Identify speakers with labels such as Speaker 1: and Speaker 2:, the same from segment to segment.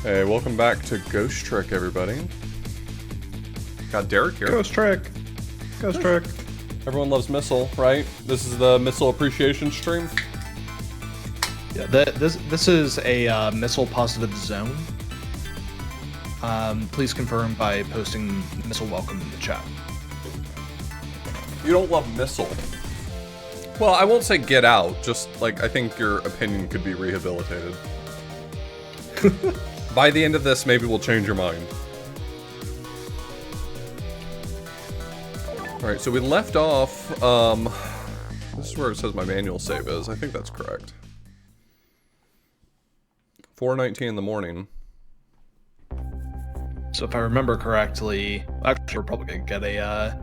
Speaker 1: Hey, welcome back to Ghost Trick, everybody. Got Derek here.
Speaker 2: Ghost Trick. Ghost Trick.
Speaker 1: Everyone loves Missile, right? This is the Missile appreciation stream.
Speaker 2: Yeah, this is a missile positive zone. Please confirm by posting missile welcome in the chat.
Speaker 1: You don't love Missile. Well, I won't say get out, just like I think your opinion could be rehabilitated. By the end of this, maybe we'll change your mind. Alright, so we left off, this is where it says my manual save is. I think that's correct. 4:19 in the morning.
Speaker 2: So if I remember correctly, actually we're probably gonna get a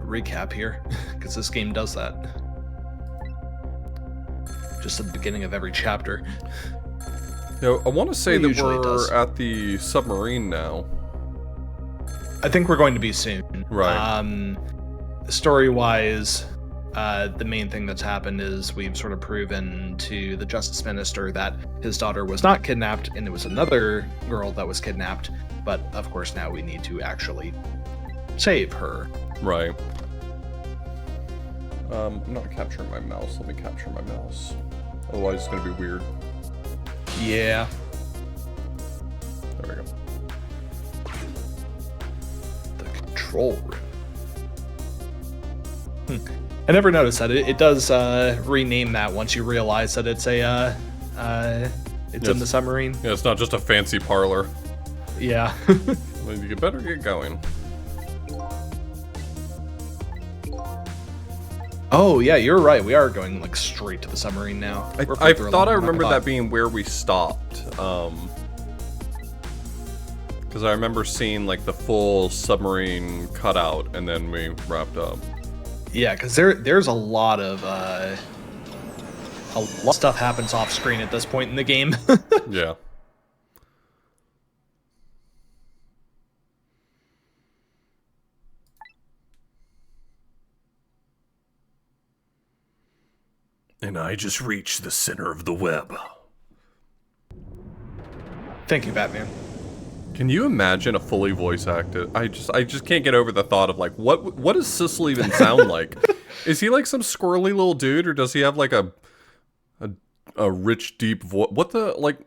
Speaker 2: recap here, because this game does that. Just at the beginning of every chapter.
Speaker 1: No, I want to say that
Speaker 2: usually does.
Speaker 1: we're at the submarine now.
Speaker 2: I think we're going to be soon.
Speaker 1: Right.
Speaker 2: Story-wise, the main thing that's happened is we've sort of proven to the Justice Minister that his daughter was not kidnapped, and it was another girl that was kidnapped. But of course, now we need to actually save her.
Speaker 1: Right. I'm not capturing my mouse. Let me capture my mouse. Otherwise, it's going to be weird.
Speaker 2: Yeah.
Speaker 1: There we go.
Speaker 2: The control room. I never noticed that. It does rename that once you realize that it's a it's in the submarine.
Speaker 1: Yeah, it's not just a fancy parlor.
Speaker 2: Yeah.
Speaker 1: Well, you better get going.
Speaker 2: Oh yeah, you're right. We are going like straight to the submarine now.
Speaker 1: I thought I remembered that being where we stopped. Because I remember seeing like the full submarine cutout, and then we wrapped up.
Speaker 2: Yeah, because there's a lot of stuff happens off screen at this point in the game.
Speaker 1: Yeah. And I just reached the center of the web.
Speaker 2: Thank you, Batman.
Speaker 1: Can you imagine a fully voice acted? I just can't get over the thought of like what does Sissel even sound like? Is he like some squirrely little dude, or does he have like a rich deep voice? What the like?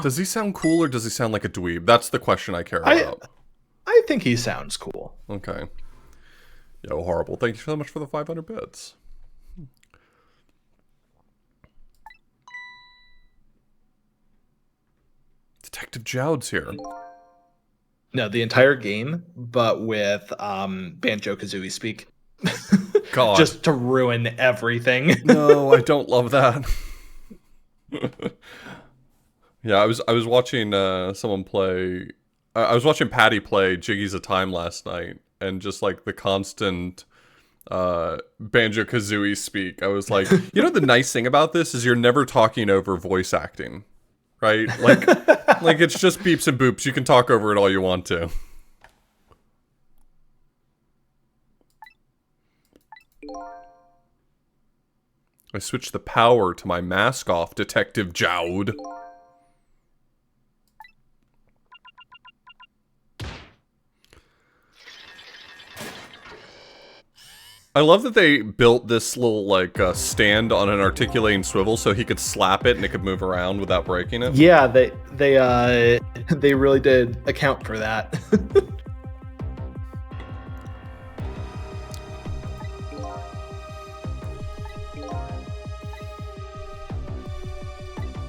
Speaker 1: Does he sound cool, or does he sound like a dweeb? That's the question I care about.
Speaker 2: I think he sounds cool.
Speaker 1: Okay. Yo, horrible. Thank you so much for the 500 bits. Detective Jowd's here.
Speaker 2: No, the entire game, but with Banjo-Kazooie speak.
Speaker 1: God.
Speaker 2: Just to ruin everything.
Speaker 1: No, I don't love that. Yeah, I was watching someone play. I was watching Patty play Jiggy's a Time last night, and just like the constant Banjo-Kazooie speak. I was like, you know, the nice thing about this is you're never talking over voice acting, right? Like, like it's just beeps and boops. You can talk over it all you want to. I switched the power to my mask off, Detective Jowd. I love that they built this little, like, stand on an articulating swivel so he could slap it and it could move around without breaking it.
Speaker 2: Yeah, they really did account for that.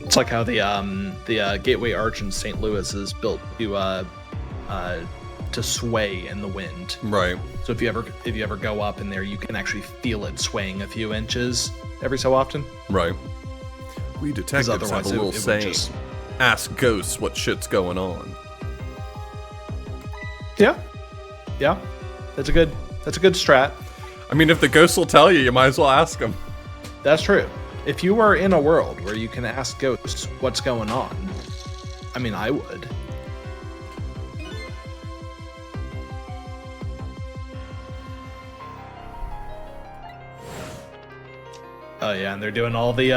Speaker 2: It's like how the Gateway Arch in St. Louis is built to sway in the wind.
Speaker 1: Right.
Speaker 2: So if you ever go up in there, you can actually feel it swaying a few inches every so often.
Speaker 1: Right. We detectives have a little saying. Ask ghosts what shit's going on.
Speaker 2: Yeah. Yeah. That's a good strat.
Speaker 1: I mean, if the ghosts will tell you, you might as well ask them.
Speaker 2: That's true. If you were in a world where you can ask ghosts what's going on, I mean, I would. Oh yeah, and they're doing all the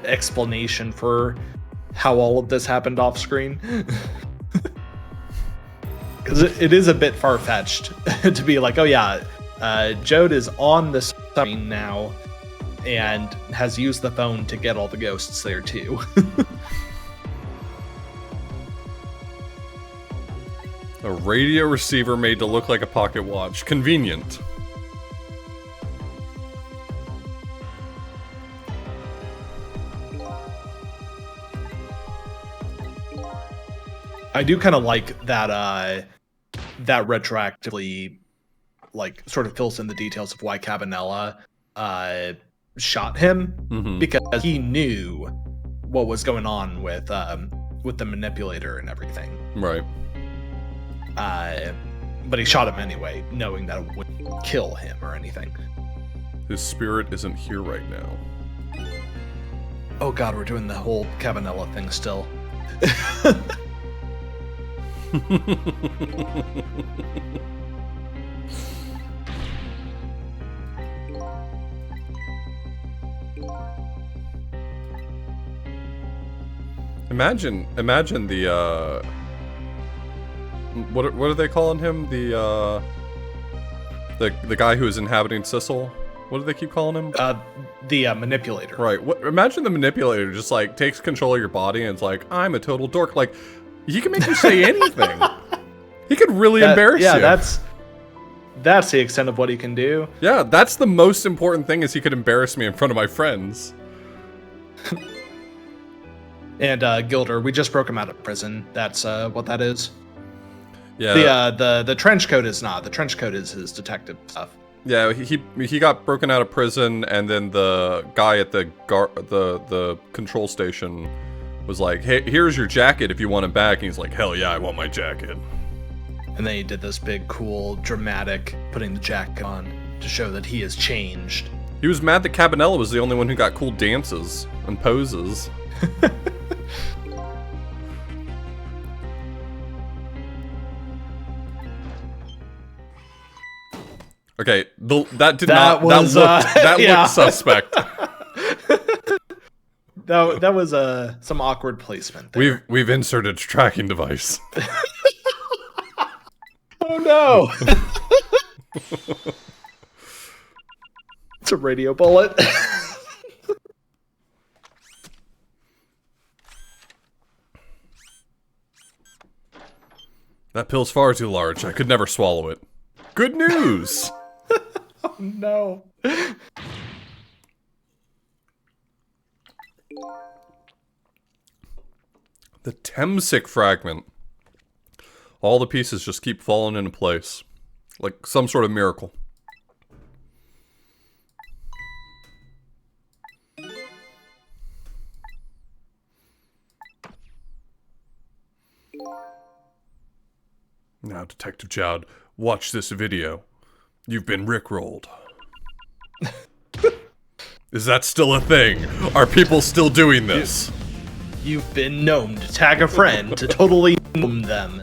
Speaker 2: explanation for how all of this happened off screen. Because it is a bit far-fetched to be like, oh yeah, Jode is on the screen now and has used the phone to get all the ghosts there too.
Speaker 1: A radio receiver made to look like a pocket watch. Convenient.
Speaker 2: I do kind of like that that retroactively like sort of fills in the details of why Cabanella shot him, because he knew what was going on with the manipulator and everything.
Speaker 1: Right.
Speaker 2: But he shot him anyway, knowing that it wouldn't kill him or anything.
Speaker 1: His spirit isn't here right now.
Speaker 2: Oh god, we're doing the whole Cabanella thing still.
Speaker 1: Imagine the what are they calling him? The guy who is inhabiting Sissel. What do they keep calling him?
Speaker 2: The manipulator.
Speaker 1: Right. Imagine the manipulator just like takes control of your body and it's like, I'm a total dork. Like, he can make you say anything. He could really embarrass you.
Speaker 2: Yeah, that's the extent of what he can do.
Speaker 1: Yeah, that's the most important thing, is he could embarrass me in front of my friends.
Speaker 2: And Gilder, we just broke him out of prison. That's what that is.
Speaker 1: Yeah.
Speaker 2: The trench coat is not. The trench coat is his detective stuff.
Speaker 1: Yeah, he got broken out of prison, and then the guy at the control station was like, hey, here's your jacket if you want it back. And he's like, hell yeah, I want my jacket.
Speaker 2: And then he did this big, cool, dramatic putting the jacket on to show that he has changed.
Speaker 1: He was mad that Cabanella was the only one who got cool dances and poses. Okay, that looked suspect.
Speaker 2: That was some awkward placement there.
Speaker 1: We've inserted tracking device.
Speaker 2: Oh no! It's a radio bullet.
Speaker 1: That pill's far too large. I could never swallow it. Good news!
Speaker 2: Oh no.
Speaker 1: The Temsic fragment. All the pieces just keep falling into place. Like some sort of miracle. Now, Detective Jowd, watch this video. You've been rickrolled. Is that still a thing? Are people still doing this?
Speaker 2: You've been gnomed. Tag a friend to totally gnome them.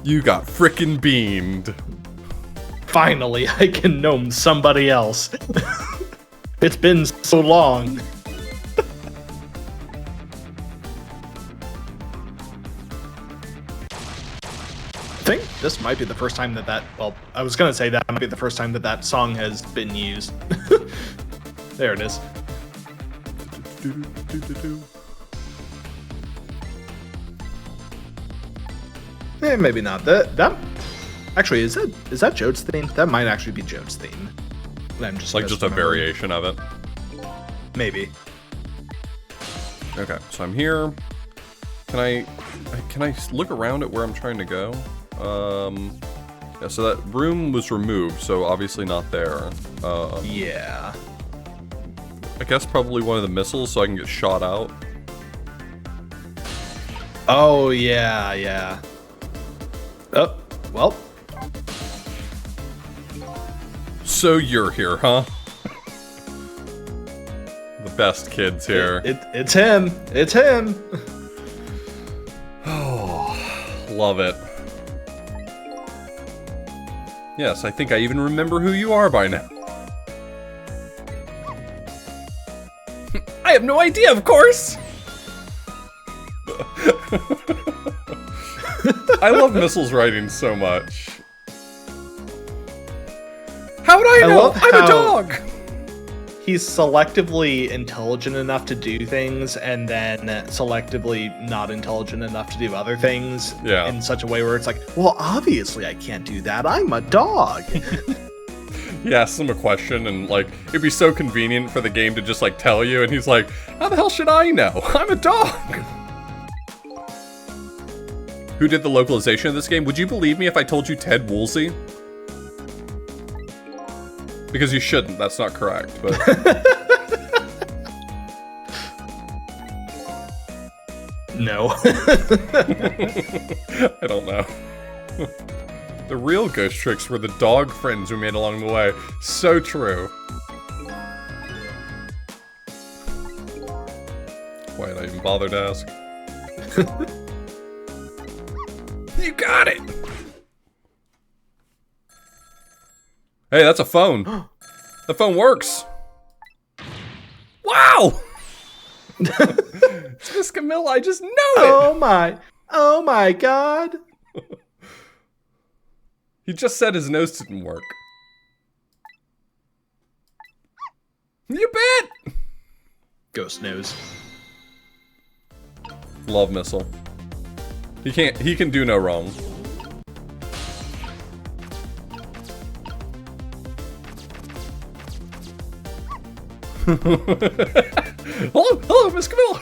Speaker 1: You got frickin' beamed.
Speaker 2: Finally, I can gnome somebody else. It's been so long. I think this might be the first time well, I was gonna say that might be the first time that song has been used. There it is. Maybe not. That actually, is that Jode's theme? That might actually be Jode's theme. I'm just
Speaker 1: like just a variation of it.
Speaker 2: Maybe.
Speaker 1: Okay, so I'm here. Can I look around at where I'm trying to go? Yeah, so that room was removed, so obviously not there.
Speaker 2: Yeah.
Speaker 1: I guess probably one of the missiles, so I can get shot out.
Speaker 2: Oh yeah, yeah. Oh, well.
Speaker 1: So you're here, huh? The best kids here.
Speaker 2: It's him. It's him.
Speaker 1: Oh, love it. Yes, I think I even remember who you are by now. I have no idea, of course! I love Missile's writing so much. How would I know? I'm a dog!
Speaker 2: He's selectively intelligent enough to do things, and then selectively not intelligent enough to do other things in such a way where it's like, well, obviously I can't do that. I'm a dog.
Speaker 1: He asks him a question, and like, it'd be so convenient for the game to just like tell you, and he's like, how the hell should I know? I'm a dog! Who did the localization of this game? Would you believe me if I told you Ted Woolsey? Because you shouldn't, that's not correct, but...
Speaker 2: No.
Speaker 1: I don't know. The real ghost tricks were the dog friends we made along the way. So true. Why did I even bother to ask? You got it! Hey, that's a phone. The phone works. Wow! It's Miss Camilla, I just know it!
Speaker 2: Oh my god!
Speaker 1: He just said his nose didn't work. You bet!
Speaker 2: Ghost nose.
Speaker 1: Love Missile. He can do no wrong. Hello, Miss Camilla.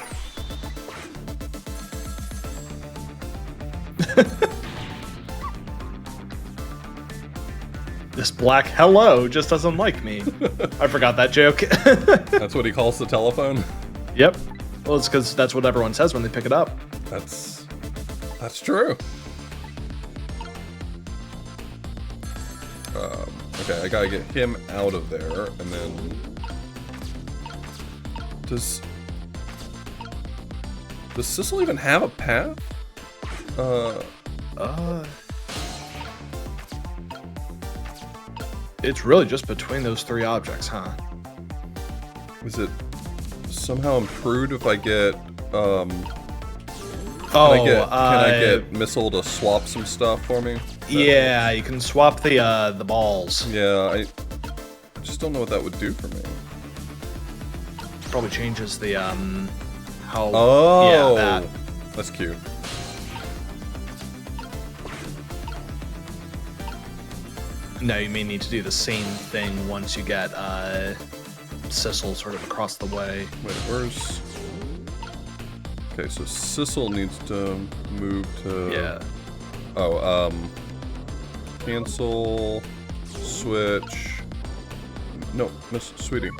Speaker 2: This black hello just doesn't like me. I forgot that joke.
Speaker 1: That's what he calls the telephone.
Speaker 2: Yep. Well, it's because that's what everyone says when they pick it up.
Speaker 1: That's true. Okay, I gotta get him out of there, and then does Sissel even have a path?
Speaker 2: It's really just between those three objects, huh?
Speaker 1: Is it somehow improved if I get can I get Missile to swap some stuff for me?
Speaker 2: Yeah, you can swap the balls.
Speaker 1: Yeah, I just don't know what that would do for me.
Speaker 2: Probably changes the how.
Speaker 1: Oh,
Speaker 2: yeah,
Speaker 1: that's cute.
Speaker 2: No, you may need to do the same thing once you get Sissel sort of across the way.
Speaker 1: Wait, where's... Okay, so Sissel needs to move to...
Speaker 2: Yeah.
Speaker 1: Oh, cancel, switch... No, Miss Sweetie.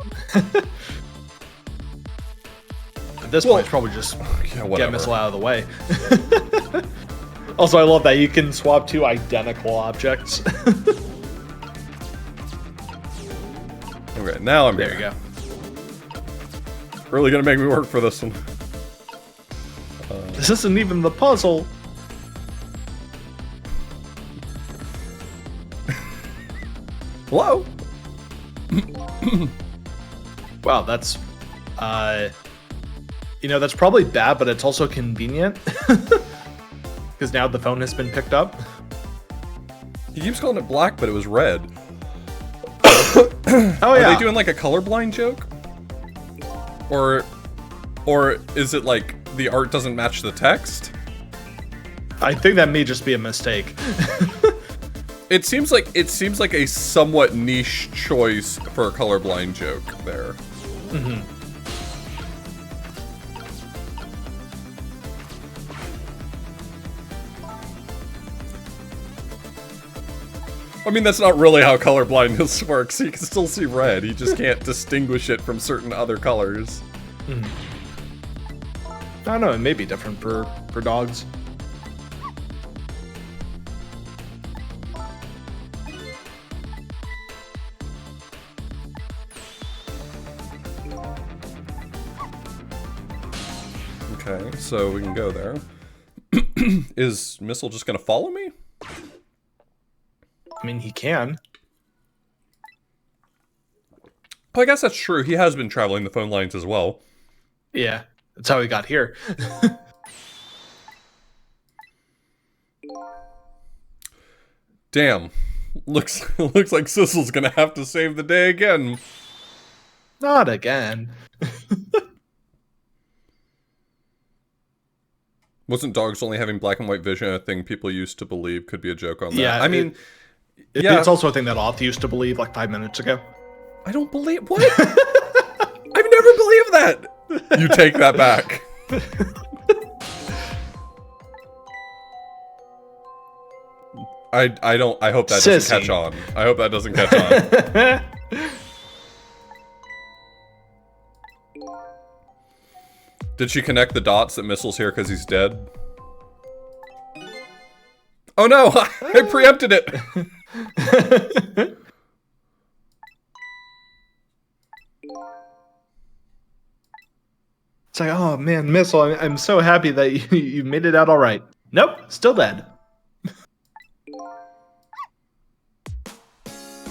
Speaker 2: At this point, it's probably just
Speaker 1: yeah,
Speaker 2: get Missile out of the way. Also, I love that you can swap two identical objects.
Speaker 1: Okay, now I'm
Speaker 2: There
Speaker 1: here.
Speaker 2: you go.
Speaker 1: Really gonna make me work for this one.
Speaker 2: This isn't even the puzzle.
Speaker 1: Hello?
Speaker 2: Wow, that's that's probably bad, but it's also convenient. Because now the phone has been picked up.
Speaker 1: He keeps calling it black, but it was red.
Speaker 2: Oh
Speaker 1: Are
Speaker 2: yeah.
Speaker 1: they doing like a colorblind joke? Or is it like the art doesn't match the text?
Speaker 2: I think that may just be a mistake.
Speaker 1: It seems like a somewhat niche choice for a colorblind joke there.
Speaker 2: Mm-hmm.
Speaker 1: I mean, that's not really how colorblindness works. You can still see red. You just can't distinguish it from certain other colors.
Speaker 2: Mm-hmm. I don't know. It may be different for dogs.
Speaker 1: Okay, so we can go there. Is Missile just gonna follow me?
Speaker 2: I mean, he can.
Speaker 1: Well, I guess that's true. He has been traveling the phone lines as well.
Speaker 2: Yeah, that's how he got here.
Speaker 1: Damn. Looks like Sissel's gonna have to save the day again.
Speaker 2: Not again.
Speaker 1: Wasn't dogs only having black and white vision a thing people used to believe? Could be a joke on that.
Speaker 2: Yeah,
Speaker 1: I mean,
Speaker 2: it's also a thing that Oth used to believe like 5 minutes ago.
Speaker 1: I don't believe what? I've never believed that. You take that back. I don't. I hope that doesn't catch on. I hope that doesn't catch on. Did she connect the dots that Missile's here because he's dead? Oh no! I preempted it!
Speaker 2: It's like, oh man, Missile, I'm so happy that you made it out all right. Nope, still dead.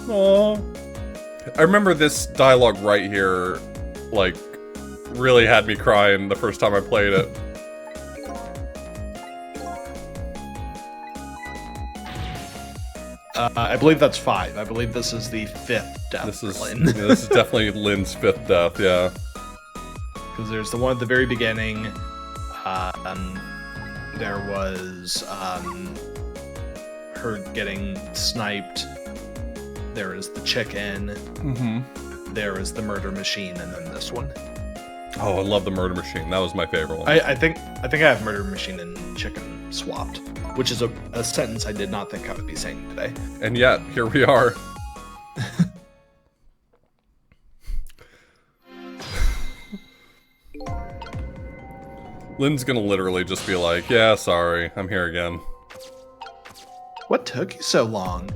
Speaker 1: Aww. I remember this dialogue right here, like, really had me crying the first time I played it.
Speaker 2: I believe that's 5. I believe this is the 5th death.
Speaker 1: This is
Speaker 2: for Lynn.
Speaker 1: yeah, this is definitely Lynn's 5th death. Yeah.
Speaker 2: Because there's the one at the very beginning. There was her getting sniped. There is the chicken.
Speaker 1: Mm-hmm.
Speaker 2: There is the murder machine, and then this one.
Speaker 1: Oh, I love the murder machine. That was my favorite one.
Speaker 2: I think I have murder machine and chicken swapped, which is a sentence I did not think I would be saying today.
Speaker 1: And yet, here we are. Lynn's gonna literally just be like, yeah, sorry, I'm here again.
Speaker 2: What took you so long?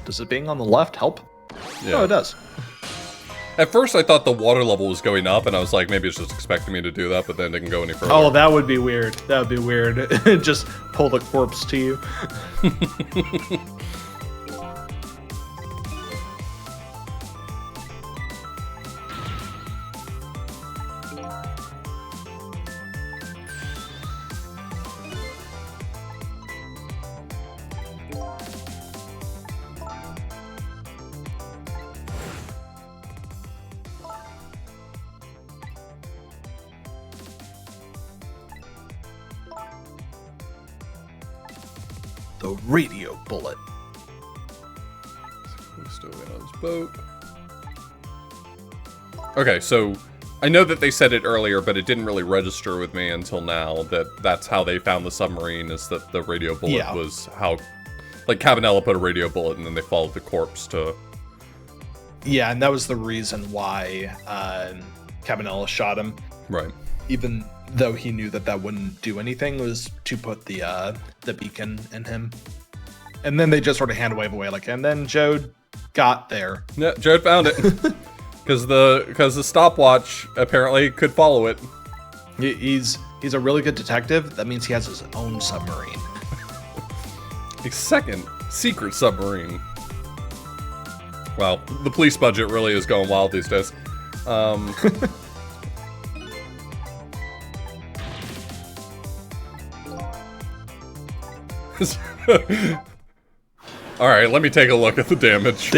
Speaker 2: Does it being on the left help?
Speaker 1: Yeah.
Speaker 2: Oh, it does.
Speaker 1: At first, I thought the water level was going up, and I was like, maybe it's just expecting me to do that, but then it didn't go any further.
Speaker 2: Oh, that would be weird. That would be weird. Just pull the corpse to you. The radio bullet.
Speaker 1: Who's still in on his boat? Okay, so I know that they said it earlier, but it didn't really register with me until now that that's how they found the submarine, is that the radio bullet was how... Like, Cabanella put a radio bullet and then they followed the corpse to...
Speaker 2: Yeah, and that was the reason why Cabanella shot him.
Speaker 1: Right.
Speaker 2: Even though he knew that that wouldn't do anything, was to put the beacon in him. And then they just sort of hand wave away, like, and then Jode got there.
Speaker 1: Yeah, Jode found it. Because the stopwatch apparently could follow it.
Speaker 2: He's a really good detective. That means he has his own submarine.
Speaker 1: A second secret submarine. Wow, the police budget really is going wild these days. All right, let me take a look at the damage.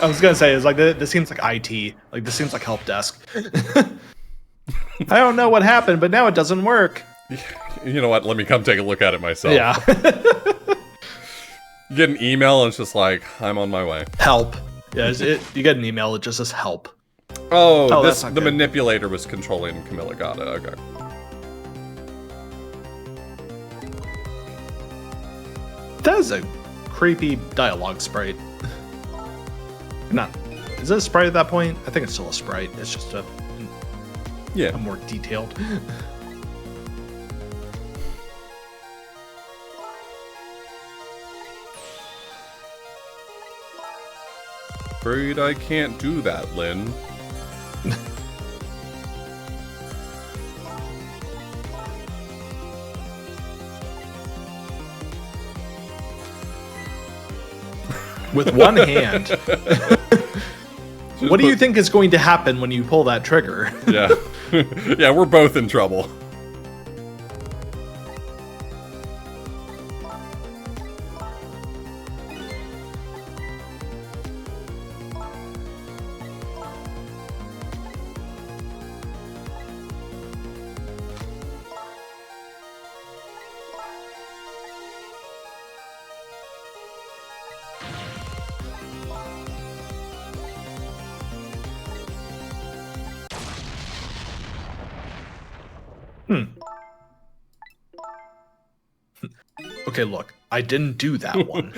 Speaker 2: I was gonna say, is like this seems like IT. Like this seems like help desk. I don't know what happened, but now it doesn't work.
Speaker 1: You know what? Let me come take a look at it myself.
Speaker 2: Yeah.
Speaker 1: You get an email and it's just like, I'm on my way.
Speaker 2: Help. Yeah, you get an email, it just says help.
Speaker 1: Oh,
Speaker 2: that's not
Speaker 1: the
Speaker 2: good.
Speaker 1: manipulator was controlling Camilla. Got it. Okay.
Speaker 2: That is a creepy dialogue sprite. Not. Is it a sprite at that point? I think it's still a sprite. It's just a more detailed.
Speaker 1: Afraid I can't do that, Lynn.
Speaker 2: with one hand. What do you
Speaker 1: put-
Speaker 2: think is going to happen when you pull that trigger?
Speaker 1: Yeah. Yeah, we're both in trouble.
Speaker 2: Okay, look, I didn't do that one.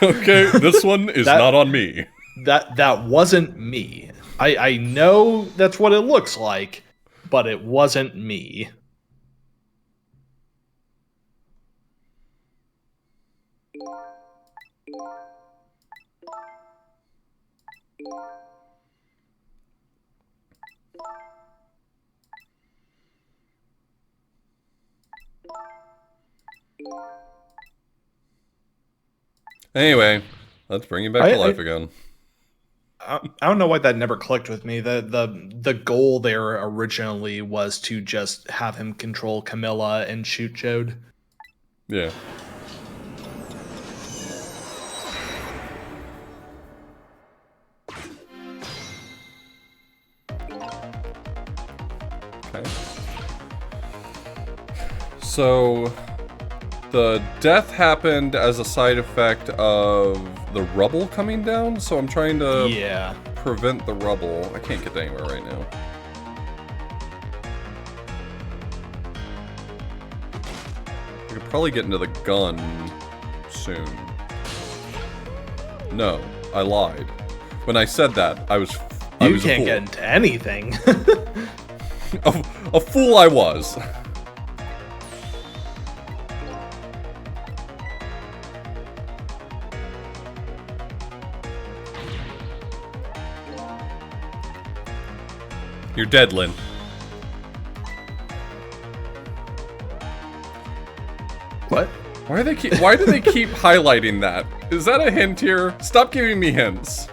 Speaker 1: Okay, this one is not on me.
Speaker 2: That wasn't me. I know that's what it looks like, but it wasn't me.
Speaker 1: Anyway, let's bring you back to life again.
Speaker 2: I don't know why that never clicked with me. The goal there originally was to just have him control Camilla and shoot Jode.
Speaker 1: Yeah. Okay. So the death happened as a side effect of the rubble coming down, so I'm trying to prevent the rubble. I can't get anywhere right now. I could probably get into the gun soon. No, I lied. When I said that, I was a
Speaker 2: You can't
Speaker 1: fool.
Speaker 2: get into anything.
Speaker 1: A fool I was. You're dead, Lynn.
Speaker 2: What?
Speaker 1: Why do they keep highlighting that? Is that a hint here? Stop giving me hints.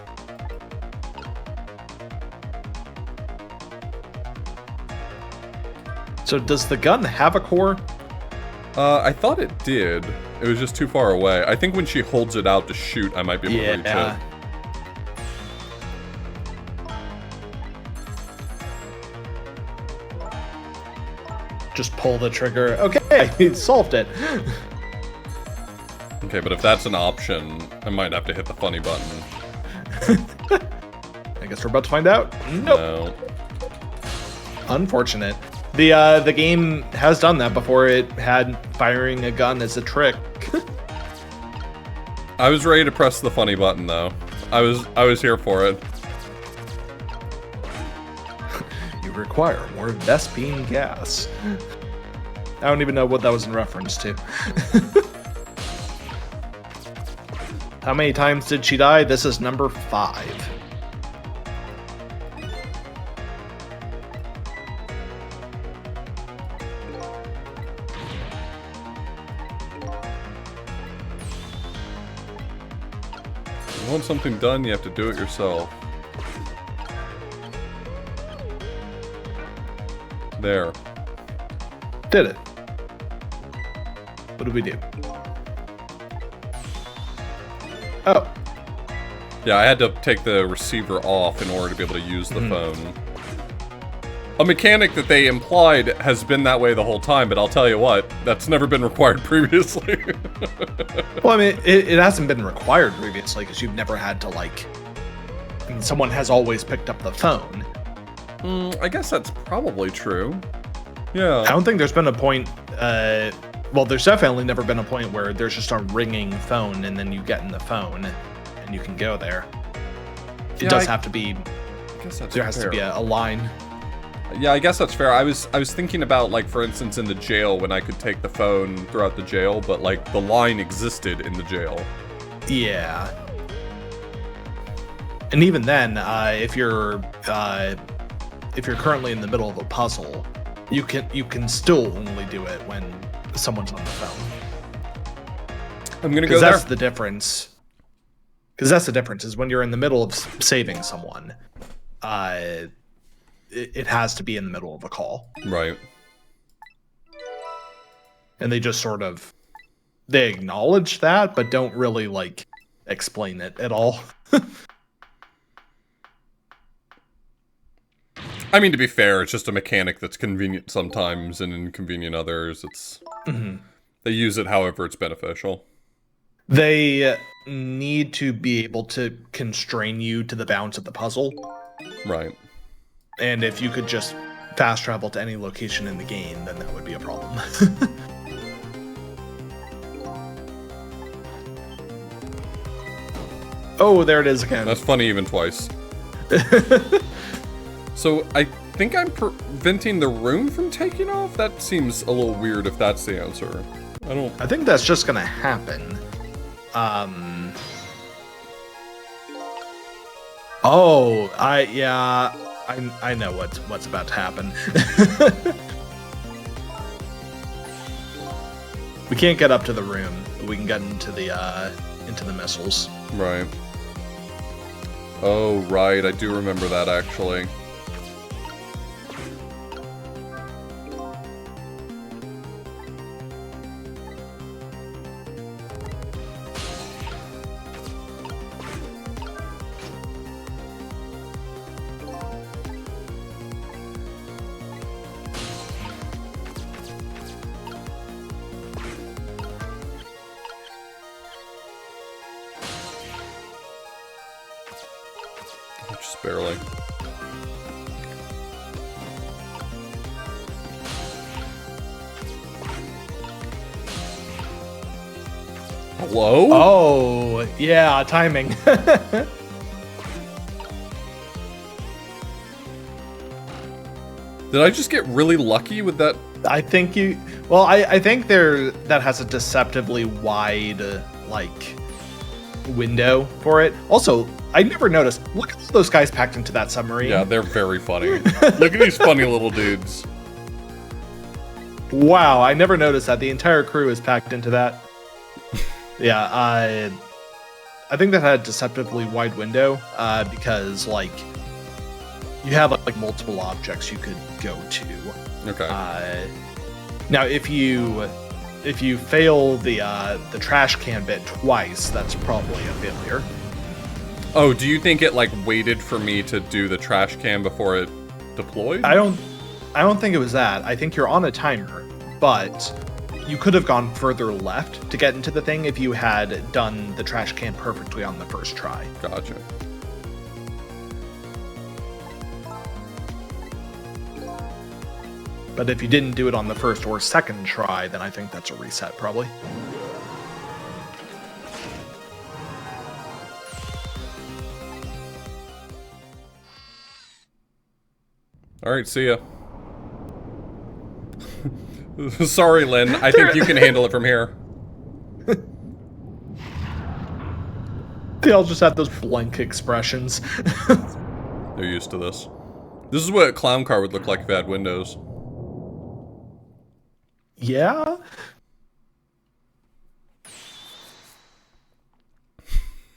Speaker 2: So does the gun have a core?
Speaker 1: I thought it did. It was just too far away. I think when she holds it out to shoot, I might be able to reach it.
Speaker 2: Just pull the trigger. Okay, he solved it.
Speaker 1: Okay, but if that's an option, I might have to hit the funny button.
Speaker 2: I guess we're about to find out. Nope.
Speaker 1: No.
Speaker 2: Unfortunate. The game has done that before. It had firing a gun as a trick.
Speaker 1: I was ready to press the funny button though. I was here for it.
Speaker 2: You require more Vespine gas. I don't even know what that was in reference to. How many times did she die? This is number 5.
Speaker 1: You want something done, you have to do it yourself. There.
Speaker 2: Did it. What did we do? Oh.
Speaker 1: Yeah, I had to take the receiver off in order to be able to use the phone. A mechanic that they implied has been that way the whole time, but I'll tell you what, that's never been required previously.
Speaker 2: Well, I mean, it hasn't been required previously because you've never had to, like... I mean, someone has always picked up the phone.
Speaker 1: I guess that's probably true. Yeah.
Speaker 2: I don't think there's been a point... well, there's definitely never been a point where there's just a ringing phone and then you get in the phone and you can go there. It does have to be...
Speaker 1: I guess that's
Speaker 2: there has to be a line.
Speaker 1: Yeah, I guess that's fair. I was thinking about, like, for instance, in the jail when I could take the phone throughout the jail, but, like, the line existed in the jail.
Speaker 2: Yeah. And even then, if you're currently in the middle of a puzzle, you can still only do it when someone's on the phone.
Speaker 1: I'm gonna go there.
Speaker 2: That's the difference. Because that's the difference, is when you're in the middle of saving someone, it has to be in the middle of a call.
Speaker 1: Right.
Speaker 2: And they just sort of, they acknowledge that, but don't really, like, explain it at all.
Speaker 1: I mean, to be fair, it's just a mechanic that's convenient sometimes and inconvenient others. It's They use it however it's beneficial.
Speaker 2: They need to be able to constrain you to the bounds of the puzzle.
Speaker 1: Right.
Speaker 2: And if you could just fast travel to any location in the game, then that would be a problem. Oh, there it is again.
Speaker 1: That's funny even twice. So I think I'm preventing the room from taking off? That seems a little weird if that's the answer.
Speaker 2: I think that's just gonna happen. Oh, I know what's about to happen. We can't get up to the room, but we can get into the missiles.
Speaker 1: Right. Oh, right. I do remember that, actually. Just barely. Hello?
Speaker 2: Oh, yeah, timing.
Speaker 1: Did I just get really lucky with that?
Speaker 2: I think you. Well, I think that has a deceptively wide like window for it. Also, I never noticed. Look at all those guys packed into that submarine.
Speaker 1: Yeah, they're very funny. Look at these funny little dudes.
Speaker 2: Wow, I never noticed that. The entire crew is packed into that. Yeah, I think that had a deceptively wide window because like you have like multiple objects you could go to.
Speaker 1: Okay.
Speaker 2: Now, if you fail the trash can bit twice, that's probably a failure.
Speaker 1: Oh, do you think it like waited for me to do the trash can before it deployed?
Speaker 2: I don't think it was that. I think you're on a timer, but you could have gone further left to get into the thing if you had done the trash can perfectly on the first try.
Speaker 1: Gotcha.
Speaker 2: But if you didn't do it on the first or second try, then I think that's a reset, probably.
Speaker 1: Alright, see ya. Sorry, Lynn. I think you can handle it from here.
Speaker 2: They all just have those blank expressions.
Speaker 1: They're used to this. This is what a clown car would look like if it had windows.
Speaker 2: Yeah?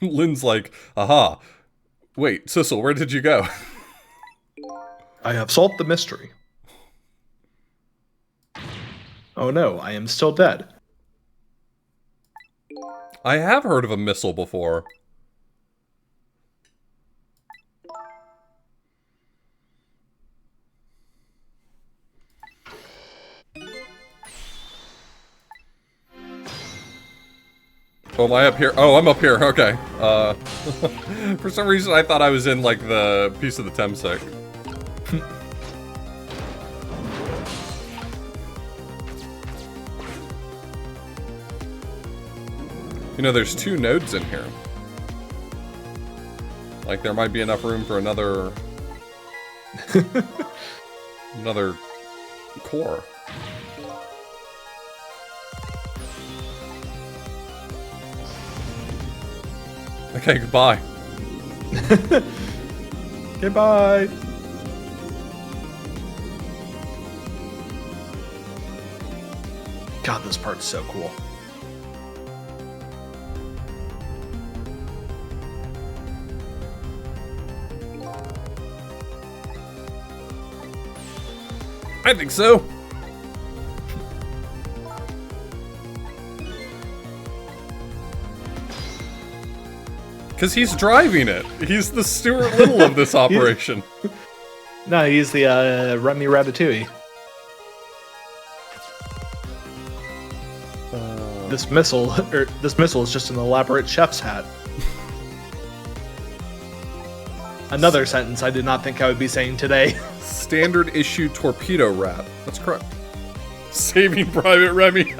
Speaker 1: Lynn's like, aha. Wait, Sissel, where did you go?
Speaker 2: I have solved the mystery. Oh no, I am still dead.
Speaker 1: I have heard of a missile before. Oh, am I up here? Oh, I'm up here. Okay. For some reason, I thought I was in, like, the piece of the Temsec. You know, there's 2 nodes in here. Like, there might be enough room for another... another core. Okay, goodbye.
Speaker 2: Goodbye. God, this part's so cool.
Speaker 1: I think so. Because he's driving it. He's the Stuart Little of this operation.
Speaker 2: No, he's the Remy Ratatouille. This missile is just an elaborate chef's hat. Another sentence I did not think I would be saying today.
Speaker 1: Standard issue torpedo rat. That's correct. Saving Private Remy.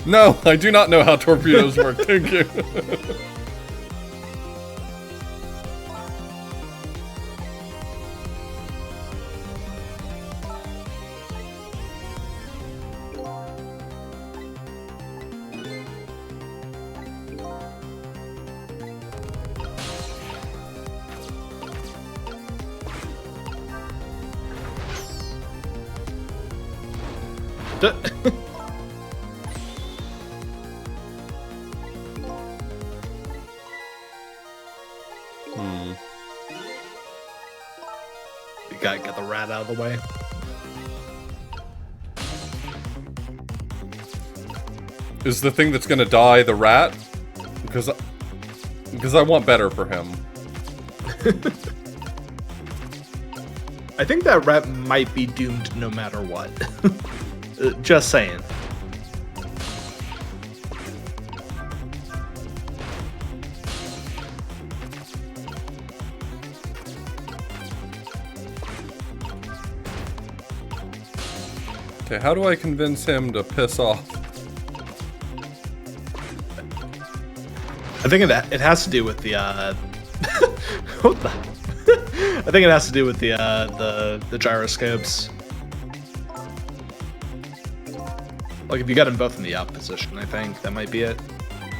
Speaker 1: No, I do not know how torpedoes work. Thank you.
Speaker 2: You gotta get the rat out of the way.
Speaker 1: Is the thing that's gonna die the rat? Because I want better for him.
Speaker 2: I think that rat might be doomed no matter what. Just saying.
Speaker 1: Okay, how do I convince him to piss off?
Speaker 2: I think it has to do with the what the? I think it has to do with the gyroscopes. Like if you got them both in the up position, I think that might be it.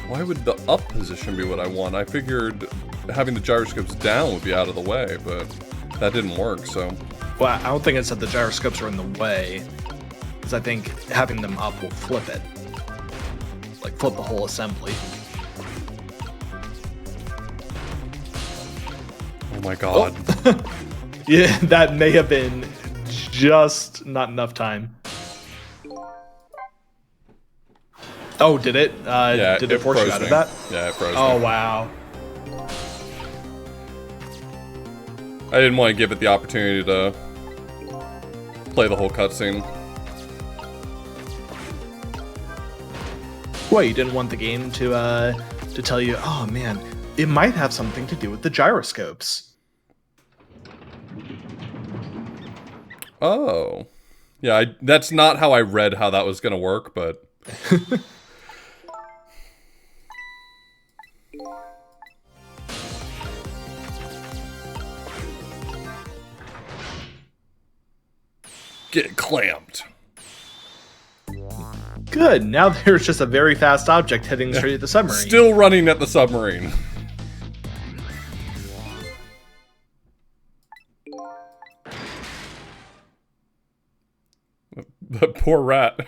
Speaker 1: Why would the up position be what I want? I figured having the gyroscopes down would be out of the way, but that didn't work, so...
Speaker 2: Well, I don't think it's that the gyroscopes are in the way, because I think having them up will flip it. Like flip the whole assembly.
Speaker 1: Oh my god.
Speaker 2: Oh. Yeah, that may have been just not enough time. Oh, did it?
Speaker 1: Yeah,
Speaker 2: did it force you out
Speaker 1: me.
Speaker 2: of that?
Speaker 1: Yeah, it froze
Speaker 2: Oh,
Speaker 1: me.
Speaker 2: wow.
Speaker 1: I didn't want to give it the opportunity to play the whole cutscene.
Speaker 2: Well, you didn't want the game to tell you, oh man, it might have something to do with the gyroscopes.
Speaker 1: Oh. Yeah, that's not how I read how that was going to work, but... Get clamped.
Speaker 2: Good, now there's just a very fast object heading straight at the submarine.
Speaker 1: Still running at the submarine. That poor rat.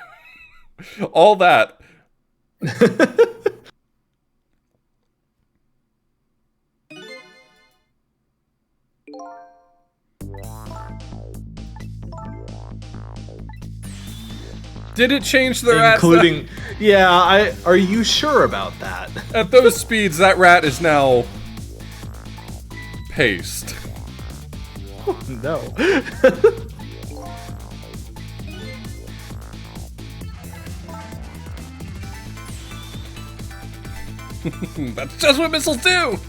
Speaker 1: All that. Did it change the rat?
Speaker 2: Including, yeah, are you sure about that?
Speaker 1: At those speeds, that rat is now paste.
Speaker 2: Oh, no.
Speaker 1: That's just what missiles do!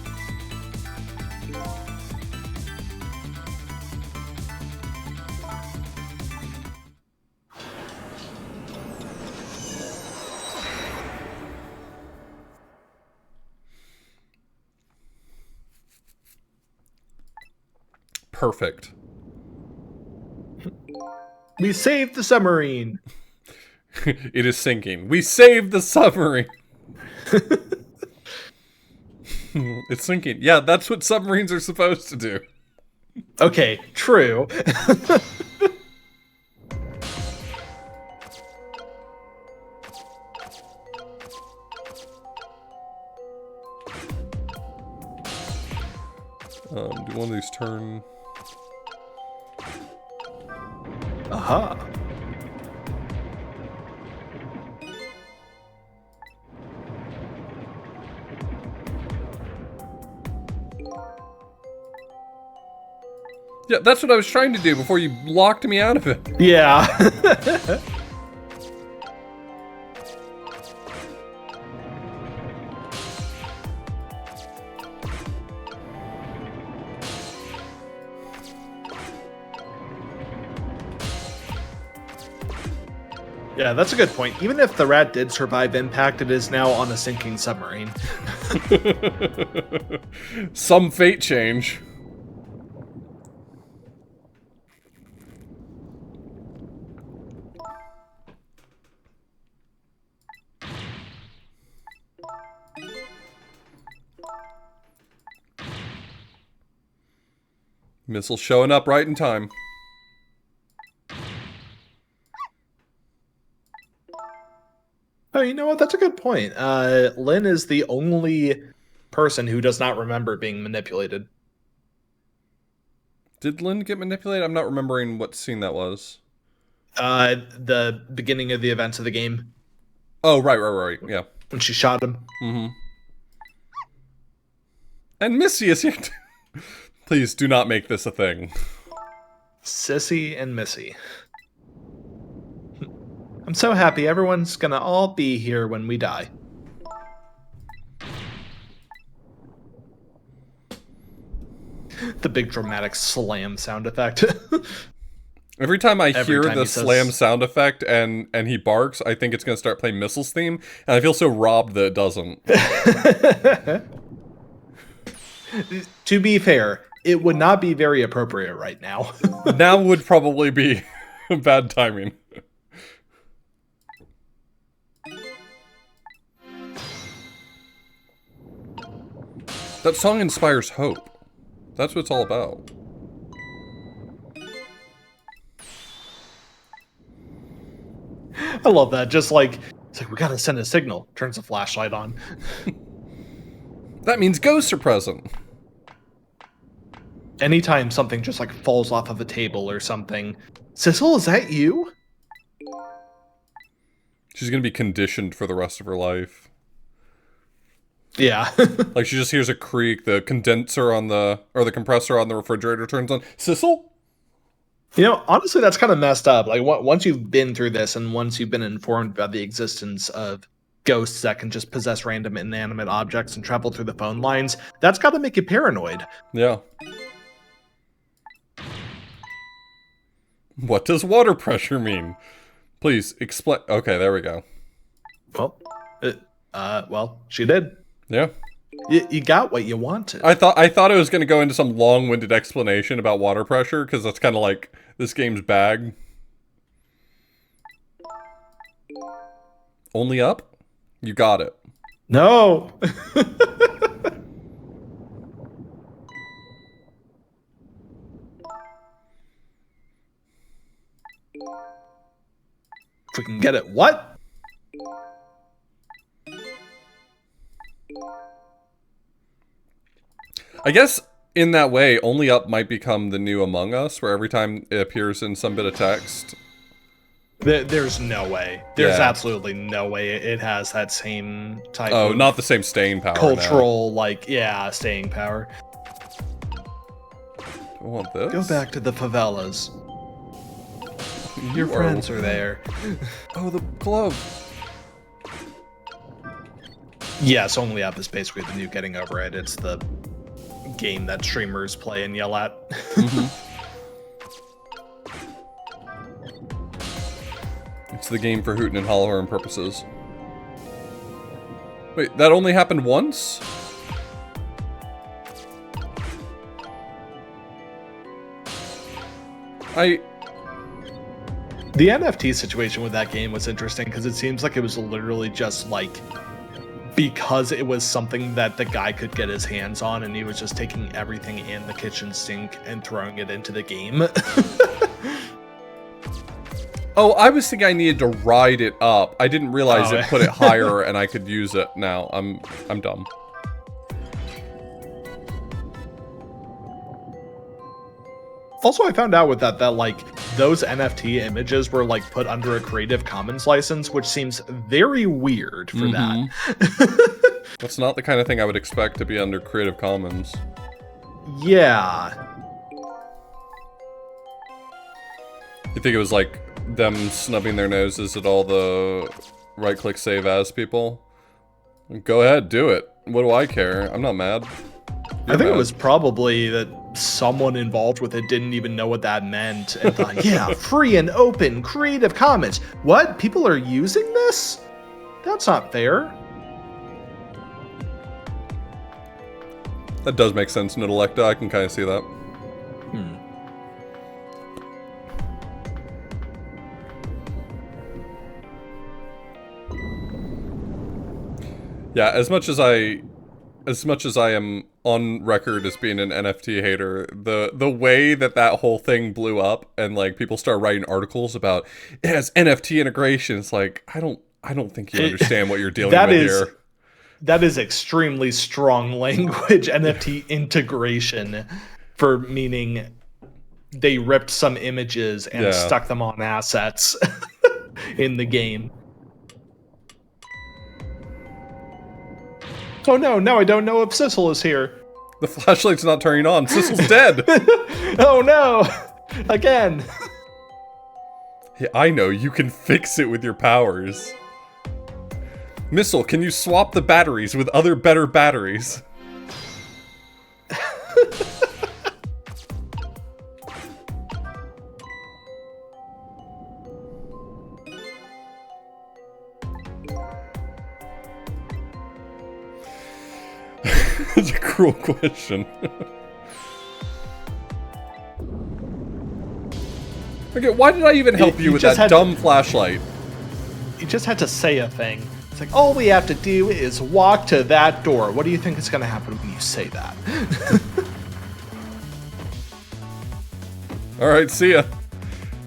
Speaker 1: Perfect.
Speaker 2: We saved the submarine.
Speaker 1: It is sinking. We saved the submarine. It's sinking. Yeah, that's what submarines are supposed to do.
Speaker 2: Okay, true.
Speaker 1: Do one of these turn?
Speaker 2: Aha.
Speaker 1: Yeah, that's what I was trying to do before you locked me out of it.
Speaker 2: Yeah. Yeah, that's a good point. Even if the rat did survive impact, it is now on a sinking submarine.
Speaker 1: Some fate change. Missile showing up right in time.
Speaker 2: Oh, you know what? That's a good point. Lynn is the only person who does not remember being manipulated.
Speaker 1: Did Lynn get manipulated? I'm not remembering what scene that was.
Speaker 2: The beginning of the events of the game.
Speaker 1: Oh, right. Yeah.
Speaker 2: When she shot him.
Speaker 1: Mm-hmm. And Missy is here too. Please do not make this a thing.
Speaker 2: Sissy and Missy. I'm so happy everyone's gonna all be here when we die. The big dramatic slam sound effect.
Speaker 1: Every time I
Speaker 2: Every
Speaker 1: hear
Speaker 2: time
Speaker 1: the
Speaker 2: he says-
Speaker 1: slam sound effect and he barks, I think it's going to start playing Missile's theme, and I feel so robbed that it doesn't.
Speaker 2: To be fair, it would not be very appropriate right now.
Speaker 1: Now would probably be bad timing. That song inspires hope. That's what it's all about.
Speaker 2: I love that. Just like, it's like, we gotta send a signal. Turns the flashlight on.
Speaker 1: That means ghosts are present.
Speaker 2: Anytime something just like falls off of a table or something. Sissel, is that you?
Speaker 1: She's going to be conditioned for the rest of her life.
Speaker 2: Yeah.
Speaker 1: Like, she just hears a creak, the condenser on the, or the compressor on the refrigerator turns on. Sissel?
Speaker 2: You know, honestly, that's kind of messed up. Like, once you've been through this and once you've been informed about the existence of ghosts that can just possess random inanimate objects and travel through the phone lines, that's got to make you paranoid.
Speaker 1: Yeah. What does water pressure mean? Please explain. Okay, there we go.
Speaker 2: Well, well, she did.
Speaker 1: Yeah.
Speaker 2: You got what you wanted.
Speaker 1: I thought it was going to go into some long-winded explanation about water pressure, because that's kind of like this game's bag. Only up? You got it.
Speaker 2: No. If we can get it, what?
Speaker 1: I guess in that way, Only Up might become the new Among Us, where every time it appears in some bit of text.
Speaker 2: There's no way. There's
Speaker 1: Yeah.
Speaker 2: absolutely no way it has that same type
Speaker 1: Oh,
Speaker 2: of
Speaker 1: not the same staying power.
Speaker 2: cultural, like, yeah, staying power.
Speaker 1: I want this.
Speaker 2: Go back to the favelas. Your
Speaker 1: You
Speaker 2: friends are there.
Speaker 1: Oh, the glove.
Speaker 2: Yes, Only Up is basically the new Getting Over It. It's the game that streamers play and yell at.
Speaker 1: It's the game for hootin' and hollering purposes. Wait, that only happened once?
Speaker 2: The NFT situation with that game was interesting because it seems like it was literally just like because it was something that the guy could get his hands on, and he was just taking everything in the kitchen sink and throwing it into the game.
Speaker 1: Oh, I was thinking I needed to ride it up. I didn't realize it put it higher and I could use it now. I'm dumb.
Speaker 2: Also, I found out with that like those NFT images were like put under a Creative Commons license, which seems very weird for that.
Speaker 1: That's not the kind of thing I would expect to be under Creative Commons.
Speaker 2: Yeah.
Speaker 1: You think it was like them snubbing their noses at all the right-click save as people? Go ahead, do it. What do I care? I'm not mad.
Speaker 2: I think it was probably that someone involved with it didn't even know what that meant and thought, yeah, free and open Creative Commons. What? People are using this? That's not fair.
Speaker 1: That does make sense, Nidalecta. I can kind of see that. Yeah, as much as I am on record as being an NFT hater, the way that whole thing blew up and like people start writing articles about it has NFT integration, it's like I don't think you understand what you're dealing with here.
Speaker 2: That is extremely strong language. NFT integration, for meaning they ripped some images and stuck them on assets in the game. Oh no, now I don't know if Sissel is here.
Speaker 1: The flashlight's not turning on. Sissel's dead.
Speaker 2: Oh no! Again.
Speaker 1: Yeah, I know, you can fix it with your powers. Missile, can you swap the batteries with other better batteries? That's a cruel question. Okay, why did I even help you with that dumb flashlight?
Speaker 2: You just had to say a thing. It's like, all we have to do is walk to that door. What do you think is going to happen when you say that?
Speaker 1: Alright, see ya.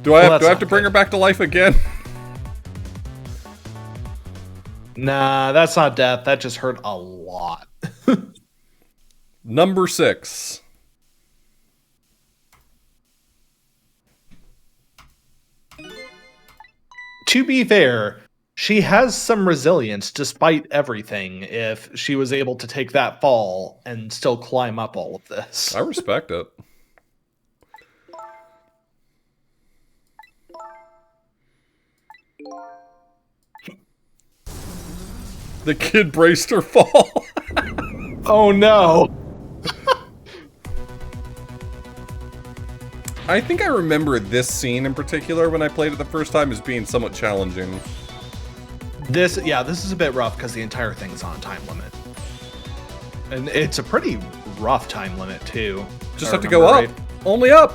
Speaker 1: Do I have to bring her back to life again?
Speaker 2: Nah, that's not death. That just hurt a lot.
Speaker 1: Number 6.
Speaker 2: To be fair, she has some resilience despite everything if she was able to take that fall and still climb up all of this.
Speaker 1: I respect it. The kid braced her fall.
Speaker 2: Oh no.
Speaker 1: I think I remember this scene in particular when I played it the first time as being somewhat challenging.
Speaker 2: This is a bit rough because the entire thing's on a time limit. And it's a pretty rough time limit too.
Speaker 1: Just have to go up. Only up.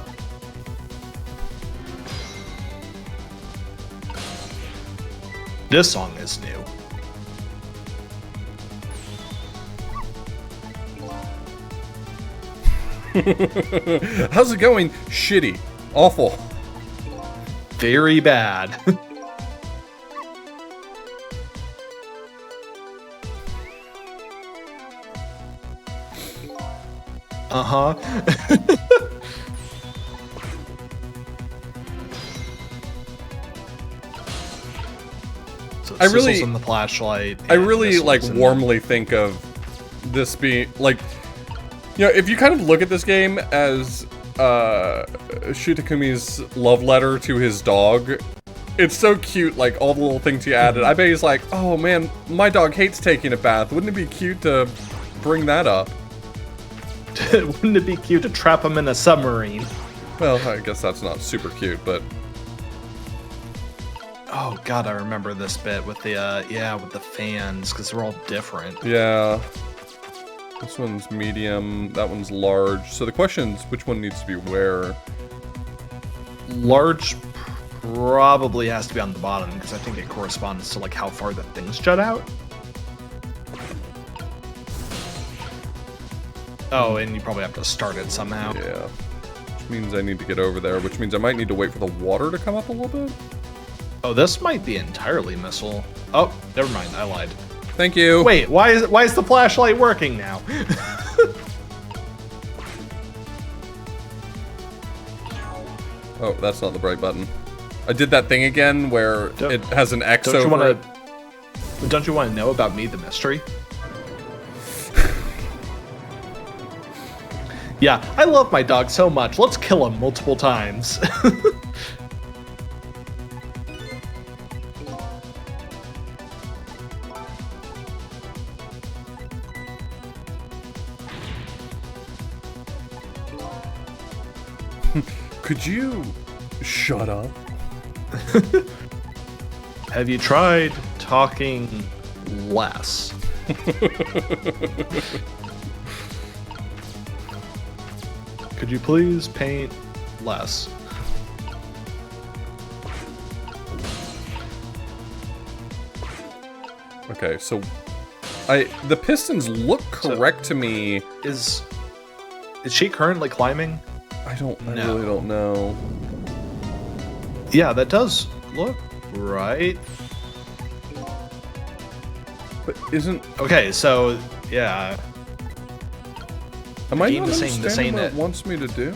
Speaker 2: This song is new.
Speaker 1: How's it going? Shitty. Awful.
Speaker 2: Very bad. Uh-huh. So
Speaker 1: I really
Speaker 2: in the flashlight.
Speaker 1: I really like warmly think of this being like, you know, if you kind of look at this game as Shutakumi's love letter to his dog, it's so cute, like all the little things he added. I bet he's like, oh man, my dog hates taking a bath. Wouldn't it be cute to bring that up?
Speaker 2: Wouldn't it be cute to trap him in a submarine?
Speaker 1: Well, I guess that's not super cute, but...
Speaker 2: Oh god, I remember this bit with the, with the fans, because they're all different.
Speaker 1: Yeah. This one's medium, that one's large. So the question is, which one needs to be where?
Speaker 2: Large probably has to be on the bottom because I think it corresponds to like how far the things jut out. Oh, and you probably have to start it somehow.
Speaker 1: Yeah. Which means I need to get over there, which means I might need to wait for the water to come up a little bit.
Speaker 2: Oh, this might be entirely missile. Oh, never mind. I lied.
Speaker 1: Thank you.
Speaker 2: Wait, why is the flashlight working now?
Speaker 1: Oh, that's not the right button. I did that thing again where it has an X
Speaker 2: don't
Speaker 1: over it.
Speaker 2: Don't you want to know about me, the mystery? Yeah, I love my dog so much. Let's kill him multiple times.
Speaker 1: Could you shut up?
Speaker 2: Have you tried talking less? Could you please paint less?
Speaker 1: Okay, so the pistons look correct to me.
Speaker 2: Is she currently climbing?
Speaker 1: I really don't know.
Speaker 2: Yeah, that does look right.
Speaker 1: But isn't...
Speaker 2: Okay, so, yeah.
Speaker 1: Am I
Speaker 2: game
Speaker 1: not
Speaker 2: is saying
Speaker 1: understanding what
Speaker 2: that
Speaker 1: it wants me to do?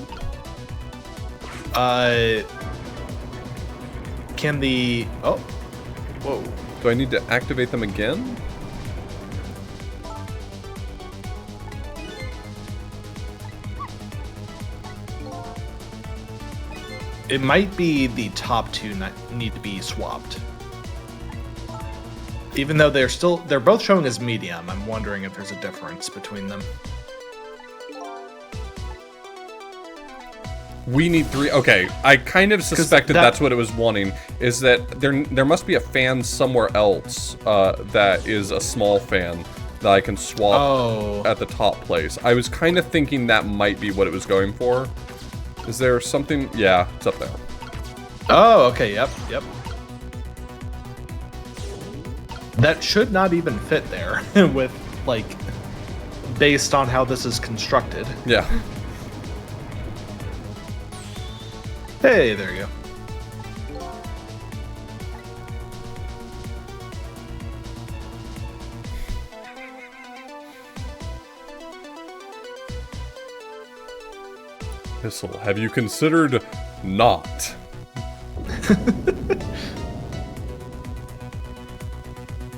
Speaker 2: Can the... Oh. Whoa.
Speaker 1: Do I need to activate them again?
Speaker 2: It might be the top two need to be swapped. Even though they're both showing as medium, I'm wondering if there's a difference between them.
Speaker 1: We need 3. Okay, I kind of suspected that's what it was wanting. Is that there must be a fan somewhere else that is a small fan that I can swap at the top place. I was kind of thinking that might be what it was going for. Is there something? Yeah, it's up there.
Speaker 2: Oh, okay, yep. That should not even fit there with, like, based on how this is constructed.
Speaker 1: Yeah.
Speaker 2: Hey, there you go.
Speaker 1: Pistol, have you considered not?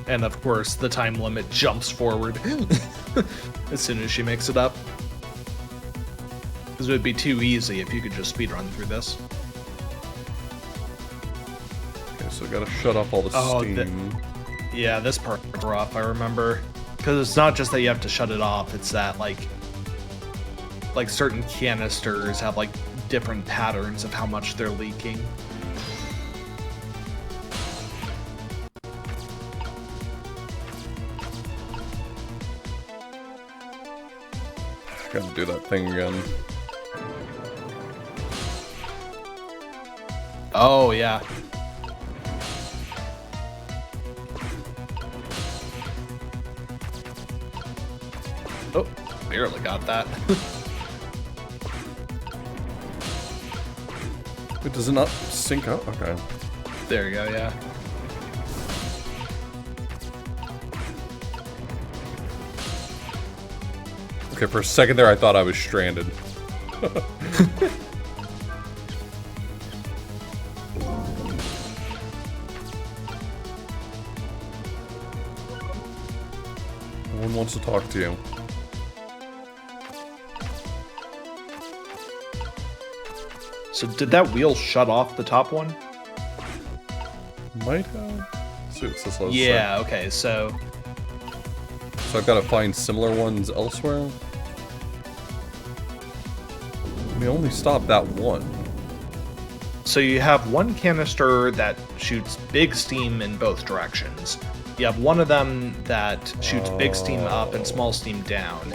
Speaker 2: And of course, the time limit jumps forward as soon as she makes it up. Because it would be too easy if you could just speedrun through this.
Speaker 1: Okay, so I gotta shut off all the steam.
Speaker 2: Yeah, this part's rough, I remember. Because it's not just that you have to shut it off, it's that, like certain canisters have, like, different patterns of how much they're leaking.
Speaker 1: Gotta do that thing again.
Speaker 2: Oh, yeah. Oh, barely got that.
Speaker 1: It does it not sync up? Okay.
Speaker 2: There you go, yeah.
Speaker 1: Okay, for a second there I thought I was stranded. No one wants to talk to you.
Speaker 2: So did that wheel shut off the top one?
Speaker 1: Might have. Let's see what this looks
Speaker 2: Yeah, okay, so...
Speaker 1: So I've got to find similar ones elsewhere? We only stopped that one.
Speaker 2: So you have one canister that shoots big steam in both directions. You have one of them that shoots big steam up and small steam down.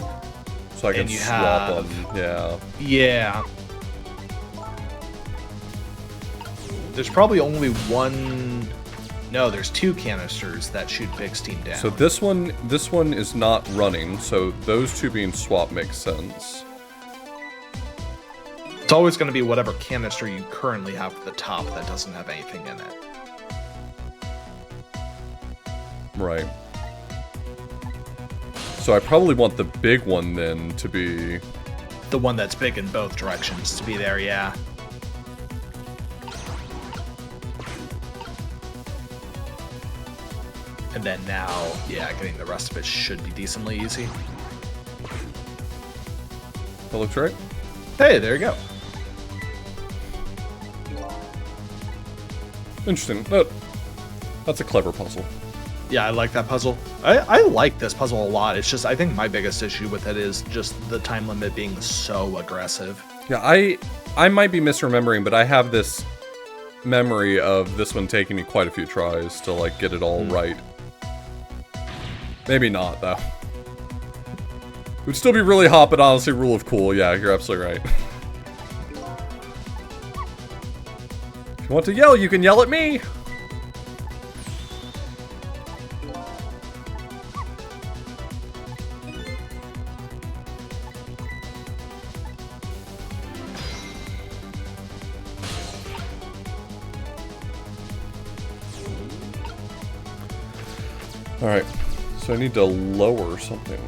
Speaker 1: So I can swap them, yeah.
Speaker 2: Yeah. There's probably only one. No, there's 2 canisters that shoot big steam down.
Speaker 1: So this one is not running, so those 2 being swapped makes sense.
Speaker 2: It's always going to be whatever canister you currently have at the top that doesn't have anything in it.
Speaker 1: Right. So I probably want the big one then to be...
Speaker 2: The one that's big in both directions to be there, yeah. And then now, yeah, getting the rest of it should be decently easy.
Speaker 1: That looks right.
Speaker 2: Hey, there you go.
Speaker 1: Interesting. That's a clever puzzle.
Speaker 2: Yeah, I like that puzzle. I like this puzzle a lot. It's just, I think my biggest issue with it is just the time limit being so aggressive.
Speaker 1: Yeah, I might be misremembering, but I have this memory of this one taking me quite a few tries to, like, get it all right. Maybe not, though. It would still be really hot, but honestly, rule of cool. Yeah, you're absolutely right. If you want to yell, you can yell at me! Alright, so I need to lower something.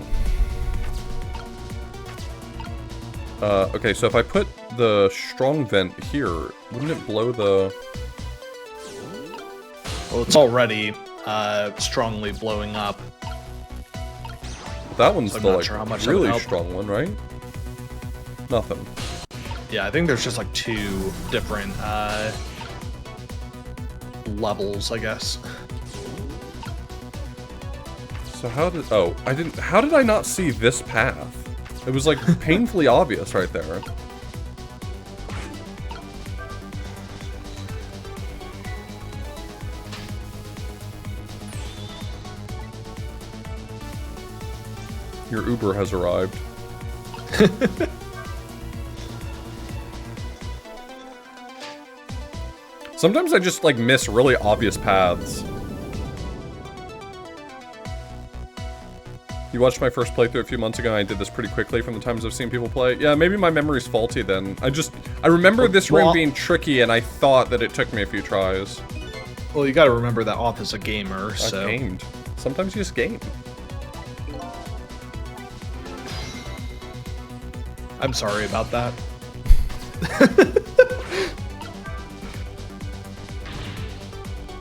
Speaker 1: Okay, so if I put the strong vent here, wouldn't it blow the...
Speaker 2: Well, it's already strongly blowing up.
Speaker 1: That one's
Speaker 2: So I'm
Speaker 1: the,
Speaker 2: not
Speaker 1: like,
Speaker 2: sure how much that would
Speaker 1: really
Speaker 2: help.
Speaker 1: strong one, right? Nothing.
Speaker 2: Yeah, I think there's just like 2 different levels, I guess.
Speaker 1: So how did... Oh, I didn't... How did I not see this path? It was, like, painfully obvious right there. Your Uber has arrived. Sometimes I just, like, miss really obvious paths. You watched my first playthrough a few months ago, and I did this pretty quickly from the times I've seen people play. Yeah, maybe my memory's faulty then. I remember this room being tricky, and I thought that it took me a few tries.
Speaker 2: Well, you gotta remember that Oth is a gamer, so...
Speaker 1: I gamed. Sometimes you just game.
Speaker 2: I'm sorry about that.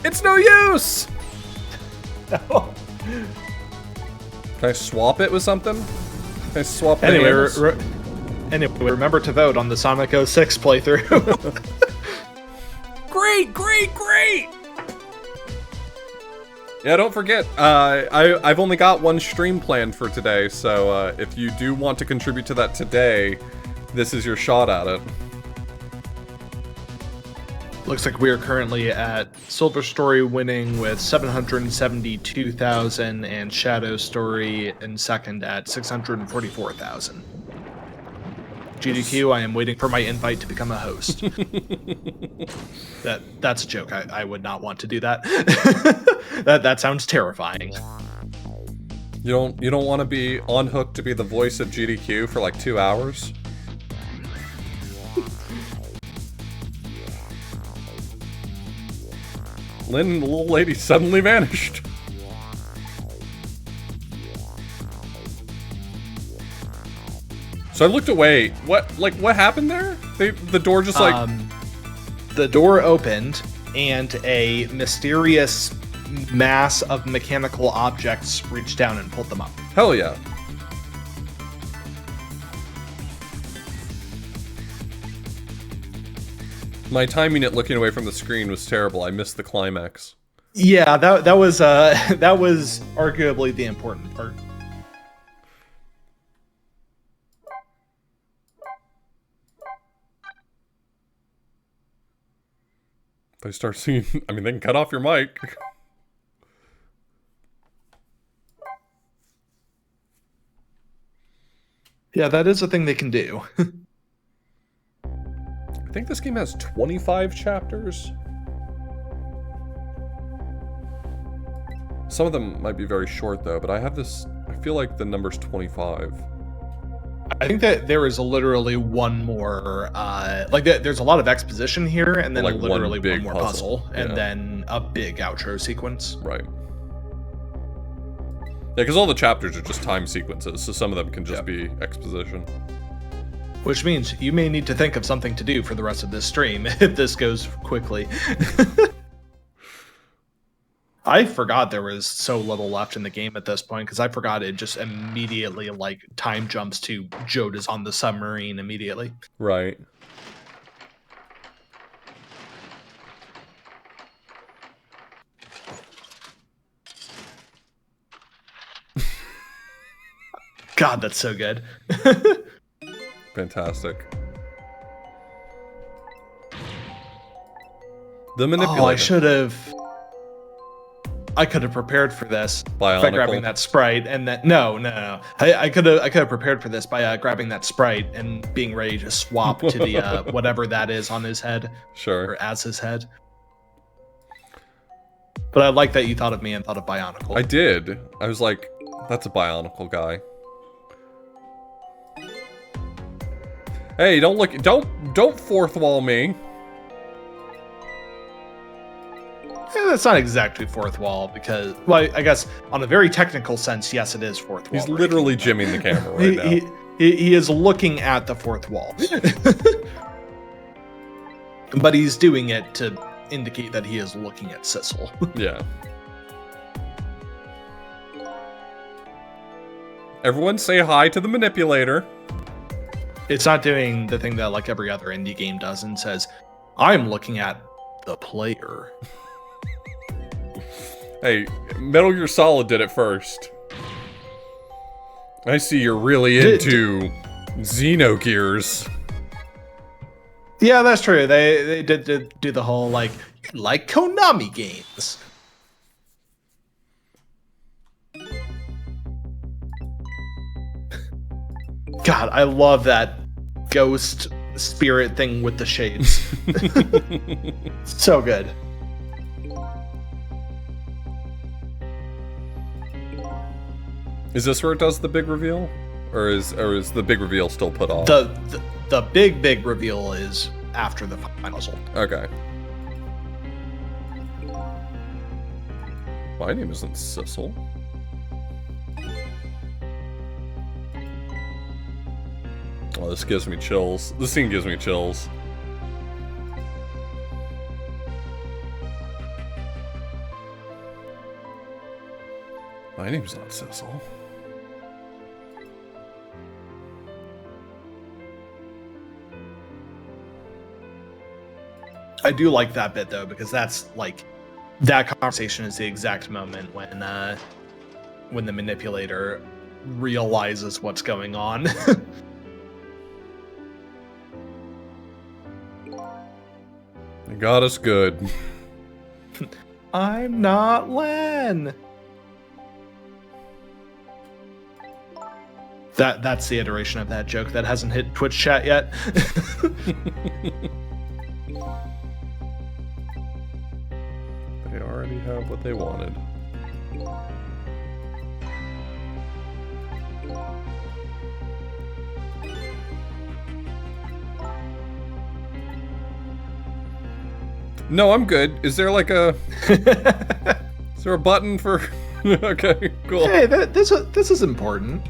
Speaker 1: It's no use! Can I swap it with something? Can I swap it?
Speaker 2: Anyway, remember to vote on the Sonic 06 playthrough.
Speaker 1: Great! Yeah, don't forget, I've only got one stream planned for today, so if you do want to contribute to that today, this is your shot at it.
Speaker 2: Looks like we are currently at Silver Story winning with 772,000 and Shadow Story in second at 644,000. GDQ, I am waiting for my invite to become a host. That's a joke. I would not want to do that. that sounds terrifying.
Speaker 1: You don't want to be on hook to be the voice of GDQ for like 2 hours? Lynn, the little lady, suddenly vanished. So I looked away. What happened there? The door just like...
Speaker 2: The door opened, and a mysterious mass of mechanical objects reached down and pulled them up.
Speaker 1: Hell yeah. My timing at looking away from the screen was terrible. I missed the climax.
Speaker 2: Yeah, that was arguably the important part.
Speaker 1: If I start singing, I mean, they can cut off your mic.
Speaker 2: Yeah, that is a thing they can do.
Speaker 1: I think this game has 25 chapters. Some of them might be very short though, but I have this. I feel like the number's 25.
Speaker 2: I think that there is literally one more, there's a lot of exposition here, and then
Speaker 1: Like
Speaker 2: literally
Speaker 1: one big
Speaker 2: more
Speaker 1: puzzle.
Speaker 2: puzzle, and
Speaker 1: Yeah.
Speaker 2: then a big outro sequence.
Speaker 1: Right. Yeah, because all the chapters are just time sequences, so some of them can just be exposition.
Speaker 2: Which means you may need to think of something to do for the rest of this stream if this goes quickly. I forgot there was so little left in the game at this point, because I forgot it just immediately, like, time jumps to Joda's on the submarine immediately.
Speaker 1: Right.
Speaker 2: God, that's so good.
Speaker 1: Fantastic. The manipulator.
Speaker 2: I could have prepared for this
Speaker 1: Bionicle.
Speaker 2: by grabbing that sprite, and then no. I could have prepared for this by grabbing that sprite and being ready to swap to the whatever that is on his head,
Speaker 1: Sure.
Speaker 2: or as his head. But I like that you thought of me and thought of Bionicle.
Speaker 1: I did. I was like, that's a Bionicle guy. Hey, don't fourth wall me.
Speaker 2: That's not exactly fourth wall, because, well, I guess on a very technical sense, yes, it is fourth wall.
Speaker 1: He's literally jimming the camera right now.
Speaker 2: He is looking at the fourth wall. But he's doing it to indicate that he is looking at Sissel.
Speaker 1: Yeah. Everyone say hi to the manipulator.
Speaker 2: It's not doing the thing that like every other indie game does and says, I'm looking at the player.
Speaker 1: Hey, Metal Gear Solid did it first. I see you're really into Xenogears.
Speaker 2: Yeah, that's true. They did do the whole like Konami games. God, I love that ghost spirit thing with the shades. So good.
Speaker 1: Is this where it does the big reveal? Or is the big reveal still put off?
Speaker 2: The big reveal is after the final puzzle.
Speaker 1: Okay. My name isn't Sissel. Oh, this gives me chills. This scene gives me chills. My name's not Sissel.
Speaker 2: I do like that bit though, because that's like that conversation is the exact moment when the manipulator realizes what's going on.
Speaker 1: They got us good.
Speaker 2: I'm not Len. That's the iteration of that joke that hasn't hit Twitch chat yet.
Speaker 1: They already have what they wanted. No, I'm good. Is there like a... Is there a button for... Okay, cool.
Speaker 2: Hey, this is important.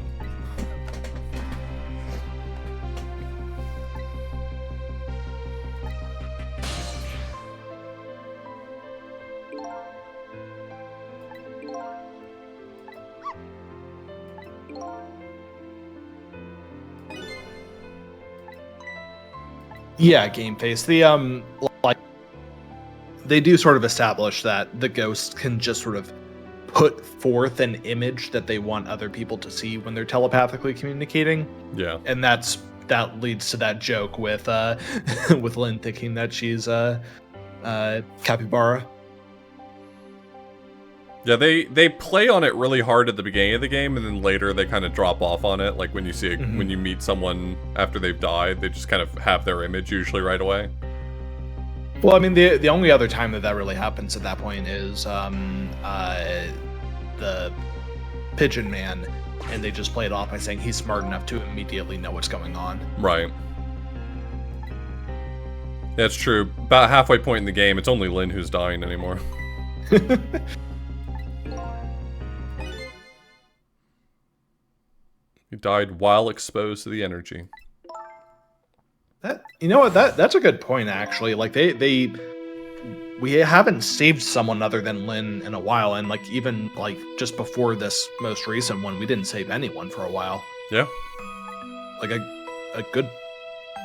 Speaker 2: Yeah, game face. The like they do sort of establish that the ghost can just sort of put forth an image that they want other people to see when they're telepathically communicating.
Speaker 1: Yeah.
Speaker 2: And that leads to that joke with with Lynn thinking that she's Capybara.
Speaker 1: Yeah, they play on it really hard at the beginning of the game, and then later they kind of drop off on it. Like when you see when you meet someone after they've died, they just kind of have their image usually right away.
Speaker 2: Well, I mean, the only other time that really happens at that point is the Pigeon Man, and they just play it off by saying he's smart enough to immediately know what's going on.
Speaker 1: Right. That's true. About halfway point in the game, it's only Lynn who's dying anymore. He died while exposed to the energy.
Speaker 2: You know what? That's a good point, actually. Like we haven't saved someone other than Lynn in a while, and like even like just before this most recent one, we didn't save anyone for a while.
Speaker 1: Yeah.
Speaker 2: Like a good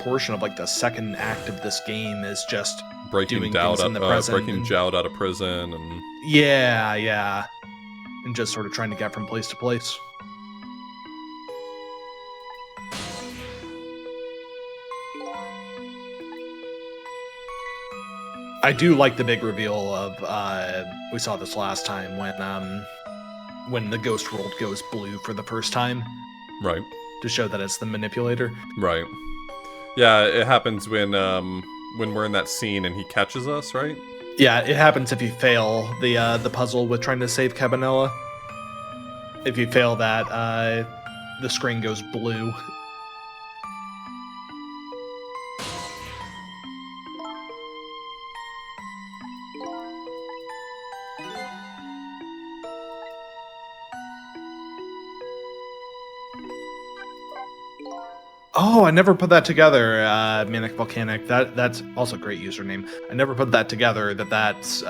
Speaker 2: portion of like the second act of this game is just
Speaker 1: breaking Dowd out of prison, and
Speaker 2: yeah, and just sort of trying to get from place to place. I do like the big reveal of we saw this last time when the ghost world goes blue for the first time.
Speaker 1: Right.
Speaker 2: To show that it's the manipulator.
Speaker 1: Right. Yeah, it happens when we're in that scene and he catches us, right?
Speaker 2: Yeah, it happens if you fail the puzzle with trying to save Cabanela. If you fail that, the screen goes blue. Oh, I never put that together, Manic Volcanic. That's also a great username. I never put that together, that's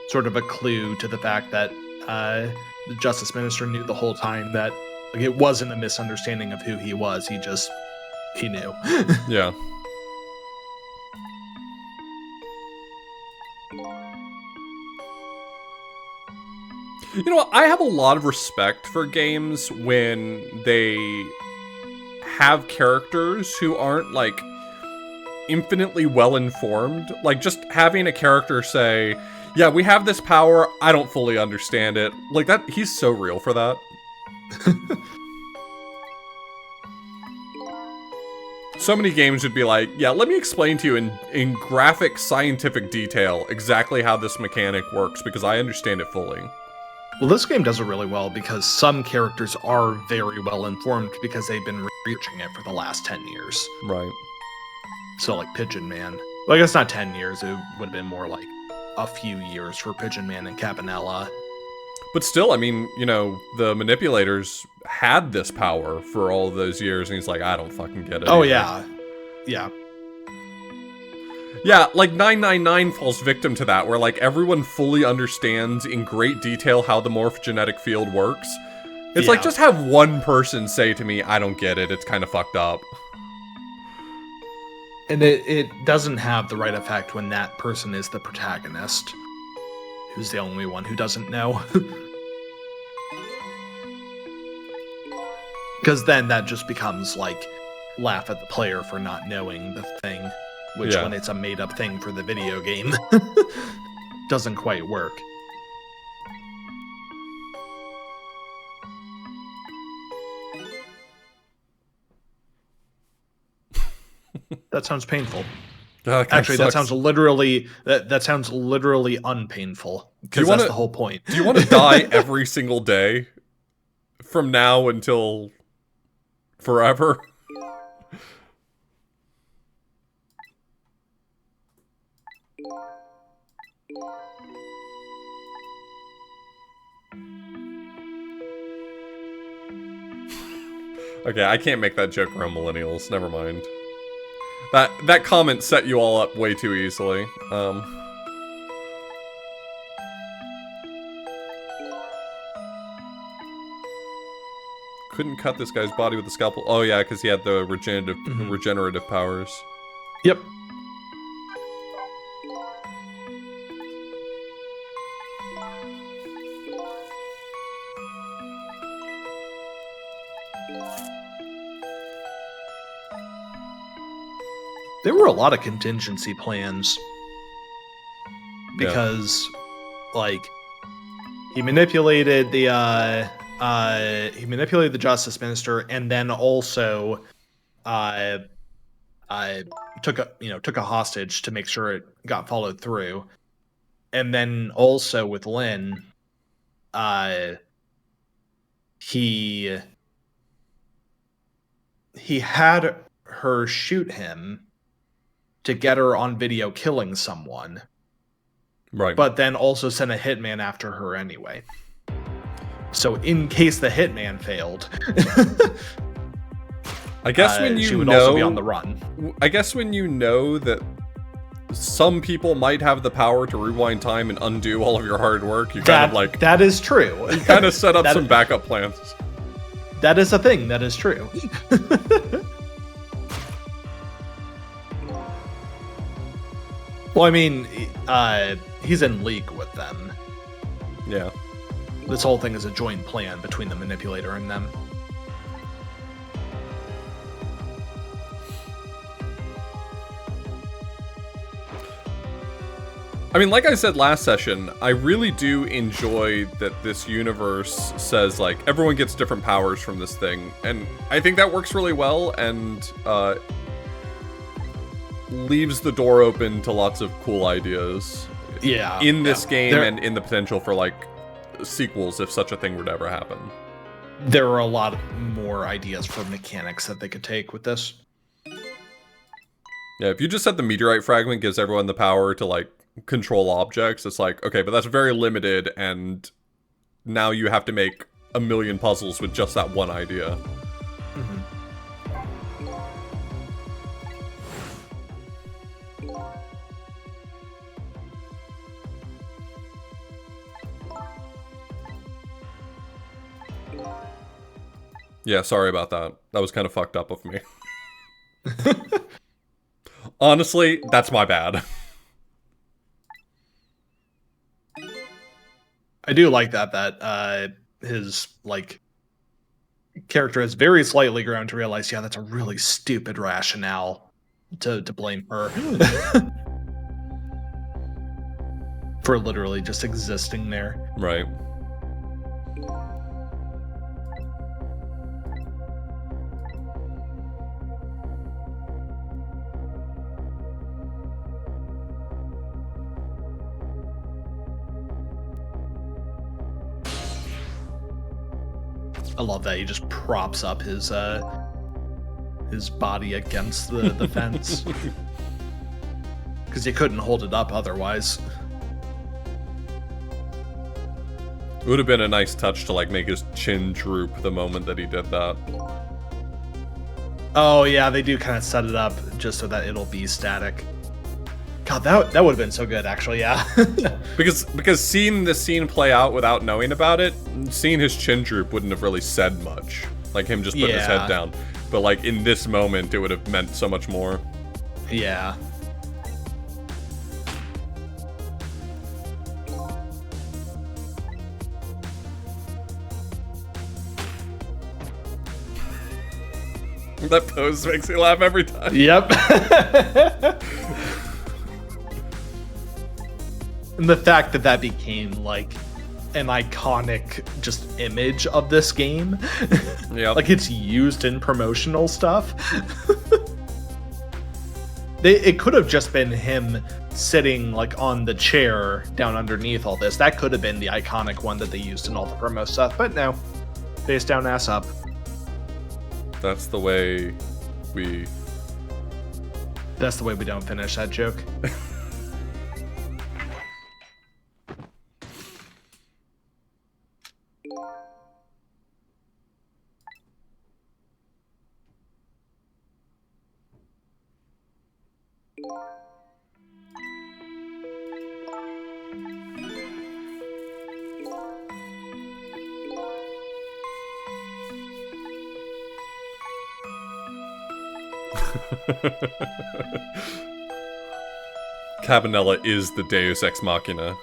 Speaker 2: sort of a clue to the fact that the Justice Minister knew the whole time that like, it wasn't a misunderstanding of who he was. He knew.
Speaker 1: Yeah. You know what? I have a lot of respect for games when they have characters who aren't like infinitely well informed. Like just having a character say, yeah, we have this power, I don't fully understand it. Like that, he's so real for that. So many games would be like, yeah, let me explain to you in graphic scientific detail exactly how this mechanic works because I understand it fully.
Speaker 2: Well, this game does it really well because some characters are very well informed because they've been researching it for the last 10 years.
Speaker 1: Right.
Speaker 2: So, like, Pigeon Man. Well, I guess not 10 years. It would have been more like a few years for Pigeon Man and Cabanela.
Speaker 1: But still, I mean, you know, the manipulators had this power for all of those years, and he's like, I don't fucking get it.
Speaker 2: Oh, yeah. Yeah.
Speaker 1: Yeah, like 999 falls victim to that, where like everyone fully understands in great detail how the morphogenetic field works. It's like, just have one person say to me, I don't get it, it's kind of fucked up.
Speaker 2: And it doesn't have the right effect when that person is the protagonist, who's the only one who doesn't know. Because then that just becomes like, laugh at the player for not knowing the thing. Which, when it's a made-up thing for the video game, doesn't quite work. That sounds painful. Actually, that sounds literally that sounds literally unpainful. Because that's the whole point.
Speaker 1: Do you want to die every single day from now until forever? Okay, I can't make that joke around millennials. Never mind. That comment set you all up way too easily. Couldn't cut this guy's body with a scalpel. Oh yeah, because he had the regenerative powers.
Speaker 2: Yep. There were a lot of contingency plans because, like, he manipulated the Justice Minister, and then also, took a hostage to make sure it got followed through, and then also with Lynn, he had her shoot him to get her on video killing someone,
Speaker 1: Right.
Speaker 2: but then also sent a hitman after her anyway. So in case the hitman failed,
Speaker 1: I guess when
Speaker 2: she
Speaker 1: you
Speaker 2: would
Speaker 1: know,
Speaker 2: also be on the run.
Speaker 1: I guess when you know that some people might have the power to rewind time and undo all of your hard work, you kind of like
Speaker 2: that is true.
Speaker 1: you kind of set up some backup plans.
Speaker 2: That is a thing. That is true. Well, I mean, he's in league with them.
Speaker 1: Yeah.
Speaker 2: This whole thing is a joint plan between the manipulator and them.
Speaker 1: I mean, like I said last session, I really do enjoy that this universe says, like, everyone gets different powers from this thing. And I think that works really well and leaves the door open to lots of cool ideas.
Speaker 2: Yeah.
Speaker 1: In this game and in the potential for, like, sequels if such a thing were to ever happen.
Speaker 2: There are a lot more ideas for mechanics that they could take with this.
Speaker 1: Yeah, if you just said the meteorite fragment gives everyone the power to, like, control objects, it's like, okay, but that's very limited, and now you have to make a million puzzles with just that one idea.
Speaker 2: Mm-hmm.
Speaker 1: Yeah, sorry about that. That was kind of fucked up of me. Honestly, that's my bad.
Speaker 2: I do like that his like character has very slightly grown to realize, yeah, that's a really stupid rationale to blame her for literally just existing there.
Speaker 1: Right.
Speaker 2: I love that he just props up his body against the fence because he couldn't hold it up otherwise.
Speaker 1: It would have been a nice touch to, like, make his chin droop the moment that he did that.
Speaker 2: Oh yeah, they do kind of set it up just so that it'll be static. God, that would have been so good, actually. Yeah.
Speaker 1: because seeing this scene play out without knowing about it, seeing his chin droop wouldn't have really said much. Like him just putting his head down. But like in this moment, it would have meant so much more.
Speaker 2: Yeah.
Speaker 1: That pose makes me laugh every time.
Speaker 2: Yep. And the fact that that became like an iconic just image of this game.
Speaker 1: Yeah.
Speaker 2: Like it's used in promotional stuff. It could have just been him sitting like on the chair down underneath all this. That could have been the iconic one that they used in all the promo stuff, but no. Face down, ass up.
Speaker 1: That's the way we...
Speaker 2: That's the way we don't finish that joke.
Speaker 1: Cabanela is the Deus Ex Machina.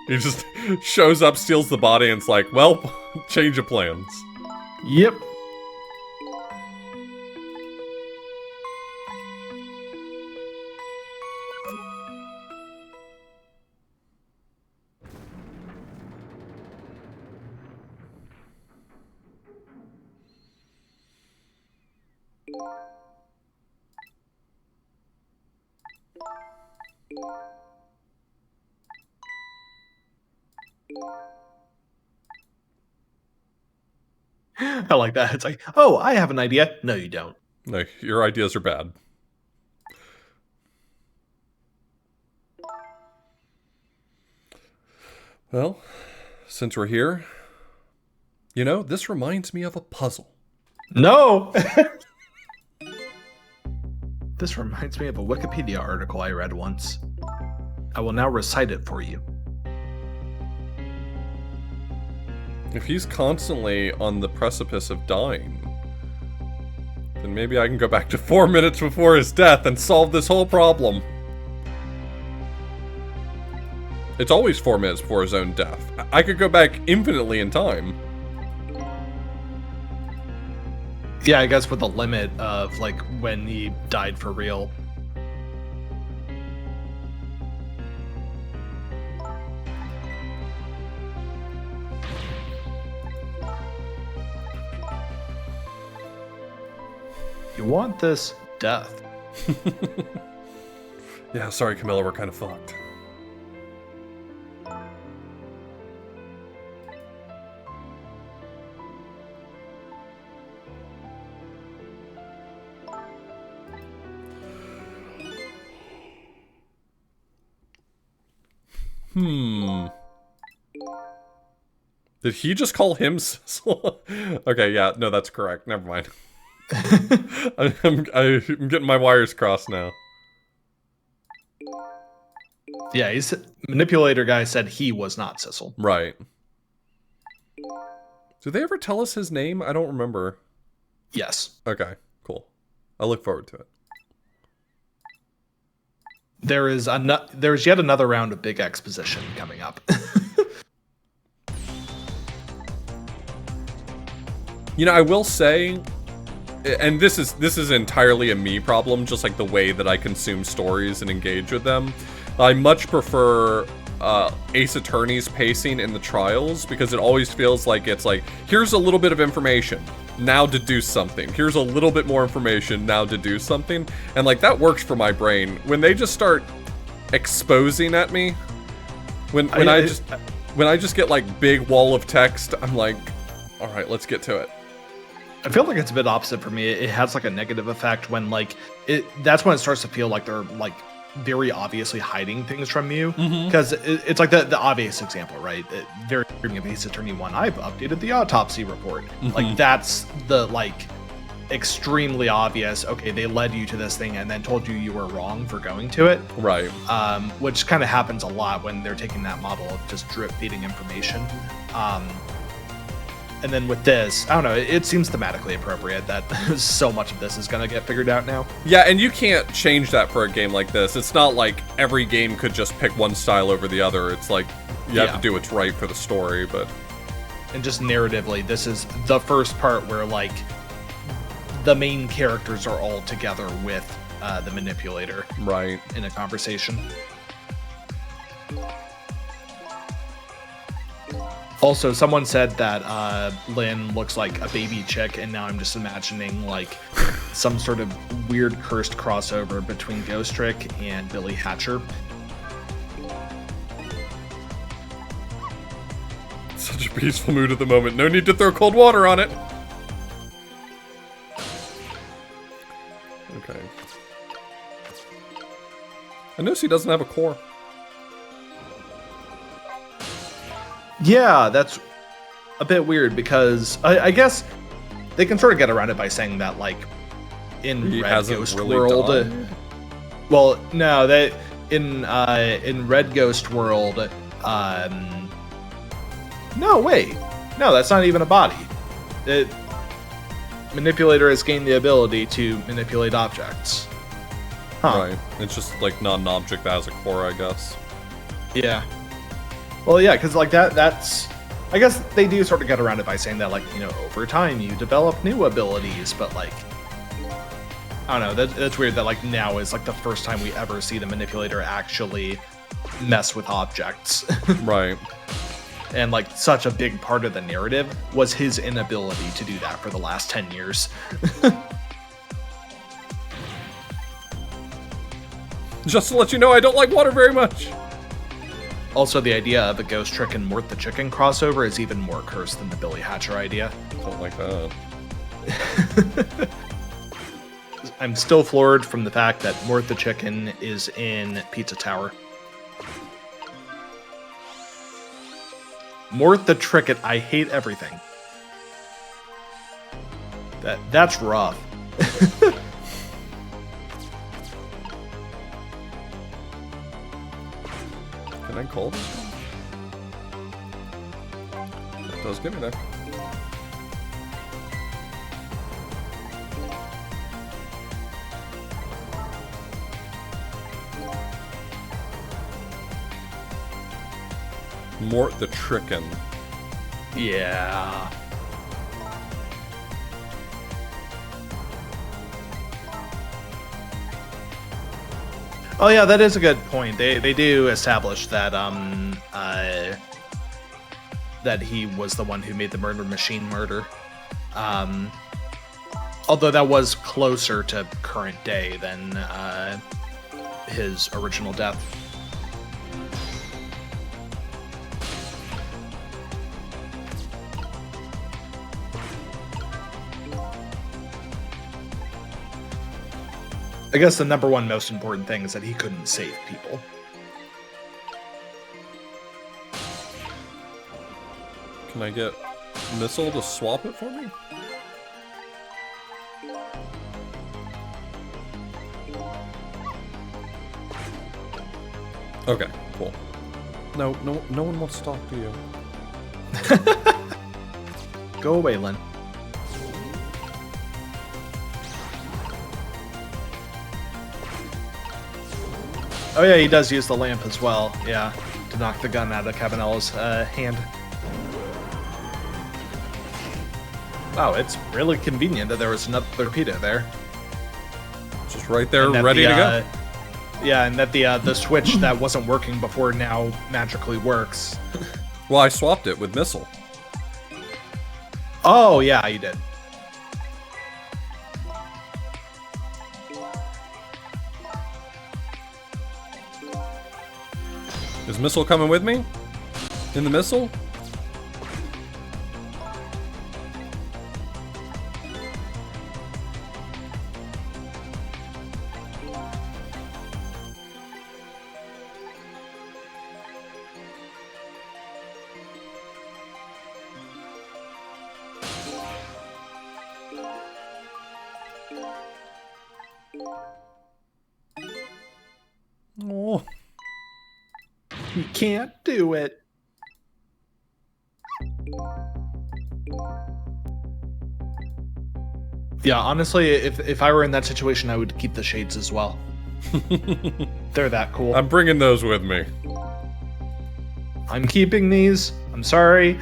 Speaker 1: He just shows up, steals the body, and it's like, well, change of plans.
Speaker 2: Yep. I like that. It's like, oh, I have an idea. No, you don't.
Speaker 1: No, your ideas are bad. Well, since we're here, you know, this reminds me of a puzzle.
Speaker 2: No! This reminds me of a Wikipedia article I read once. I will now recite it for you.
Speaker 1: If he's constantly on the precipice of dying, then maybe I can go back to 4 minutes before his death and solve this whole problem. It's always 4 minutes before his own death. I could go back infinitely in time.
Speaker 2: Yeah, I guess with the limit of, like, when he died for real. You want this death.
Speaker 1: Yeah, sorry, Camilla, we're kind of fucked. Did he just call him Sissel? Okay, yeah, no, that's correct. Never mind. I'm getting my wires crossed now.
Speaker 2: Yeah, he's manipulator guy said he was not Sissel.
Speaker 1: Right. Do they ever tell us his name? I don't remember.
Speaker 2: Yes.
Speaker 1: Okay, cool. I look forward to it.
Speaker 2: There's yet another round of big exposition coming up.
Speaker 1: You know, I will say, and this is entirely a me problem, just like the way that I consume stories and engage with them. I much prefer Ace Attorney's pacing in the trials, because it always feels like it's like, here's a little bit of information, now deduce something. Here's a little bit more information, now deduce something. And like, that works for my brain. When they just start exposing at me, when I just get like big wall of text, I'm like, all right, let's get to it.
Speaker 2: I feel like it's a bit opposite for me. It has like a negative effect when like that's when it starts to feel like they're like very obviously hiding things from you, because it's like the obvious example, right? Very of Ace Attorney 1, I've updated the autopsy report. Like that's the like extremely obvious, okay, they led you to this thing and then told you you were wrong for going to it.
Speaker 1: Right.
Speaker 2: Which kind of happens a lot when they're taking that model of just drip feeding information. And then with this, I don't know, it seems thematically appropriate that so much of this is going to get figured out now.
Speaker 1: Yeah, and you can't change that for a game like this. It's not like every game could just pick one style over the other. It's like, you have to do what's right for the story, but...
Speaker 2: And just narratively, this is the first part where, like, the main characters are all together with the manipulator.
Speaker 1: Right.
Speaker 2: In a conversation. Also, someone said that Lynn looks like a baby chick, and now I'm just imagining like some sort of weird cursed crossover between Ghost Trick and Billy Hatcher.
Speaker 1: Such a peaceful mood at the moment. No need to throw cold water on it. Okay. I notice he doesn't have a core.
Speaker 2: Yeah, that's a bit weird because I guess they can sort of get around it by saying that, like, in Red Ghost World. Well, no, that in Red Ghost World. No, wait, no, that's not even a body. Manipulator has gained the ability to manipulate objects. Huh.
Speaker 1: Right. It's just like not an object that has a core, I guess.
Speaker 2: Yeah. Well, yeah, because like that's, I guess they do sort of get around it by saying that, like, you know, over time you develop new abilities, but like, I don't know, that's weird that like now is like the first time we ever see the manipulator actually mess with objects.
Speaker 1: Right.
Speaker 2: And like such a big part of the narrative was his inability to do that for the last 10 years.
Speaker 1: Just to let you know, I don't like water very much.
Speaker 2: Also, the idea of a Ghost Trick and Mort the Chicken crossover is even more cursed than the Billy Hatcher idea.
Speaker 1: Something like that.
Speaker 2: I'm still floored from the fact that Mort the Chicken is in Pizza Tower. Mort the Tricket, I hate everything. That's rough.
Speaker 1: Can I call this one? It does get me there. Mort the Trickin'.
Speaker 2: Yeah. Oh yeah, that is a good point. They do establish that that he was the one who made the murder machine murder. Although that was closer to current day than his original death. I guess the number one most important thing is that he couldn't save people.
Speaker 1: Can I get Missile to swap it for me? Okay, cool. No one wants to talk to you.
Speaker 2: Go away, Lynn. Oh yeah, he does use the lamp as well, yeah, to knock the gun out of Cabanella's hand. Wow, it's really convenient that there was another torpedo there.
Speaker 1: Just right there, ready to go.
Speaker 2: Yeah, and that the switch that wasn't working before now magically works.
Speaker 1: Well, I swapped it with Missile.
Speaker 2: Oh yeah, you did.
Speaker 1: Is Missile coming with me? In the Missile? Oh.
Speaker 2: You can't do it. Yeah, honestly, if I were in that situation, I would keep the shades as well. They're that cool.
Speaker 1: I'm bringing those with me.
Speaker 2: I'm keeping these. I'm sorry.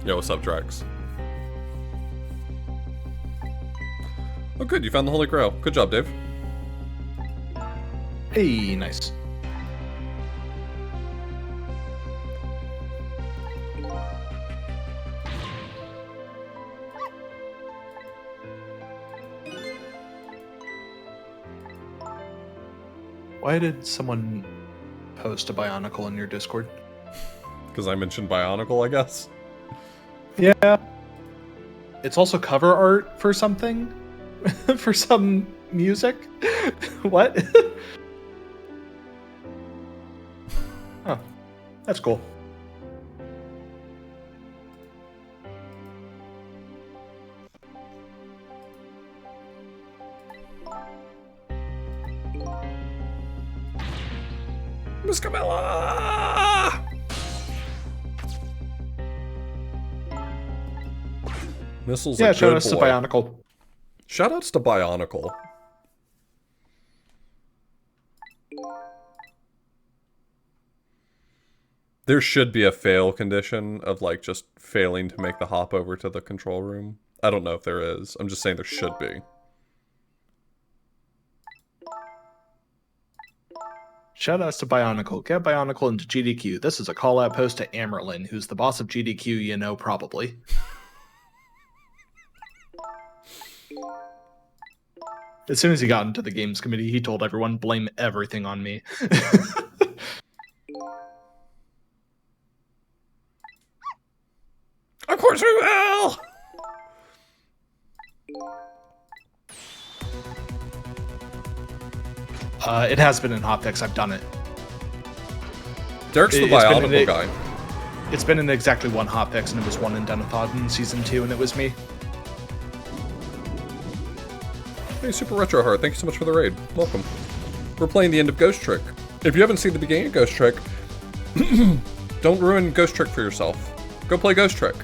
Speaker 1: Yo, what's up, Drax? Oh, good. You found the Holy Grail. Good job, Dave.
Speaker 2: Hey, nice. Why did someone post a Bionicle in your Discord?
Speaker 1: Because I mentioned Bionicle, I guess.
Speaker 2: Yeah. It's also cover art for something? For some music? What? Oh, that's cool.
Speaker 1: Miss Camilla! Missile's
Speaker 2: Yeah,
Speaker 1: a
Speaker 2: shout
Speaker 1: good
Speaker 2: outs to
Speaker 1: boy.
Speaker 2: Bionicle.
Speaker 1: Shoutouts to Bionicle. There should be a fail condition of like just failing to make the hop over to the control room. I don't know if there is. I'm just saying there should be.
Speaker 2: Shoutouts to Bionicle. Get Bionicle into GDQ. This is a call-out post to Amerlin, who's the boss of GDQ, you know, probably. As soon as he got into the games committee, he told everyone, blame everything on me.
Speaker 1: Of course we will!
Speaker 2: It has been in hotfix. I've done it.
Speaker 1: Derek's the Bionicle guy.
Speaker 2: It's been in exactly one hotfix, and it was one in Denethon in Season 2, and it was me.
Speaker 1: Hey, Super Retro Heart, thank you so much for the raid. Welcome. We're playing the end of Ghost Trick. If you haven't seen the beginning of Ghost Trick, don't ruin Ghost Trick for yourself. Go play Ghost Trick.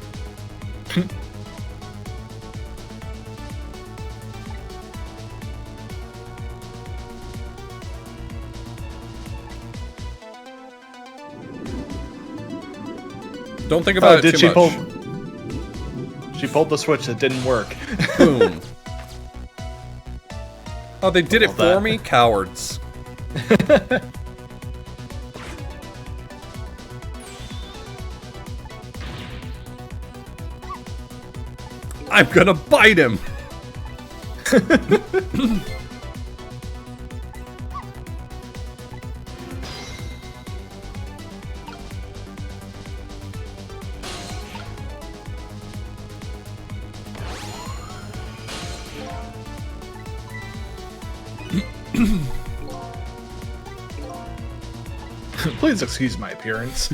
Speaker 1: Don't think about it too much.
Speaker 2: She pulled the switch that didn't work.
Speaker 1: Boom. Oh, they did it for me? Cowards. I'm gonna bite him!
Speaker 2: Please excuse my appearance.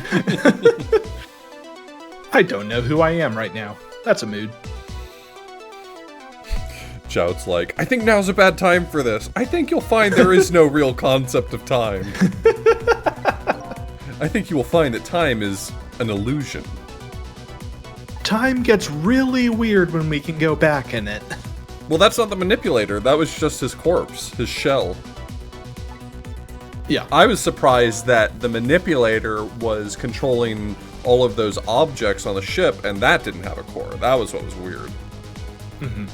Speaker 2: I don't know who I am right now. That's a mood.
Speaker 1: Jout's like, I think now's a bad time for this. I think you'll find there is no real concept of time. I think you will find that time is an illusion.
Speaker 2: Time gets really weird when we can go back in it.
Speaker 1: Well, that's not the manipulator. That was just his corpse, his shell.
Speaker 2: Yeah.
Speaker 1: I was surprised that the manipulator was controlling all of those objects on the ship, and that didn't have a core. That was what was weird.
Speaker 2: Mm-hmm.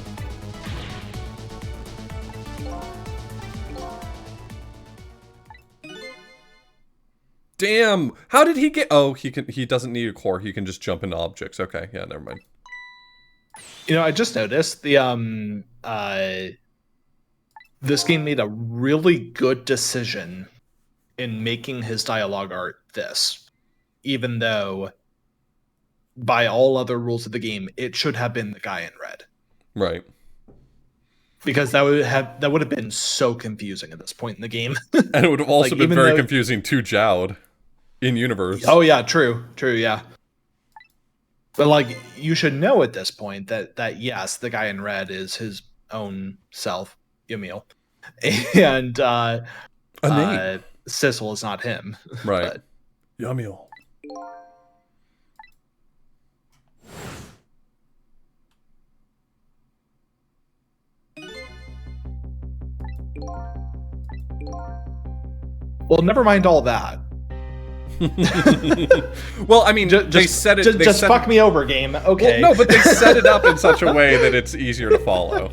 Speaker 1: Damn! How did he get... Oh, he doesn't need a core. He can just jump into objects. Okay, yeah, never mind.
Speaker 2: You know, I just noticed the this game made a really good decision in making his dialogue art this, even though by all other rules of the game, it should have been the guy in red.
Speaker 1: Right.
Speaker 2: Because that would have been so confusing at this point in the game.
Speaker 1: And it would have also been very confusing to Joud in universe.
Speaker 2: Oh yeah, true, yeah. But like, you should know at this point that yes, the guy in red is his own self, Yamil, and Sissel is not him.
Speaker 1: Right. Yamil.
Speaker 2: Well, never mind all that.
Speaker 1: Well, I mean, they said it.
Speaker 2: Just fuck me over, game. Okay.
Speaker 1: Well, no, but they set it up in such a way that it's easier to follow.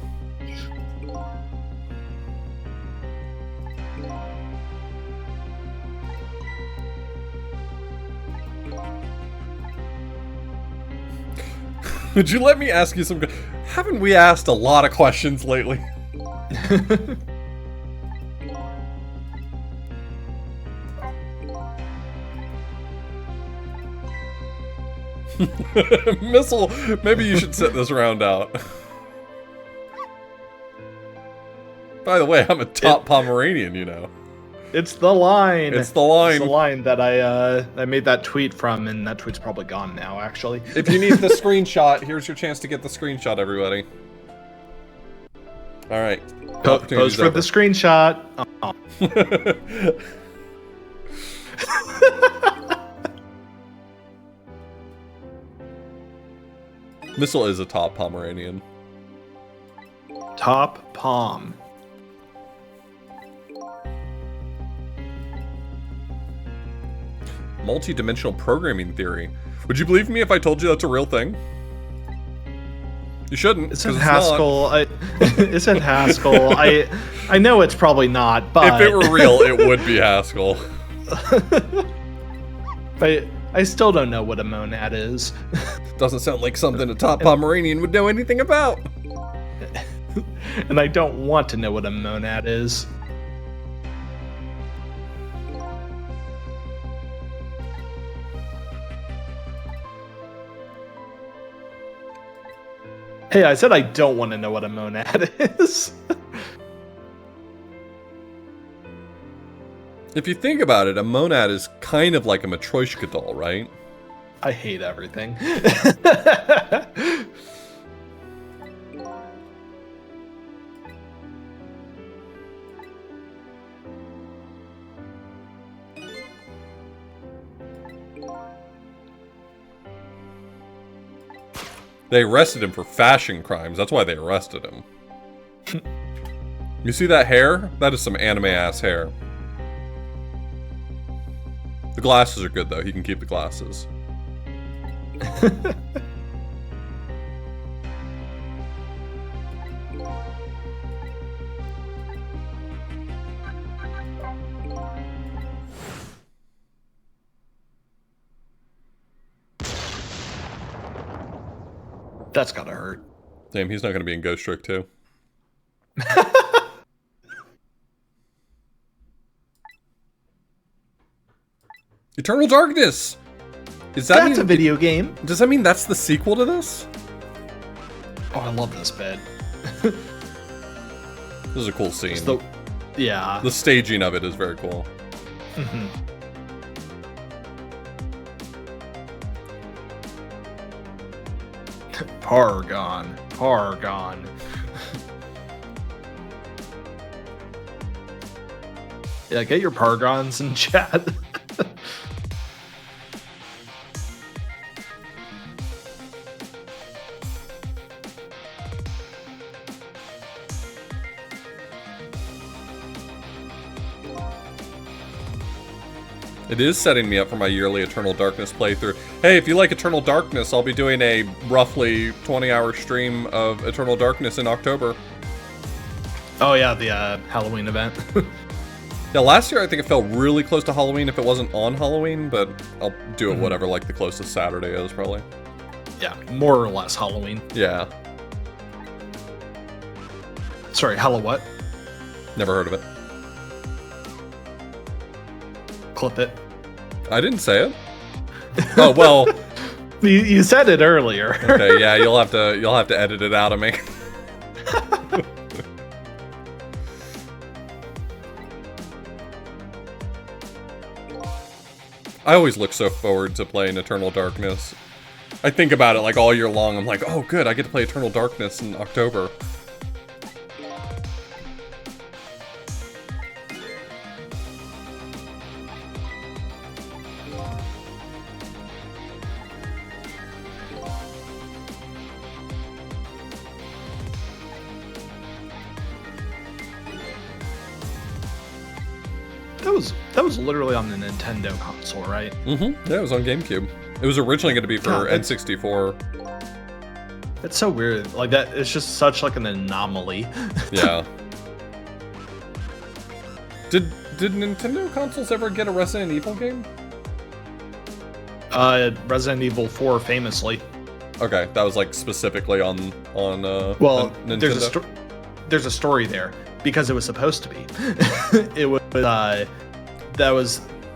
Speaker 1: Would you let me ask you some... Haven't we asked a lot of questions lately? Missile, maybe you should sit this round out. By the way, I'm a top Pomeranian, you know.
Speaker 2: It's the line.
Speaker 1: It's the line.
Speaker 2: It's the line that I made that tweet from, and that tweet's probably gone now, actually.
Speaker 1: If you need the screenshot, here's your chance to get the screenshot, everybody. All right.
Speaker 2: Pose for the screenshot. Oh.
Speaker 1: Missile is a top Pomeranian.
Speaker 2: Top Pom.
Speaker 1: Multi-dimensional programming theory. Would you believe me if I told you that's a real thing? You shouldn't.
Speaker 2: It's in
Speaker 1: 'cause it's not.
Speaker 2: Haskell. It's in Haskell. I know it's probably not, but
Speaker 1: If it were real, it would be Haskell.
Speaker 2: but I still don't know what a monad is.
Speaker 1: Doesn't sound like something a top Pomeranian would know anything about.
Speaker 2: And I don't want to know what a monad is. Hey, I said I don't want to know what a monad is.
Speaker 1: If you think about it, a monad is kind of like a Matryoshka doll, right?
Speaker 2: I hate everything.
Speaker 1: They arrested him for fashion crimes. That's why they arrested him. You see that hair? That is some anime-ass hair. The glasses are good, though. He can keep the glasses.
Speaker 2: That's gotta hurt.
Speaker 1: Damn, he's not going to be in Ghost Trick 2. Eternal Darkness! Is that
Speaker 2: That's a video game.
Speaker 1: Does that mean that's the sequel to this?
Speaker 2: Oh, I love this bed.
Speaker 1: This is a cool scene.
Speaker 2: Yeah.
Speaker 1: The staging of it is very cool.
Speaker 2: Mhm. Pargon. Yeah, get your Pargons in chat.
Speaker 1: It is setting me up for my yearly Eternal Darkness playthrough. Hey, if you like Eternal Darkness, I'll be doing a roughly 20-hour stream of Eternal Darkness in October.
Speaker 2: Oh yeah, the Halloween event.
Speaker 1: Yeah, last year I think it felt really close to Halloween if it wasn't on Halloween, but I'll do it whatever like the closest Saturday is, probably.
Speaker 2: Yeah, more or less Halloween.
Speaker 1: Yeah.
Speaker 2: Sorry, what?
Speaker 1: Never heard of it.
Speaker 2: Clip it.
Speaker 1: I didn't say it. Oh, well.
Speaker 2: You said it earlier.
Speaker 1: Okay, yeah, you'll have to edit it out of me. I always look so forward to playing Eternal Darkness. I think about it like all year long. I'm like, oh good, I get to play Eternal Darkness in October.
Speaker 2: That was literally on the Nintendo console, right?
Speaker 1: Mm-hmm. Yeah, it was on GameCube. It was originally going to be for N64.
Speaker 2: It's so weird. Like that, it's just such like an anomaly.
Speaker 1: Yeah. Did Nintendo consoles ever get a Resident Evil game?
Speaker 2: Resident Evil 4 famously.
Speaker 1: Okay, that was like specifically on
Speaker 2: Well,
Speaker 1: Nintendo.
Speaker 2: there's a story there because it was supposed to be. It was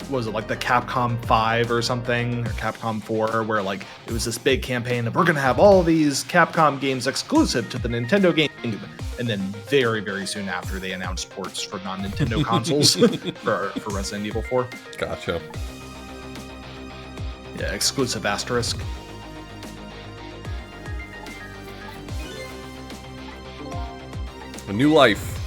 Speaker 2: was it like the Capcom 5 or something, or Capcom 4, where like it was this big campaign of we're gonna have all these Capcom games exclusive to the Nintendo GameCube, and then very, very soon after they announced ports for non-Nintendo consoles for Resident Evil 4.
Speaker 1: Gotcha.
Speaker 2: Yeah, exclusive asterisk.
Speaker 1: A new life.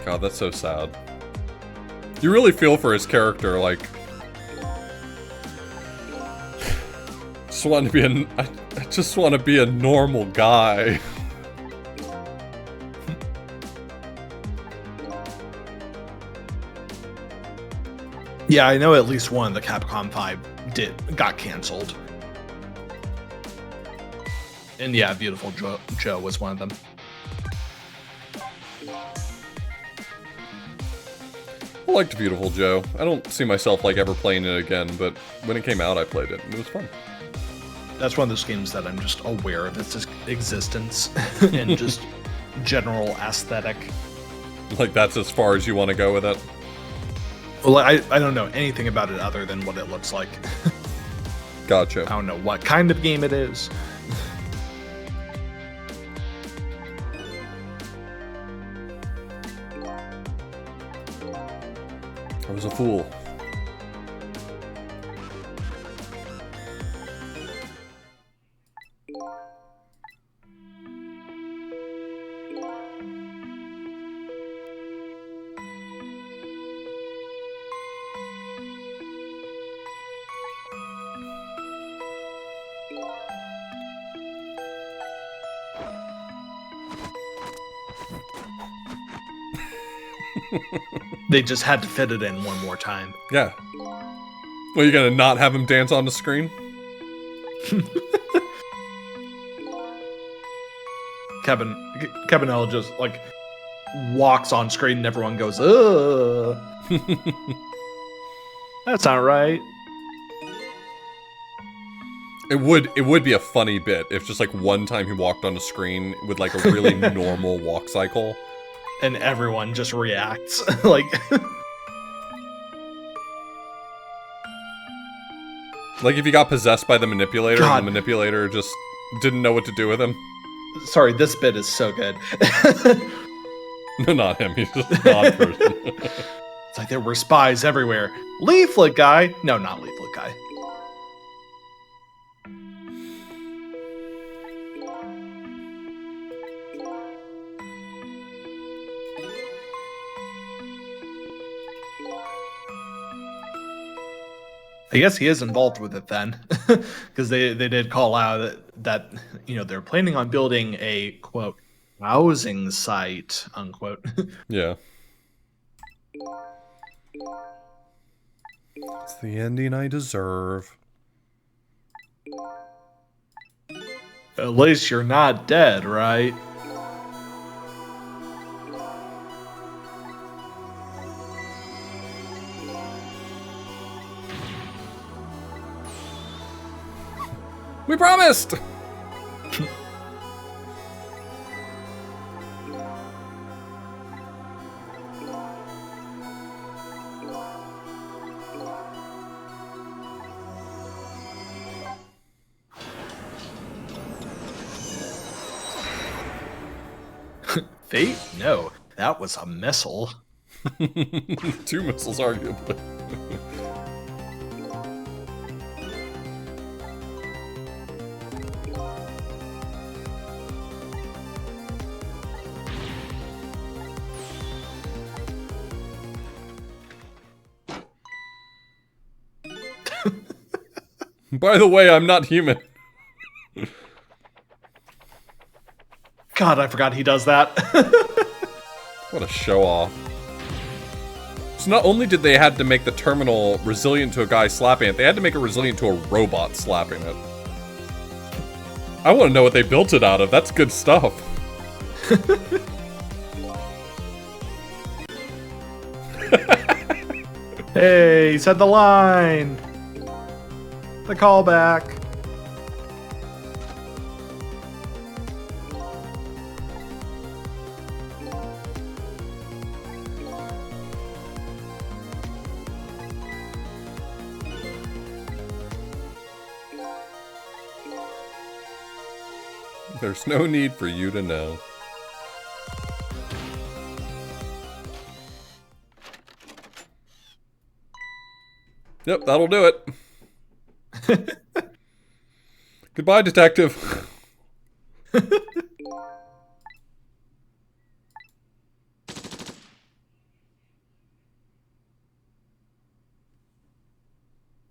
Speaker 1: God, that's so sad. You really feel for his character, like... I just want to be a normal guy.
Speaker 2: Yeah, I know at least one of the Capcom 5 got canceled. And yeah, Beautiful Joe was one of them.
Speaker 1: I liked Beautiful Joe. I don't see myself like ever playing it again, but when it came out, I played it, and it was fun.
Speaker 2: That's one of those games that I'm just aware of its existence and just general aesthetic.
Speaker 1: Like, that's as far as you want to go with it?
Speaker 2: Well, I don't know anything about it other than what it looks like.
Speaker 1: Gotcha.
Speaker 2: I don't know what kind of game it is.
Speaker 1: I was a fool.
Speaker 2: They just had to fit it in one more time.
Speaker 1: Yeah. Well, you gonna not have him dance on the screen?
Speaker 2: Kevin L just like walks on screen and everyone goes, "Ugh." That's not right.
Speaker 1: It would be a funny bit if just like one time he walked on the screen with like a really normal walk cycle.
Speaker 2: And everyone just reacts. Like
Speaker 1: Like if he got possessed by the manipulator
Speaker 2: God.
Speaker 1: and the manipulator just didn't know what to do with him.
Speaker 2: Sorry, this bit is so good.
Speaker 1: No, not him. He's just an odd person.
Speaker 2: It's like there were spies everywhere. Leaflet guy? No, not Leaflet guy. I guess he is involved with it then, because they did call out that you know they're planning on building a quote housing site unquote.
Speaker 1: Yeah. It's the ending I deserve.
Speaker 2: At least you're not dead, right?
Speaker 1: We promised!
Speaker 2: Fate? No, that was a missile.
Speaker 1: 2 missiles, arguably. By the way, I'm not human.
Speaker 2: God, I forgot he does that.
Speaker 1: What a show off. So not only did they have to make the terminal resilient to a guy slapping it, they had to make it resilient to a robot slapping it. I want to know what they built it out of. That's good stuff.
Speaker 2: Hey, he said the line. The callback.
Speaker 1: There's no need for you to know. Yep, that'll do it. Goodbye, detective.
Speaker 2: Oh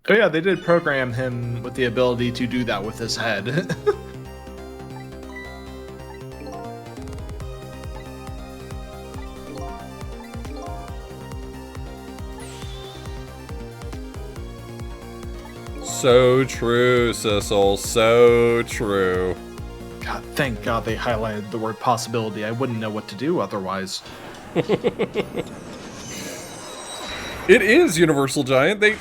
Speaker 2: yeah, they did program him with the ability to do that with his head.
Speaker 1: So true, Sissel. So true.
Speaker 2: God, thank God they highlighted the word possibility. I wouldn't know what to do otherwise.
Speaker 1: It is Universal Giant. They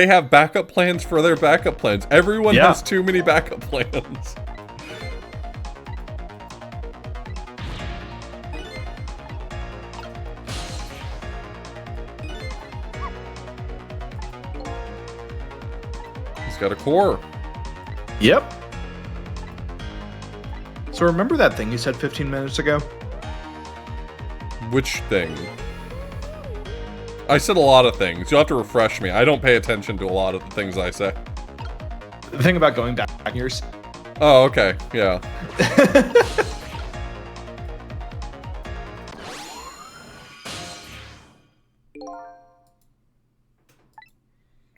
Speaker 1: have backup plans for their backup plans. Everyone has too many backup plans. He's got a core.
Speaker 2: Yep. So remember that thing you said 15 minutes ago?
Speaker 1: Which thing? I said a lot of things. You'll have to refresh me. I don't pay attention to a lot of the things I say.
Speaker 2: The thing about going back years.
Speaker 1: Oh, okay. Yeah.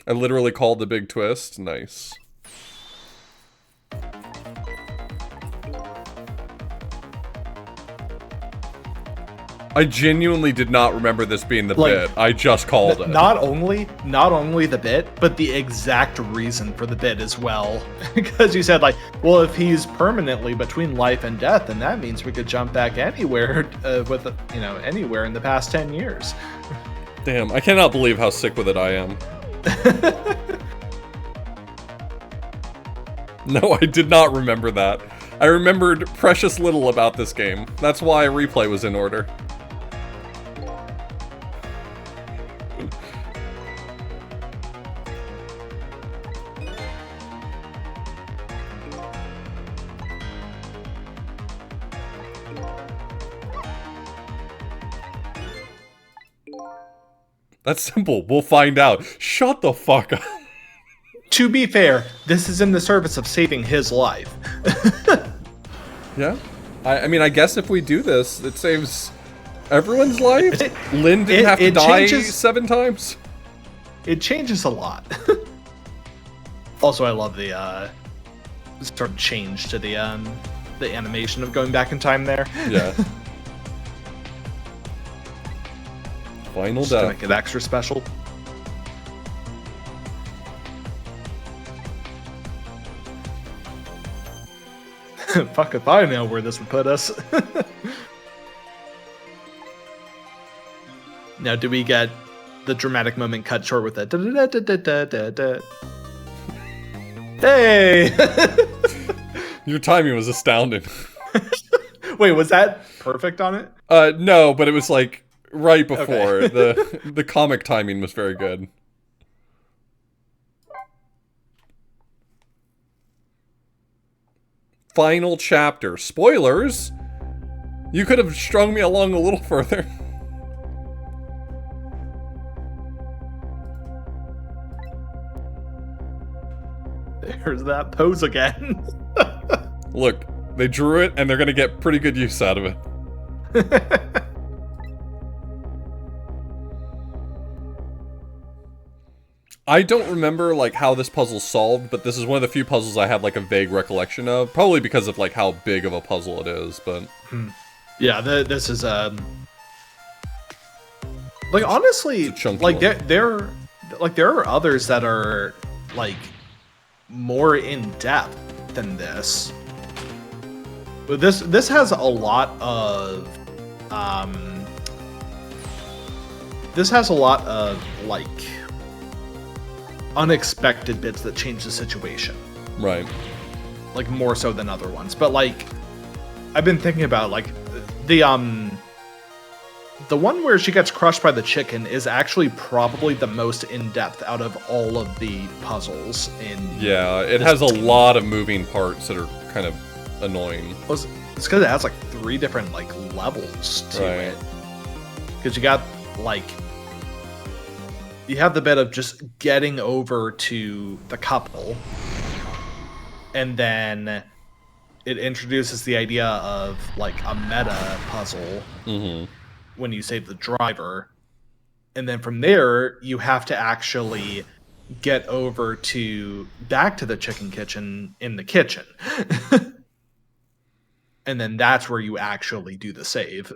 Speaker 1: I literally called the big twist. Nice. I genuinely did not remember this being the bit. I just called it.
Speaker 2: Not only the bit, but the exact reason for the bit as well. Because you said, like, well, if he's permanently between life and death, then that means we could jump back anywhere anywhere in the past 10 years.
Speaker 1: Damn, I cannot believe how sick with it I am. No, I did not remember that. I remembered precious little about this game. That's why a replay was in order. That's simple. We'll find out. Shut the fuck up.
Speaker 2: To be fair, this is in the service of saving his life.
Speaker 1: Yeah. I mean, I guess if we do this, it saves everyone's life. Lynn didn't have to die 7 times.
Speaker 2: It changes a lot. Also, I love the sort of change to the animation of going back in time there.
Speaker 1: Yeah. Final
Speaker 2: Just
Speaker 1: death.
Speaker 2: to make it extra special. Fuck if I know where this would put us. Now, do we get the dramatic moment cut short with that? Hey!
Speaker 1: Your timing was astounding.
Speaker 2: Wait, was that perfect on it?
Speaker 1: No, but it was like right before. Okay. The comic timing was very good. Final chapter. Spoilers? You could have strung me along a little further.
Speaker 2: There's that pose again.
Speaker 1: Look, they drew it and they're gonna get pretty good use out of it. I don't remember like how this puzzle's solved, but this is one of the few puzzles I have like a vague recollection of. Probably because of like how big of a puzzle it is, but
Speaker 2: yeah, this is like honestly, like there are others that are like more in depth than this. But this has a lot of like unexpected bits that change the situation.
Speaker 1: Right.
Speaker 2: Like more so than other ones. But like I've been thinking about like the one where she gets crushed by the chicken is actually probably the most in-depth out of all of the puzzles in
Speaker 1: it has a lot of moving parts that are kind of annoying.
Speaker 2: It's because it has like 3 different like levels to it. Because you got like you have the bit of just getting over to the couple, and then it introduces the idea of like a meta puzzle when you save the driver, and then from there you have to actually get over to back to the chicken kitchen in the kitchen. And then that's where you actually do the save.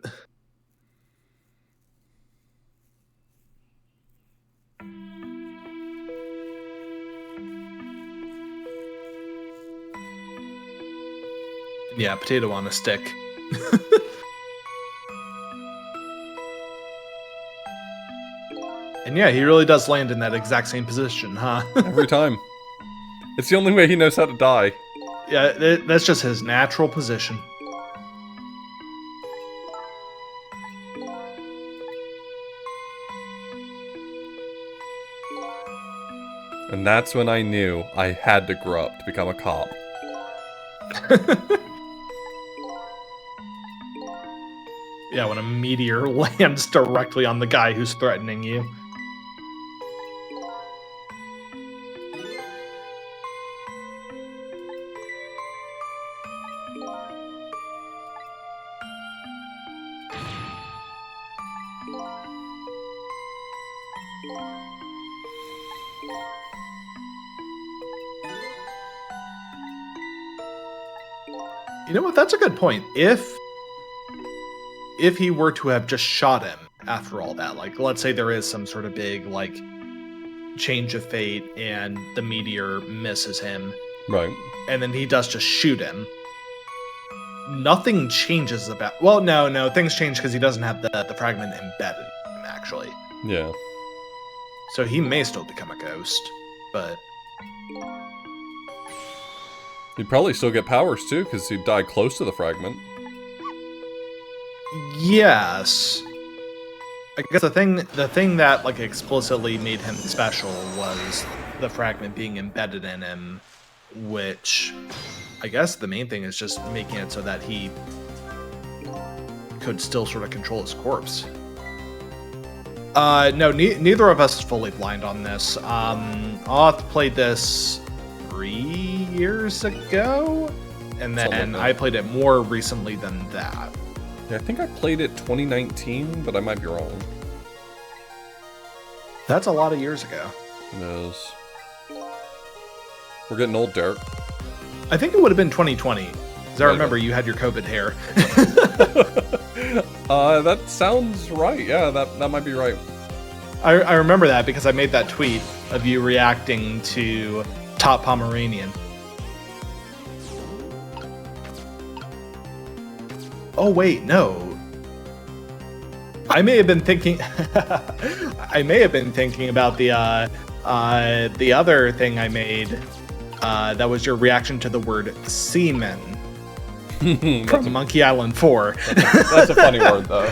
Speaker 2: Yeah, potato on a stick. And yeah, he really does land in that exact same position, huh?
Speaker 1: Every time. It's the only way he knows how to die.
Speaker 2: Yeah, that's just his natural position.
Speaker 1: And that's when I knew I had to grow up to become a cop.
Speaker 2: Yeah, when a meteor lands directly on the guy who's threatening you. You know what? That's a good point. If he were to have just shot him after all that, like let's say there is some sort of big like change of fate and the meteor misses him,
Speaker 1: Right.
Speaker 2: and then he does just shoot him. Nothing changes about. Well, no, things change because he doesn't have the fragment embedded in him, actually.
Speaker 1: Yeah.
Speaker 2: So he may still become a ghost, but
Speaker 1: He'd probably still get powers too, because he'd die close to the fragment.
Speaker 2: yes. I guess the thing that like explicitly made him special was the fragment being embedded in him, which I guess the main thing is just making it so that he could still sort of control his corpse. No, neither of us is fully blind on this. Oth played this 3 years ago, and then
Speaker 1: like
Speaker 2: I played it more recently than that.
Speaker 1: Yeah, I think I played it 2019, but I might be wrong.
Speaker 2: That's a lot of years ago.
Speaker 1: It is. We're getting old, Derek.
Speaker 2: I think it would have been 2020, because I remember you had your COVID hair.
Speaker 1: That sounds right. Yeah, that might be right.
Speaker 2: I remember that because I made that tweet of you reacting to Top Pomeranian. Oh wait, no. I may have been thinking. I may have been thinking about the other thing I made. That was your reaction to the word semen from Monkey Island 4.
Speaker 1: That's a funny word, though.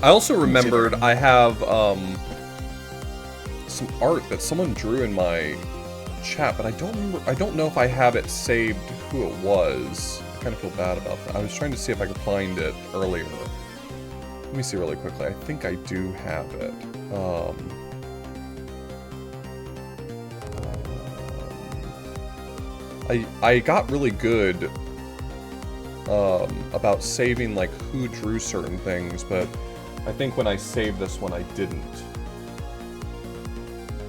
Speaker 1: I also remembered I have some art that someone drew in my chat, but I don't know if I have it saved who it was. I kind of feel bad about that. I was trying to see if I could find it earlier. Let me see really quickly. I think I do have it. I got really good about saving like who drew certain things, but I think when I saved this one, I didn't.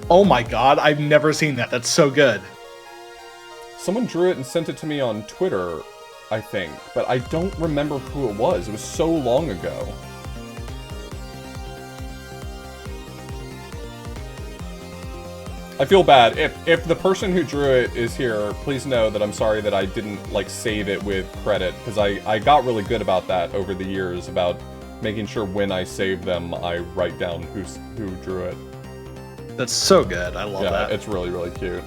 Speaker 2: Oh my god, I've never seen that. That's so good.
Speaker 1: Someone drew it and sent it to me on Twitter, I think, but I don't remember who it was. It was so long ago. I feel bad. If the person who drew it is here, please know that I'm sorry that I didn't like save it with credit, because I got really good about that over the years, about making sure when I save them, I write down who drew it.
Speaker 2: That's so good. I love that.
Speaker 1: Yeah, it's really, really cute.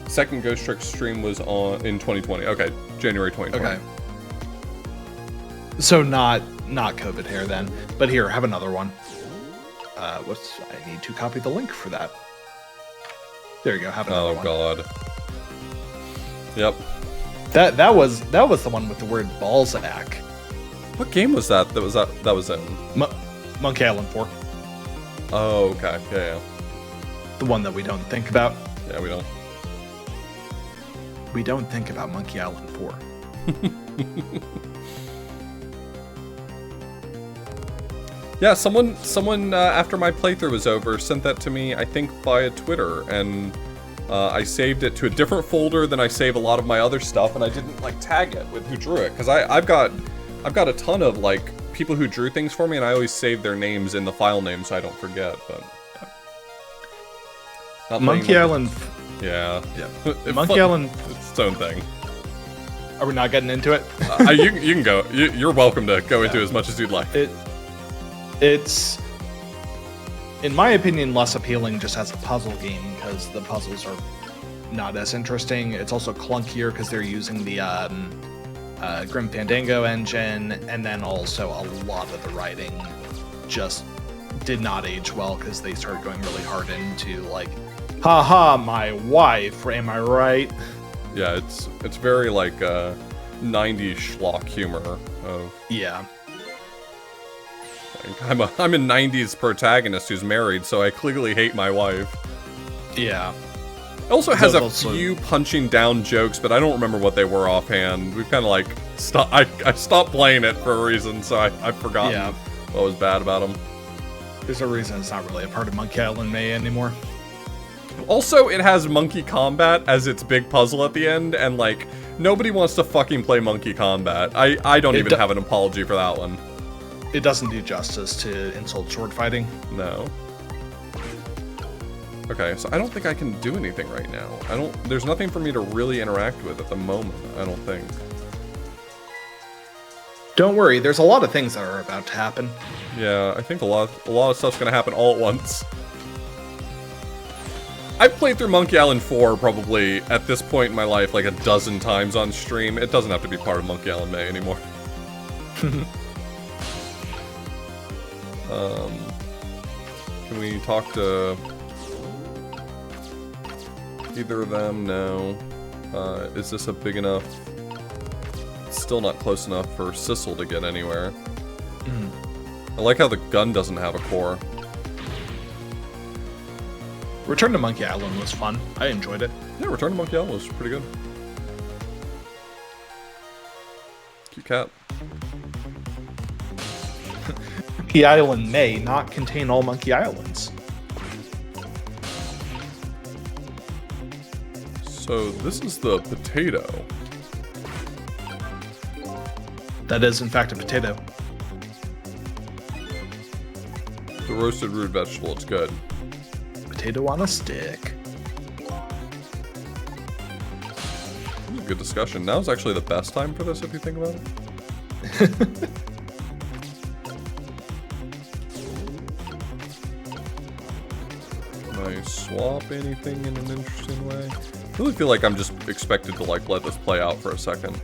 Speaker 1: Second Ghost Trick stream was in 2020. Okay, January 2020.
Speaker 2: Okay. So not COVID hair then. But here, have another one. I need to copy the link for that. There you go. Have another one.
Speaker 1: Oh god. Yep.
Speaker 2: That was the one with the word Balzac.
Speaker 1: What game was that? That was in
Speaker 2: Monkey Island 4.
Speaker 1: Oh, okay. Yeah.
Speaker 2: The one that we don't think about.
Speaker 1: Yeah, we don't.
Speaker 2: We don't think about Monkey Island 4.
Speaker 1: Yeah, someone after my playthrough was over sent that to me, I think via Twitter, and I saved it to a different folder than I save a lot of my other stuff, and I didn't like tag it with who drew it, because I've got a ton of like people who drew things for me, and I always save their names in the file name so I don't forget. But not
Speaker 2: Monkey Island.
Speaker 1: Yeah.
Speaker 2: Monkey Island.
Speaker 1: It's its own thing.
Speaker 2: Are we not getting into it?
Speaker 1: You can go. You're welcome to go into as much as you'd like.
Speaker 2: It's, in my opinion, less appealing just as a puzzle game because the puzzles are not as interesting. It's also clunkier because they're using the Grim Fandango engine, and then also a lot of the writing just did not age well because they started going really hard into like, haha, my wife, am I right?
Speaker 1: Yeah, it's very like 90s schlock humor of
Speaker 2: yeah.
Speaker 1: Like, I'm a 90s protagonist who's married, so I clearly hate my wife.
Speaker 2: Yeah.
Speaker 1: It also has a few punching down jokes, but I don't remember what they were offhand. We've kind of like I stopped playing it for a reason, so I've forgotten what was bad about them.
Speaker 2: There's a reason it's not really a part of Monkey Island May anymore.
Speaker 1: Also, it has monkey combat as its big puzzle at the end, and like nobody wants to fucking play monkey combat. I don't even have an apology for that one.
Speaker 2: It doesn't do justice to insult sword fighting.
Speaker 1: No. Okay, so I don't think I can do anything right now. There's nothing for me to really interact with at the moment, I don't think.
Speaker 2: Don't worry, there's a lot of things that are about to happen.
Speaker 1: Yeah, I think a lot of stuff's gonna happen all at once. I've played through Monkey Island 4 probably at this point in my life like a dozen times on stream. It doesn't have to be part of Monkey Island May anymore. Can we talk to either of them? No. Is this a big enough... Still not close enough for Sissel to get anywhere. I like how the gun doesn't have a core.
Speaker 2: Return to Monkey Island was fun. I enjoyed it.
Speaker 1: Yeah, Return to Monkey Island was pretty good. Cute cat.
Speaker 2: Monkey Island may not contain all Monkey Islands.
Speaker 1: So this is the potato.
Speaker 2: That is, in fact, a potato.
Speaker 1: The roasted root vegetable, it's good.
Speaker 2: Potato on a stick.
Speaker 1: This is a good discussion. Now is actually the best time for this, if you think about it. Can I swap anything in an interesting way? I really feel like I'm just expected to like let this play out for a second.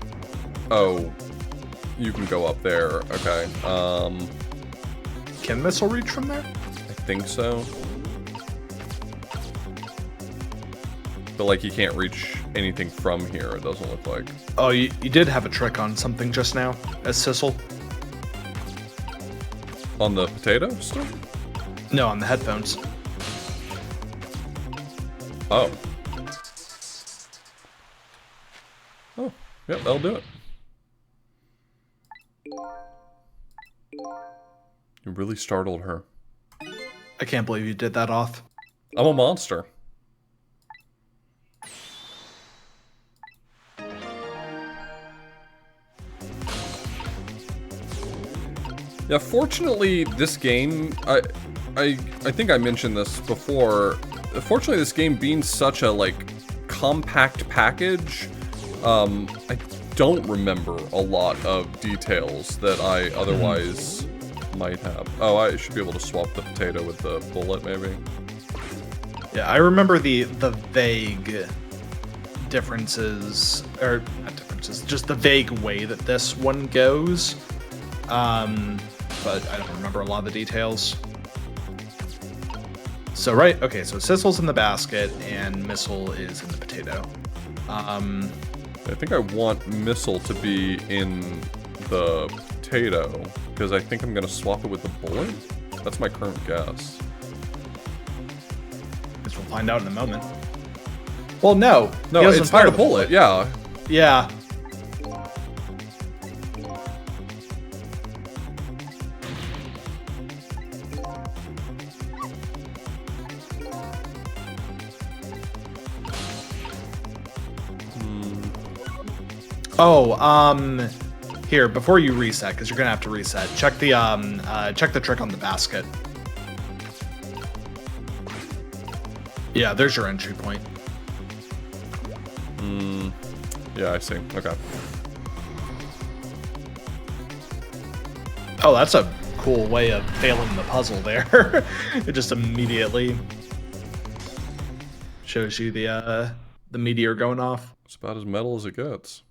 Speaker 1: Oh, you can go up there. Okay.
Speaker 2: Can Missile reach from there?
Speaker 1: I think so. But like you can't reach anything from here, it doesn't look like.
Speaker 2: Oh, you did have a trick on something just now, as Sissel.
Speaker 1: On the potato still?
Speaker 2: No, on the headphones.
Speaker 1: Oh. Oh, yep, that'll do it. You really startled her.
Speaker 2: I can't believe you did that, Oth.
Speaker 1: I'm a monster. Yeah, fortunately, this game, I think I mentioned this before. Fortunately, this game being such a like compact package, I don't remember a lot of details that I otherwise might have. Oh, I should be able to swap the potato with the bullet, maybe.
Speaker 2: Yeah, I remember the vague differences, or not differences, just the vague way that this one goes. But I don't remember a lot of the details. So, right, okay, so Sissel's in the basket, and Missile is in the potato.
Speaker 1: I think I want Missile to be in the potato, because I think I'm going to swap it with the bullet? That's my current guess.
Speaker 2: Guess we'll find out in a moment. Well, no.
Speaker 1: No, it's not a bullet, yeah.
Speaker 2: Yeah. Oh, Here, before you reset, because you're gonna have to reset, check the trick on the basket. Yeah, there's your entry point.
Speaker 1: Yeah, I see. Okay.
Speaker 2: Oh, that's a cool way of failing the puzzle there. It just immediately shows you the meteor going off.
Speaker 1: It's about as metal as it gets.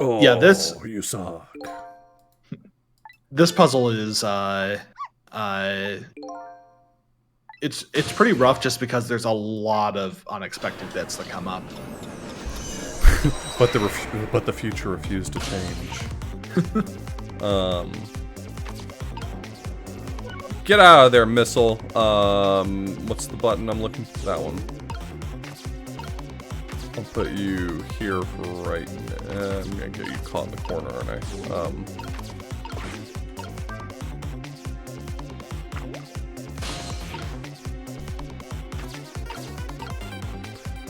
Speaker 1: Oh,
Speaker 2: Yeah, this
Speaker 1: you suck.
Speaker 2: this puzzle is it's pretty rough just because there's a lot of unexpected bits that come up.
Speaker 1: But the future refused to change. Get out of there, missile. What's the button? I'm looking for that one. I'll put you here for right now. I'm gonna get you caught in the corner, aren't I?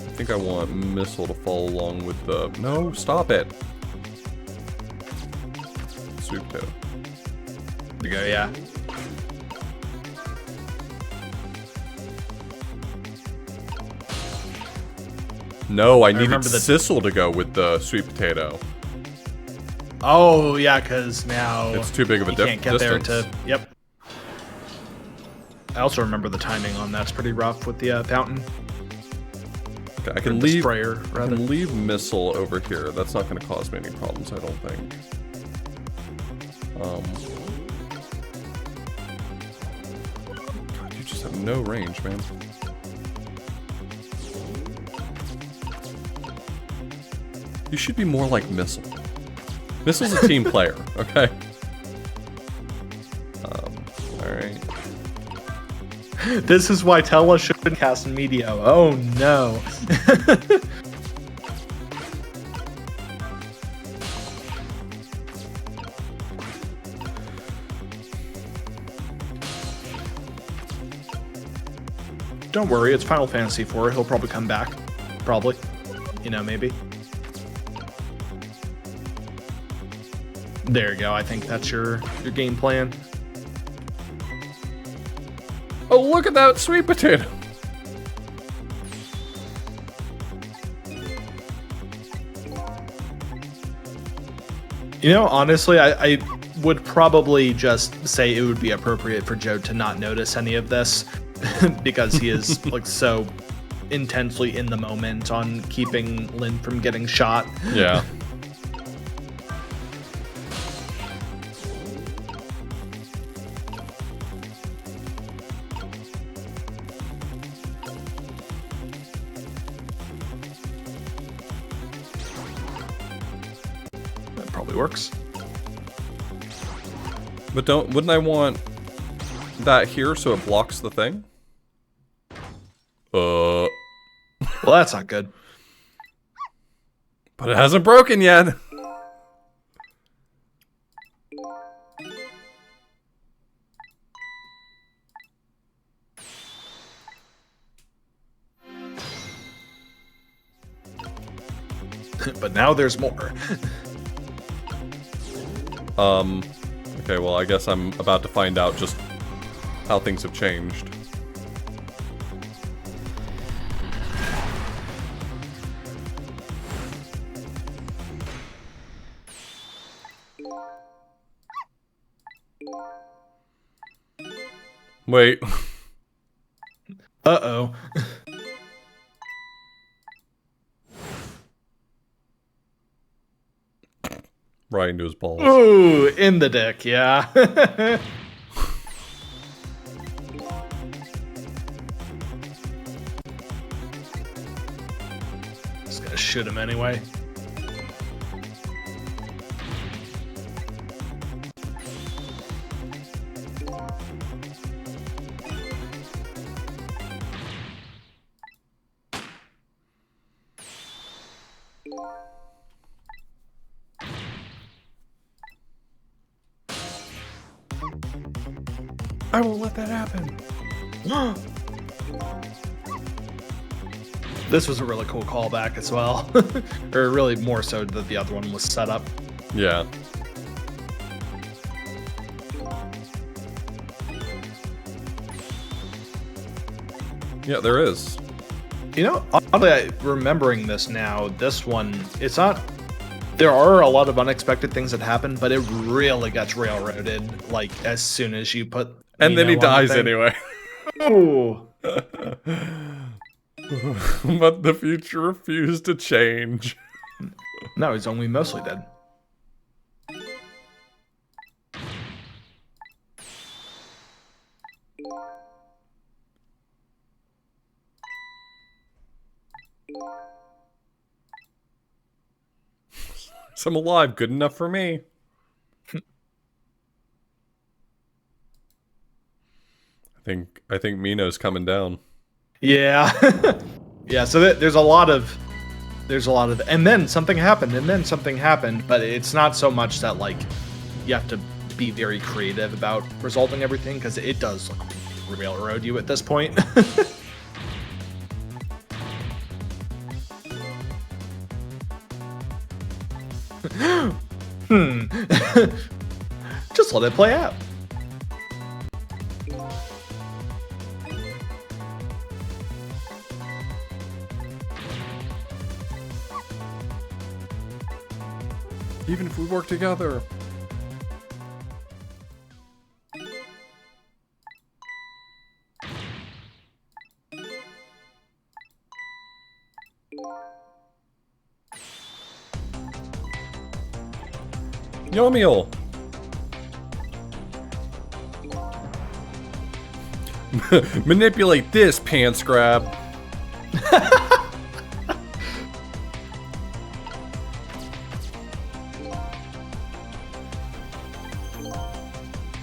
Speaker 1: I think I want missile to follow along with the... No, stop it. Sweet potato.
Speaker 2: There you go, yeah.
Speaker 1: No, I needed
Speaker 2: remember the-
Speaker 1: Sissel to go with the sweet potato.
Speaker 2: Oh, yeah, because now
Speaker 1: It's too big of a
Speaker 2: you can't get
Speaker 1: distance.
Speaker 2: there to... Yep. I also remember the timing on that's pretty rough with the fountain.
Speaker 1: Okay, I
Speaker 2: Or
Speaker 1: can
Speaker 2: the
Speaker 1: leave.
Speaker 2: sprayer,
Speaker 1: I
Speaker 2: rather.
Speaker 1: can leave missile over here. That's not going to cause me any problems, I don't think. God, you just have no range, man. You should be more like Missile. Missile's a team player, okay? Alright.
Speaker 2: This is why Tella shouldn't cast Medio. Oh no. Don't worry, it's Final Fantasy IV. He'll probably come back. Probably. You know, maybe. There you go. I think that's your game plan.
Speaker 1: Oh, look at that sweet potato!
Speaker 2: You know, honestly, I would probably just say it would be appropriate for Joe to not notice any of this because he is like so intensely in the moment on keeping Lynn from getting shot.
Speaker 1: Yeah.
Speaker 2: That probably works.
Speaker 1: But wouldn't I want that here so it blocks the thing?
Speaker 2: Well, that's not good.
Speaker 1: But it hasn't broken yet.
Speaker 2: But now there's more.
Speaker 1: Okay, well, I guess I'm about to find out just how things have changed. Wait.
Speaker 2: Uh-oh.
Speaker 1: Right into his balls.
Speaker 2: Ooh, in the dick, yeah. Just gonna shoot him anyway.
Speaker 1: I won't let that happen.
Speaker 2: This was a really cool callback as well. Or really more so that the other one was set up.
Speaker 1: Yeah. Yeah, there is.
Speaker 2: You know, oddly, remembering this now, this one, it's not. There are a lot of unexpected things that happen, but it really gets railroaded. Like as soon as you put,
Speaker 1: And then he
Speaker 2: Nino on the
Speaker 1: dies
Speaker 2: thing.
Speaker 1: anyway.
Speaker 2: Oh,
Speaker 1: But the future refused to change.
Speaker 2: no, he's only mostly dead.
Speaker 1: So I'm alive, good enough for me. I think Mino's coming down.
Speaker 2: Yeah, yeah. So there's a lot of, and then something happened, and then something happened. But it's not so much that like you have to be very creative about resolving everything because it does like railroad you at this point. Just let it play out.
Speaker 1: Even if we work together. Yomiel. Manipulate this, pants grab.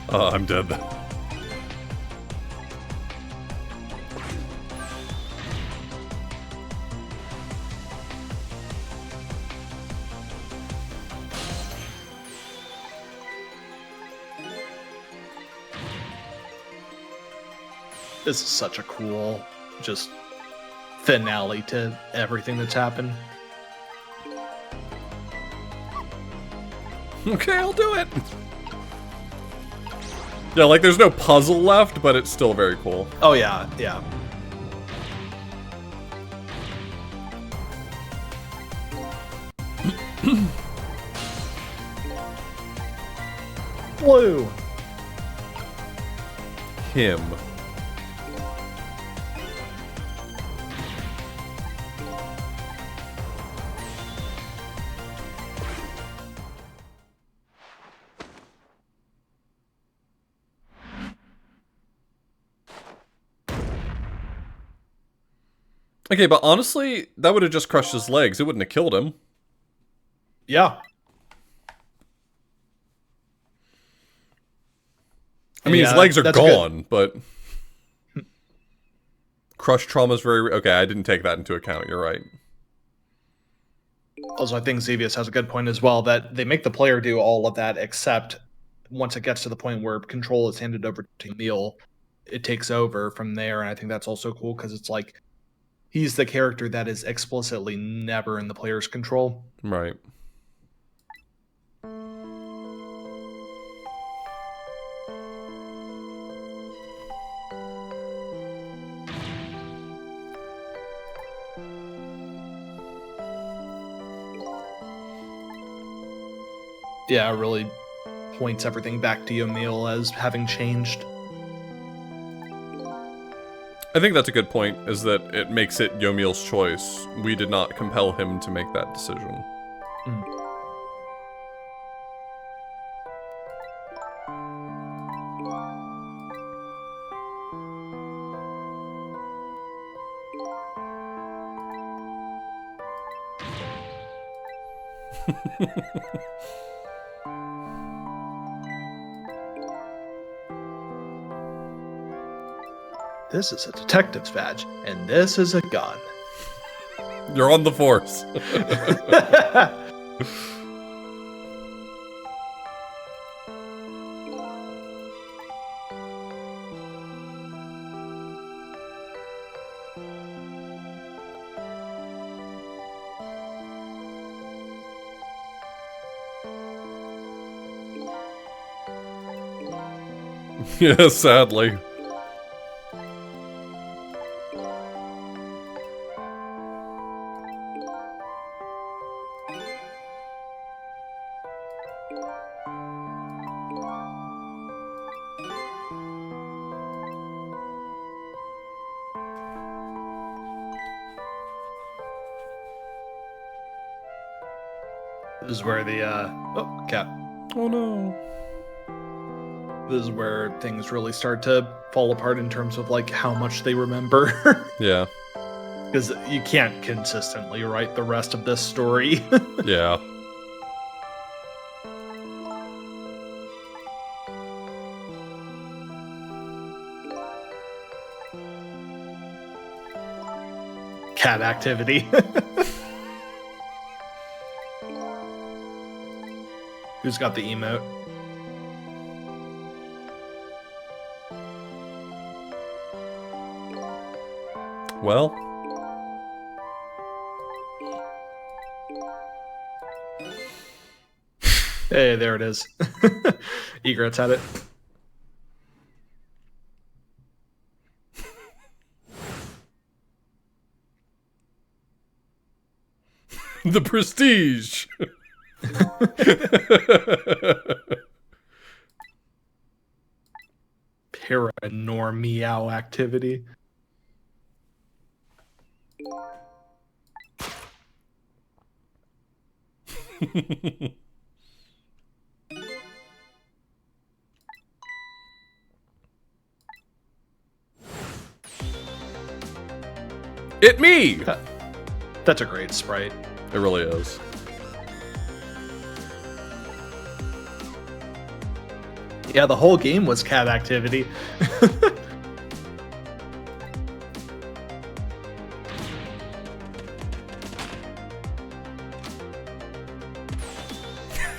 Speaker 1: Oh, I'm dead.
Speaker 2: This is such a cool, just finale to everything that's happened.
Speaker 1: Okay, I'll do it. Yeah, like there's no puzzle left, but it's still very cool.
Speaker 2: Oh yeah, yeah. Blue.
Speaker 1: Him. Okay, but honestly, that would have just crushed his legs. It wouldn't have killed him.
Speaker 2: Yeah.
Speaker 1: I mean,
Speaker 2: Yeah,
Speaker 1: his legs are
Speaker 2: that's
Speaker 1: gone, but... Crush trauma's very... Okay, I didn't take that into account. You're right.
Speaker 2: Also, I think Xevious has a good point as well, that they make the player do all of that, except once it gets to the point where control is handed over to Emil, it takes over from there, and I think that's also cool, because it's like, he's the character that is explicitly never in the player's control.
Speaker 1: Right.
Speaker 2: Yeah, it really points everything back to Emil as having changed.
Speaker 1: I think that's a good point, is that it makes it Yomiel's choice. We did not compel him to make that decision.
Speaker 2: This is a detective's badge, and this is a gun.
Speaker 1: You're on the force. Yeah, sadly.
Speaker 2: This is where the oh, cat.
Speaker 1: Oh no.
Speaker 2: This is where things really start to fall apart in terms of like how much they remember.
Speaker 1: Yeah.
Speaker 2: Because you can't consistently write the rest of this story.
Speaker 1: Yeah.
Speaker 2: Cat activity. Who's got the emote?
Speaker 1: Well.
Speaker 2: Hey, there it is. Egret's had it.
Speaker 1: The prestige.
Speaker 2: Paranorm meow activity.
Speaker 1: It me.
Speaker 2: That's a great sprite.
Speaker 1: It really is.
Speaker 2: Yeah, the whole game was cat activity.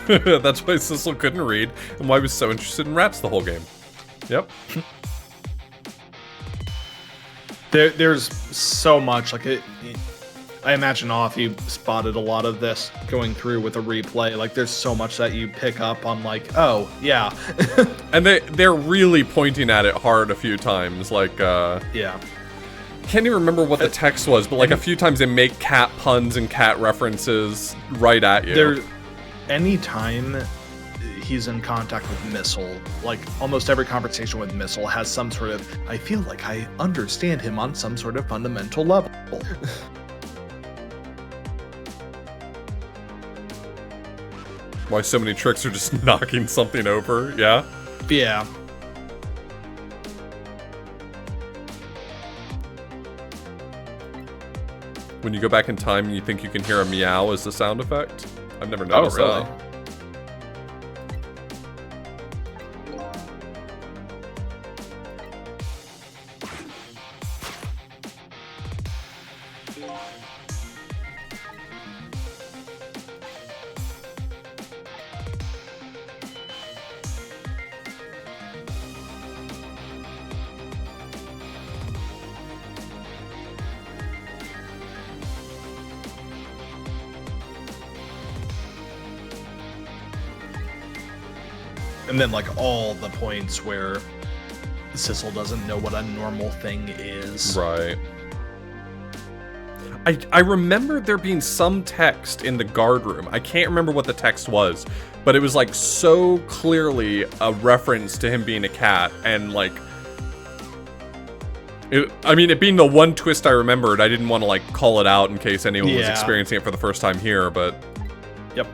Speaker 1: That's why Sissel couldn't read and why he was so interested in rats the whole game. Yep.
Speaker 2: There's so much like it. I imagine off you spotted a lot of this going through with a replay. Like there's so much that you pick up on like, oh yeah.
Speaker 1: And they're really pointing at it hard a few times. Like
Speaker 2: Yeah.
Speaker 1: can't even remember what the text was, but like a few times they make cat puns and cat references right at you.
Speaker 2: There, anytime he's in contact with Missile, like almost every conversation with Missile has some sort of, I feel like I understand him on some sort of fundamental level.
Speaker 1: Why so many tricks are just knocking something over, yeah?
Speaker 2: Yeah.
Speaker 1: When you go back in time, you think you can hear a meow as the sound effect? I've never noticed
Speaker 2: really?
Speaker 1: that.
Speaker 2: And then like all the points where Sissel doesn't know what a normal thing is.
Speaker 1: Right. I remember there being some text in the guard room. I can't remember what the text was, but it was like so clearly a reference to him being a cat, and like it being the one twist I remembered, I didn't want to like call it out in case anyone was experiencing it for the first time here, but
Speaker 2: Yep.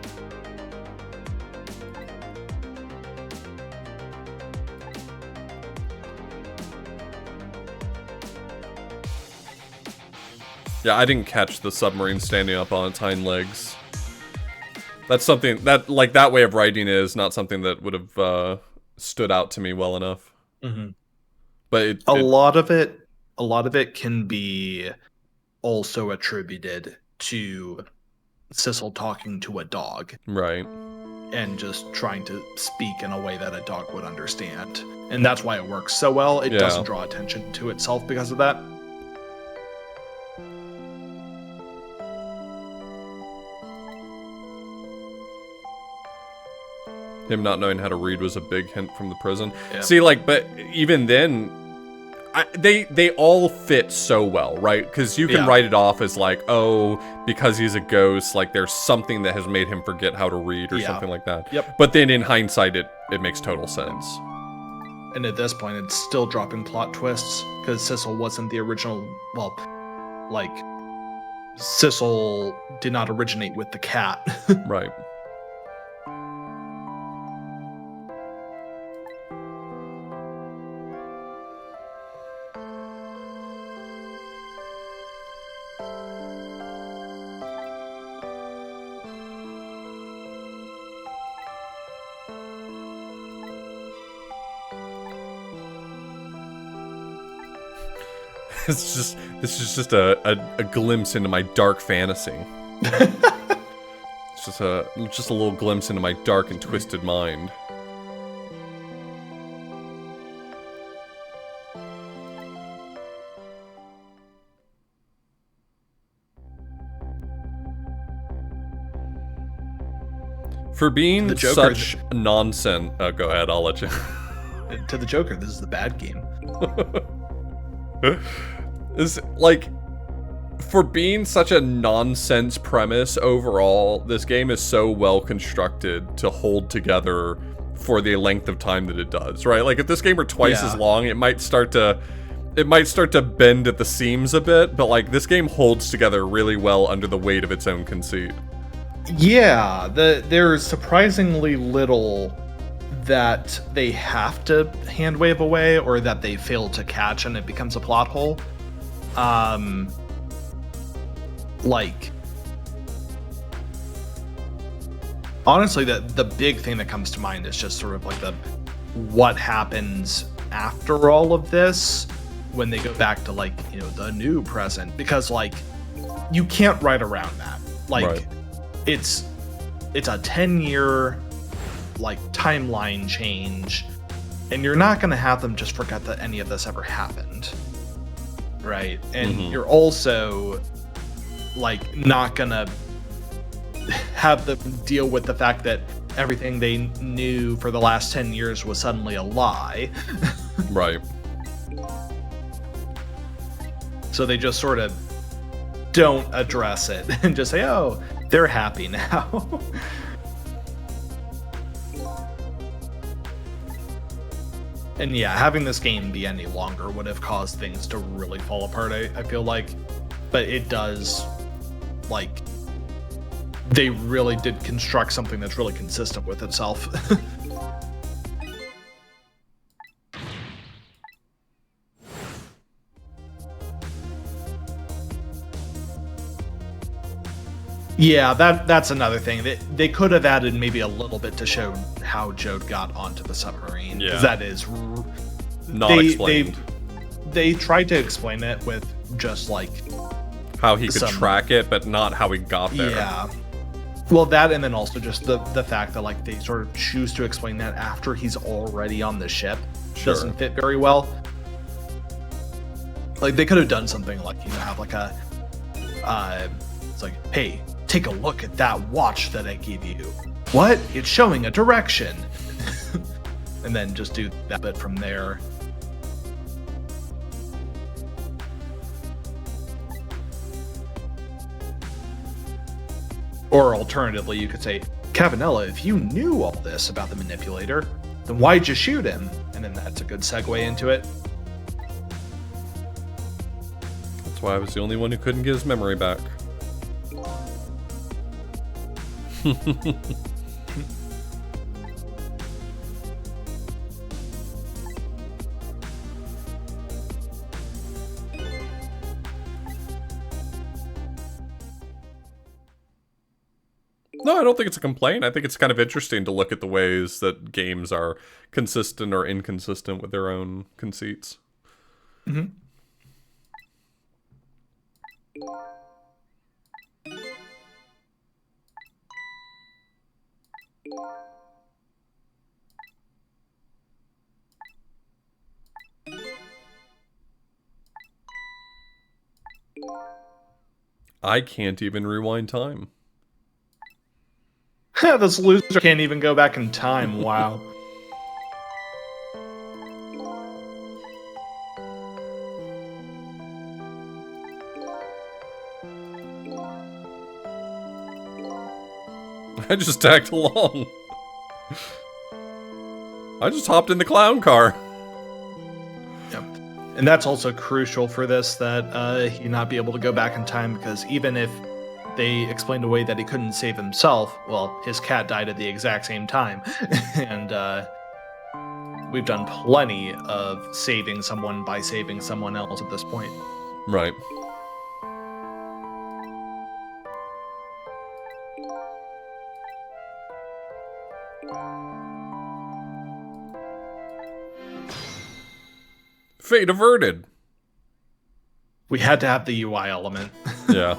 Speaker 1: yeah, I didn't catch the submarine standing up on its hind legs. That's something that, like, that way of writing is not something that would have stood out to me well enough.
Speaker 2: Mm-hmm.
Speaker 1: But
Speaker 2: a lot of it can be also attributed to Sissel talking to a dog
Speaker 1: right.
Speaker 2: and just trying to speak in a way that a dog would understand. And that's why it works so well. It doesn't draw attention to itself because of that.
Speaker 1: Him not knowing how to read was a big hint from the prison.
Speaker 2: Yeah.
Speaker 1: See, like, but even then, they all fit so well, right? Because you can write it off as like, oh, because he's a ghost, like there's something that has made him forget how to read or something like that.
Speaker 2: Yep.
Speaker 1: But then in hindsight, it makes total sense.
Speaker 2: And at this point, it's still dropping plot twists because Sissel wasn't the original. Well, like Sissel did not originate with the cat.
Speaker 1: Right. This is just a glimpse into my dark fantasy. It's just a little glimpse into my dark and twisted mind. For being
Speaker 2: The Joker,
Speaker 1: such nonsense. Oh, go ahead. I'll let you.
Speaker 2: To the Joker, this is the bad game.
Speaker 1: Is like, for being such a nonsense premise overall, this game is so well constructed to hold together for the length of time that it does, right? Like if this game were twice as long, it might start to bend at the seams a bit, but like this game holds together really well under the weight of its own conceit.
Speaker 2: Yeah, there's surprisingly little that they have to hand wave away or that they fail to catch and it becomes a plot hole. Like, honestly, the big thing that comes to mind is just sort of like what happens after all of this when they go back to like, you know, the new present, because like you can't write around that. Like
Speaker 1: Right.
Speaker 2: it's a 10-year like timeline change, and you're not going to have them just forget that any of this ever happened, right? And you're also like not going to have them deal with the fact that everything they knew for the last 10 years was suddenly a lie.
Speaker 1: Right.
Speaker 2: So they just sort of don't address it and just say, oh, they're happy now. And yeah, having this game be any longer would have caused things to really fall apart, I feel like. But it does, like, they really did construct something that's really consistent with itself. Yeah, that's another thing. They could have added maybe a little bit to show how Jode got onto the submarine.
Speaker 1: Yeah.
Speaker 2: That is
Speaker 1: Not explained.
Speaker 2: They tried to explain it with just like
Speaker 1: How he could track it, but not how he got there.
Speaker 2: Yeah. Well, that, and then also just the fact that like they sort of choose to explain that after he's already on the ship doesn't fit very well. Like they could have done something like, you know, have like a it's like, hey, take a look at that watch that I gave you. What? It's showing a direction. And then just do that bit from there. Or alternatively, you could say, Cavanella, if you knew all this about the manipulator, then why'd you shoot him? And then that's a good segue into it.
Speaker 1: That's why I was the only one who couldn't get his memory back. No, I don't think it's a complaint. I think it's kind of interesting to look at the ways that games are consistent or inconsistent with their own conceits.
Speaker 2: Mm-hmm.
Speaker 1: I can't even rewind time.
Speaker 2: This loser can't even go back in time. Wow.
Speaker 1: I just tagged along. I just hopped in the clown car.
Speaker 2: Yep. And that's also crucial for this, that he not be able to go back in time, because even if they explained away that he couldn't save himself, well, his cat died at the exact same time. And we've done plenty of saving someone by saving someone else at this point.
Speaker 1: Right. Fate averted.
Speaker 2: We had to have the UI element.
Speaker 1: Yeah.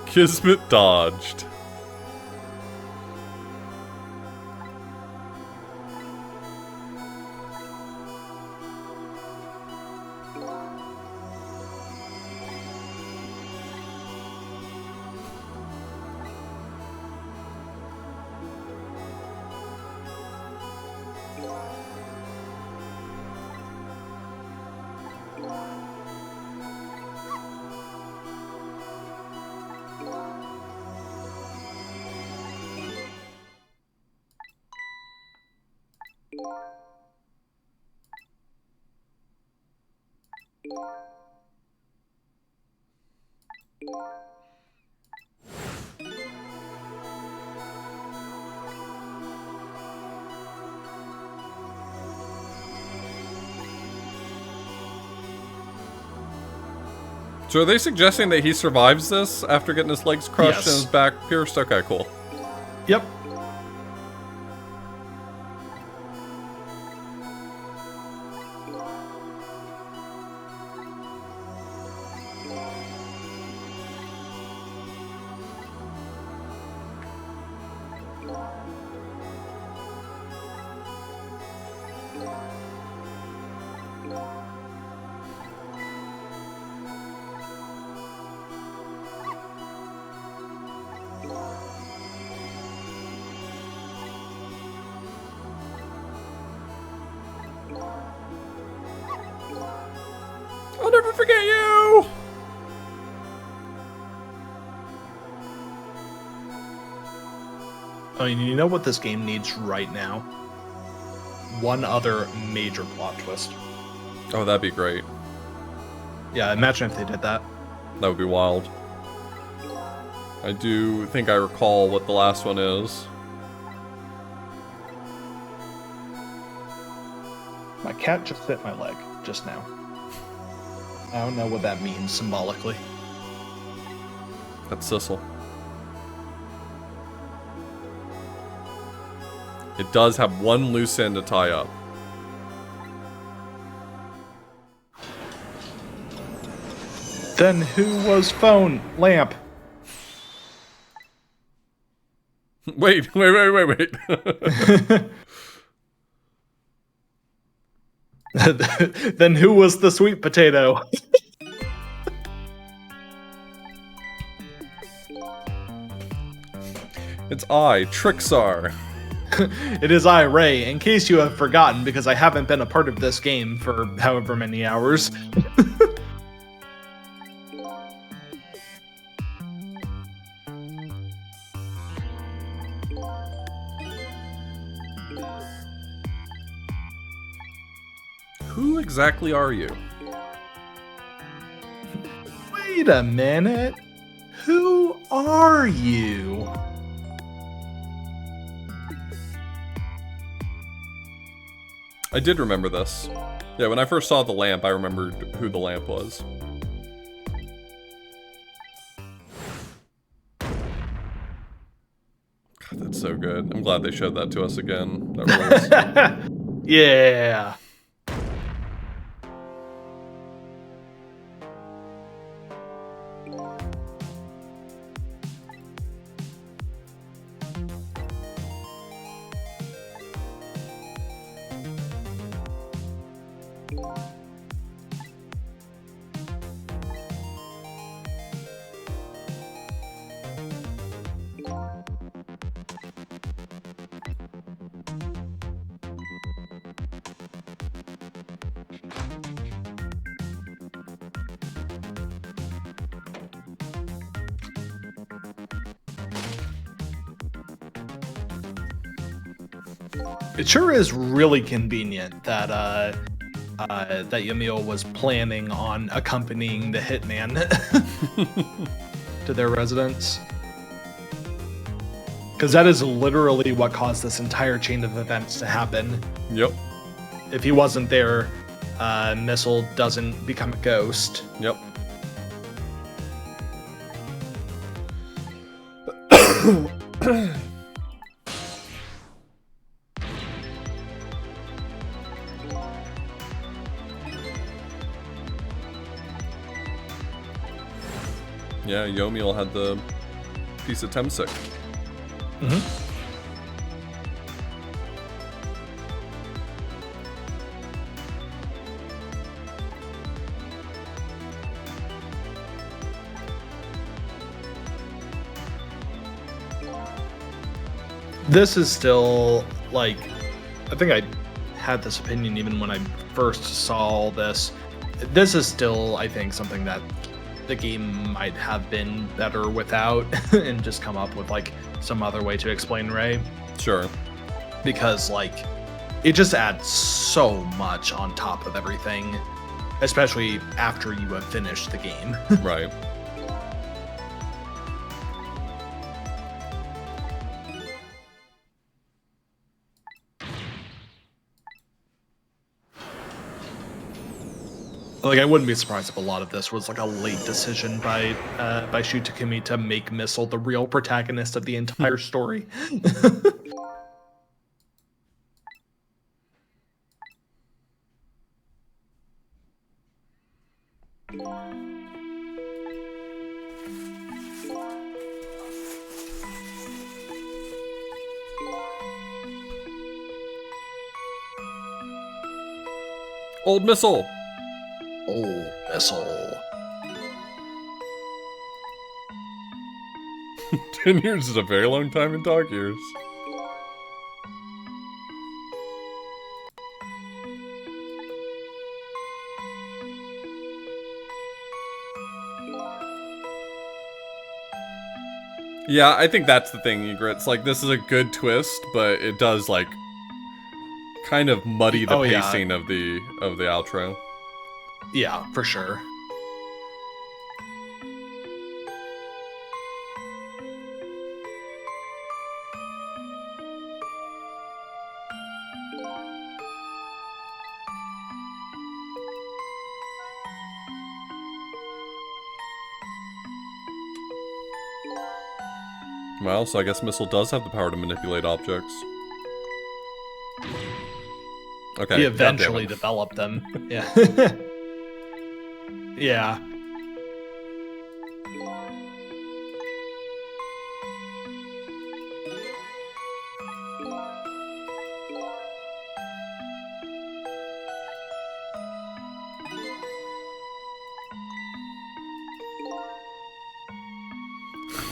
Speaker 1: Kismet dodged. So are they suggesting that he survives this after getting his legs crushed and his back pierced? Okay, cool.
Speaker 2: Yep.
Speaker 1: I'll never forget you!
Speaker 2: I mean, you know what this game needs right now? One other major plot twist.
Speaker 1: Oh, that'd be great.
Speaker 2: Yeah, imagine if they did that.
Speaker 1: That would be wild. I do think I recall what the last one is.
Speaker 2: My cat just bit my leg just now. I don't know what that means symbolically.
Speaker 1: That's Sissel. It does have one loose end to tie up.
Speaker 2: Then who was phone lamp?
Speaker 1: Wait.
Speaker 2: Then who was the sweet potato?
Speaker 1: It's I, Trixar.
Speaker 2: It is I, Ray, in case you have forgotten, because I haven't been a part of this game for however many hours.
Speaker 1: Who exactly are you?
Speaker 2: Wait a minute. Who are you?
Speaker 1: I did remember this. Yeah, when I first saw the lamp, I remembered who the lamp was. God, that's so good. I'm glad they showed that to us again. That rules.
Speaker 2: Yeah. It sure is really convenient that that Yamil was planning on accompanying the hitman to their residence. Because that is literally what caused this entire chain of events to happen.
Speaker 1: Yep.
Speaker 2: If he wasn't there, Missile doesn't become a ghost.
Speaker 1: Yep. Yeah, Yomiel had the piece of Temsic.
Speaker 2: Mm-hmm. This is still, like, I think I had this opinion even when I first saw this. This is still, I think, something that the game might have been better without and just come up with, like, some other way to explain Ray.
Speaker 1: Sure.
Speaker 2: Because, like, it just adds so much on top of everything, especially after you have finished the game.
Speaker 1: Right.
Speaker 2: Like, I wouldn't be surprised if a lot of this was like a late decision by Shu Takumi to make Missile the real protagonist of the entire story.
Speaker 1: Old Missile!
Speaker 2: Oh, Missile.
Speaker 1: 10 years is a very long time in dog years. Yeah, I think that's the thing, Egrets. Like, this is a good twist, but it does, like, kind of muddy the pacing of the outro.
Speaker 2: Yeah, for sure.
Speaker 1: Well, so I guess Missile does have the power to manipulate objects. Okay.
Speaker 2: He eventually developed them. Yeah. Yeah.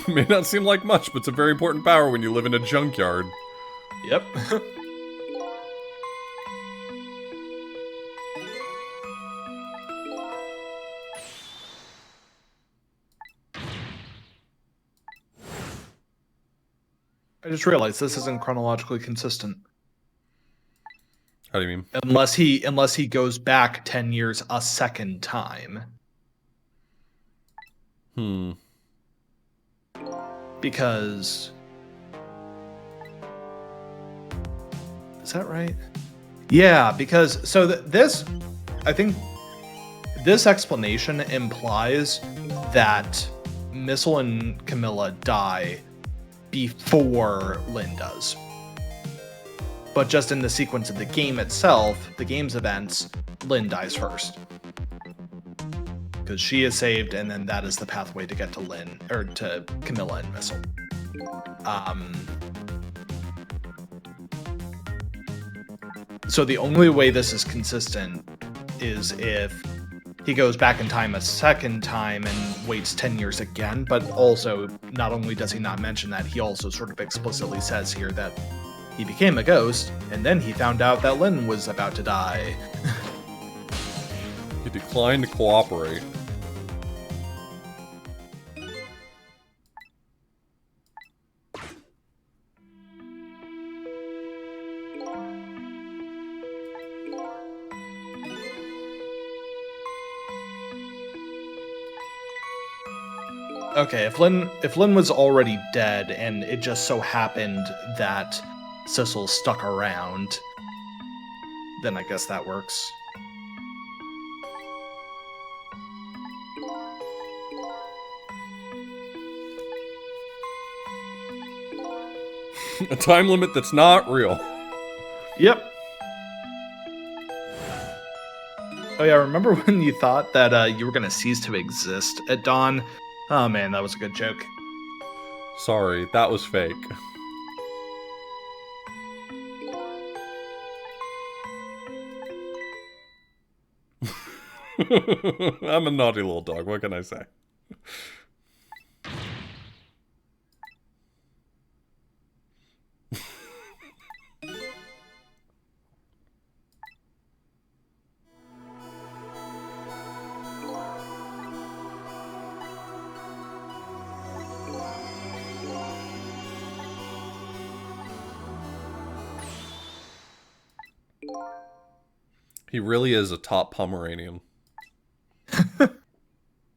Speaker 1: May not seem like much, but it's a very important power when you live in a junkyard.
Speaker 2: Yep. I just realized this isn't chronologically consistent.
Speaker 1: How do you mean?
Speaker 2: Unless he goes back 10 years a second time. Because... Is that right? Yeah, because... So this... I think... This explanation implies that Missile and Camilla die before Lynn does. But just in the sequence of the game itself, the game's events, Lynn dies first. Because she is saved, and then that is the pathway to get to Lynn, or to Camilla and Missile. So the only way this is consistent is if he goes back in time a second time and waits 10 years again, but also, not only does he not mention that, he also sort of explicitly says here that he became a ghost, and then he found out that Lynn was about to die.
Speaker 1: He declined to cooperate.
Speaker 2: Okay, if Lynn was already dead and it just so happened that Sissel stuck around, then I guess that works.
Speaker 1: A time limit that's not real.
Speaker 2: Yep. Oh yeah, remember when you thought that you were gonna cease to exist at dawn? Oh man, that was a good joke.
Speaker 1: Sorry, that was fake. I'm a naughty little dog, what can I say? He really is a top Pomeranian.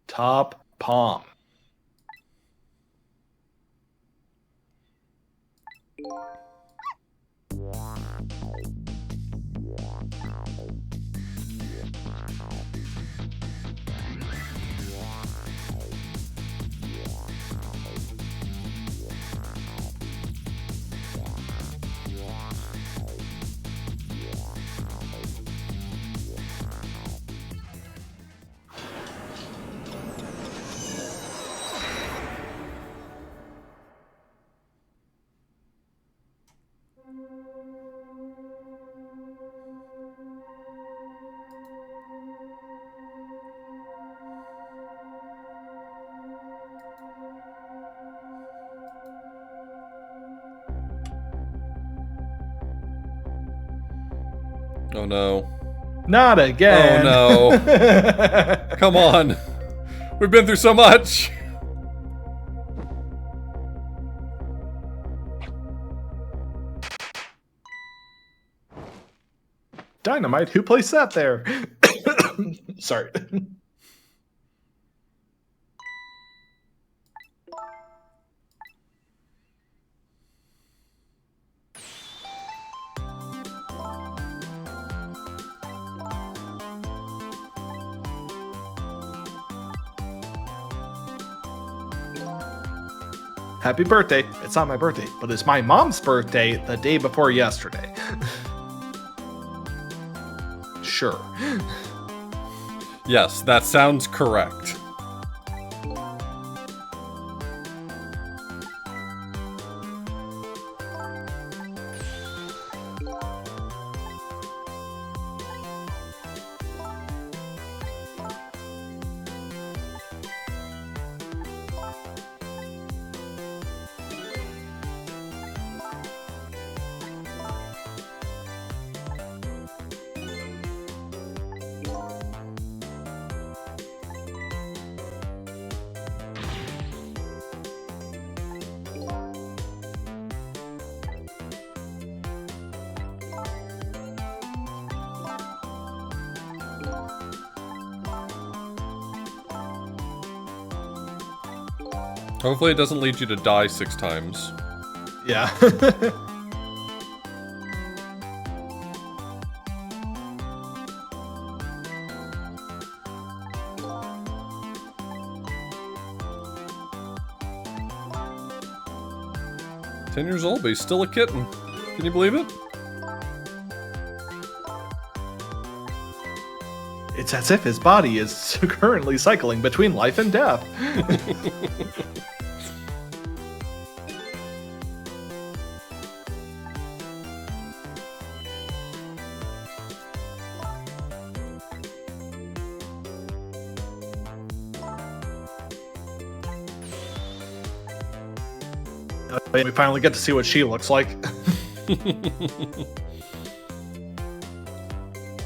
Speaker 2: Top palm.
Speaker 1: Oh no.
Speaker 2: Not again.
Speaker 1: Oh no. Come on. We've been through so much.
Speaker 2: Dynamite, who placed that there? Sorry. Happy birthday. It's not my birthday, but it's my mom's birthday the day before yesterday. Sure.
Speaker 1: Yes, that sounds correct. Hopefully it doesn't lead you to die 6 times.
Speaker 2: Yeah.
Speaker 1: 10 years old, but he's still a kitten. Can you believe it?
Speaker 2: It's as if his body is currently cycling between life and death. We finally get to see what she looks like. I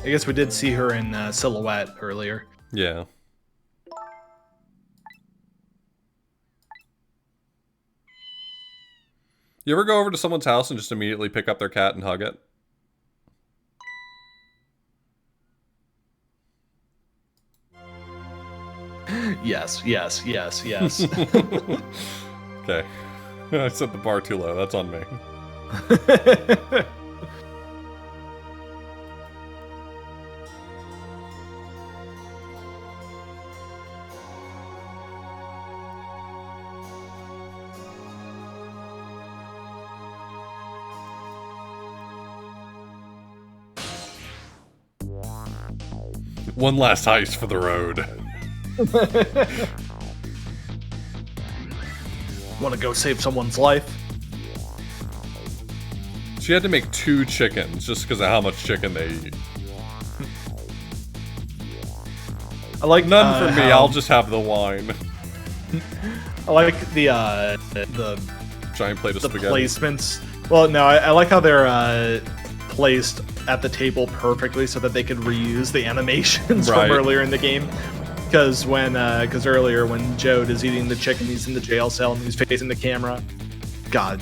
Speaker 2: guess we did see her in silhouette earlier.
Speaker 1: Yeah. You ever go over to someone's house and just immediately pick up their cat and hug it?
Speaker 2: Yes, yes, yes, yes.
Speaker 1: Okay. I set the bar too low. That's on me. One last heist for the road.
Speaker 2: Want to go save someone's life?
Speaker 1: She had to make 2 chickens just because of how much chicken they eat.
Speaker 2: I like
Speaker 1: None for me. I'll just have the wine.
Speaker 2: I like the
Speaker 1: Giant plate of spaghetti.
Speaker 2: placements. Well, no, I like how they're placed at the table perfectly so that they could reuse the animations
Speaker 1: Right.
Speaker 2: from earlier in the game. Because earlier when Jode is eating the chicken, he's in the jail cell and he's facing the camera. God.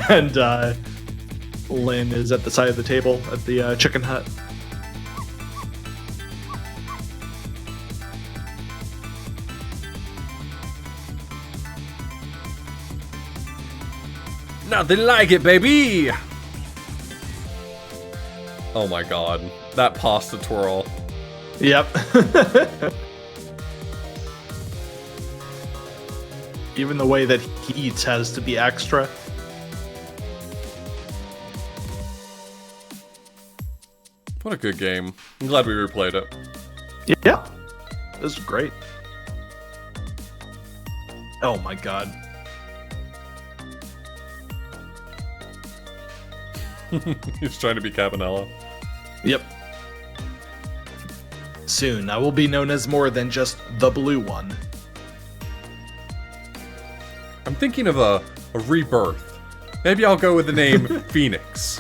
Speaker 2: And Lynn is at the side of the table at the chicken hut.
Speaker 1: Nothing like it, baby! Oh my god. That pasta twirl.
Speaker 2: Yep. Even the way that he eats has to be extra.
Speaker 1: What a good game. I'm glad we replayed it.
Speaker 2: Yeah. This is great. Oh my god.
Speaker 1: He's trying to be Cabanella.
Speaker 2: Yep. Soon, I will be known as more than just the blue one.
Speaker 1: I'm thinking of a rebirth. Maybe I'll go with the name Phoenix.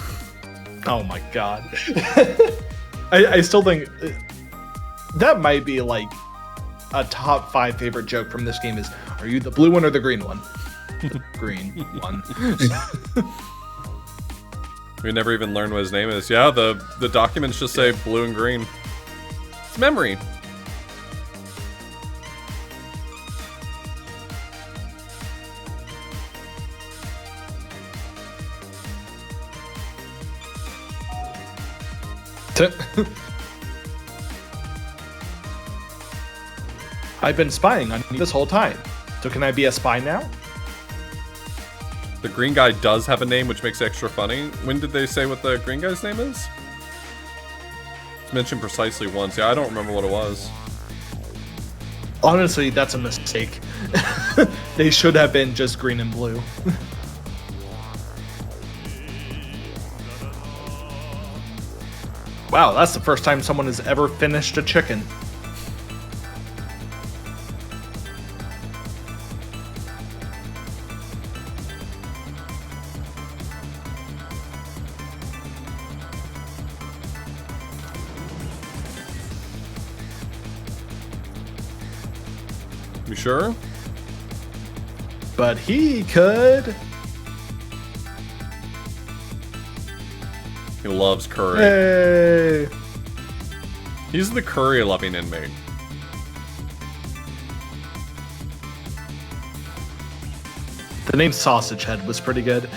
Speaker 2: Oh my god. I still think that might be like a top 5 favorite joke from this game is, are you the blue one or the green one? The green one.
Speaker 1: We never even learned what his name is. Yeah, the documents just say blue and green. It's memory.
Speaker 2: I've been spying on you this whole time. So can I be a spy now?
Speaker 1: The green guy does have a name, which makes it extra funny. When did they say what the green guy's name is? It's mentioned precisely once. Yeah, I don't remember what it was.
Speaker 2: Honestly, that's a mistake. They should have been just green and blue. Wow, that's the first time someone has ever finished a chicken.
Speaker 1: You sure?
Speaker 2: But he could.
Speaker 1: He loves curry.
Speaker 2: Hey.
Speaker 1: He's the curry-loving inmate.
Speaker 2: The name Sausage Head was pretty good.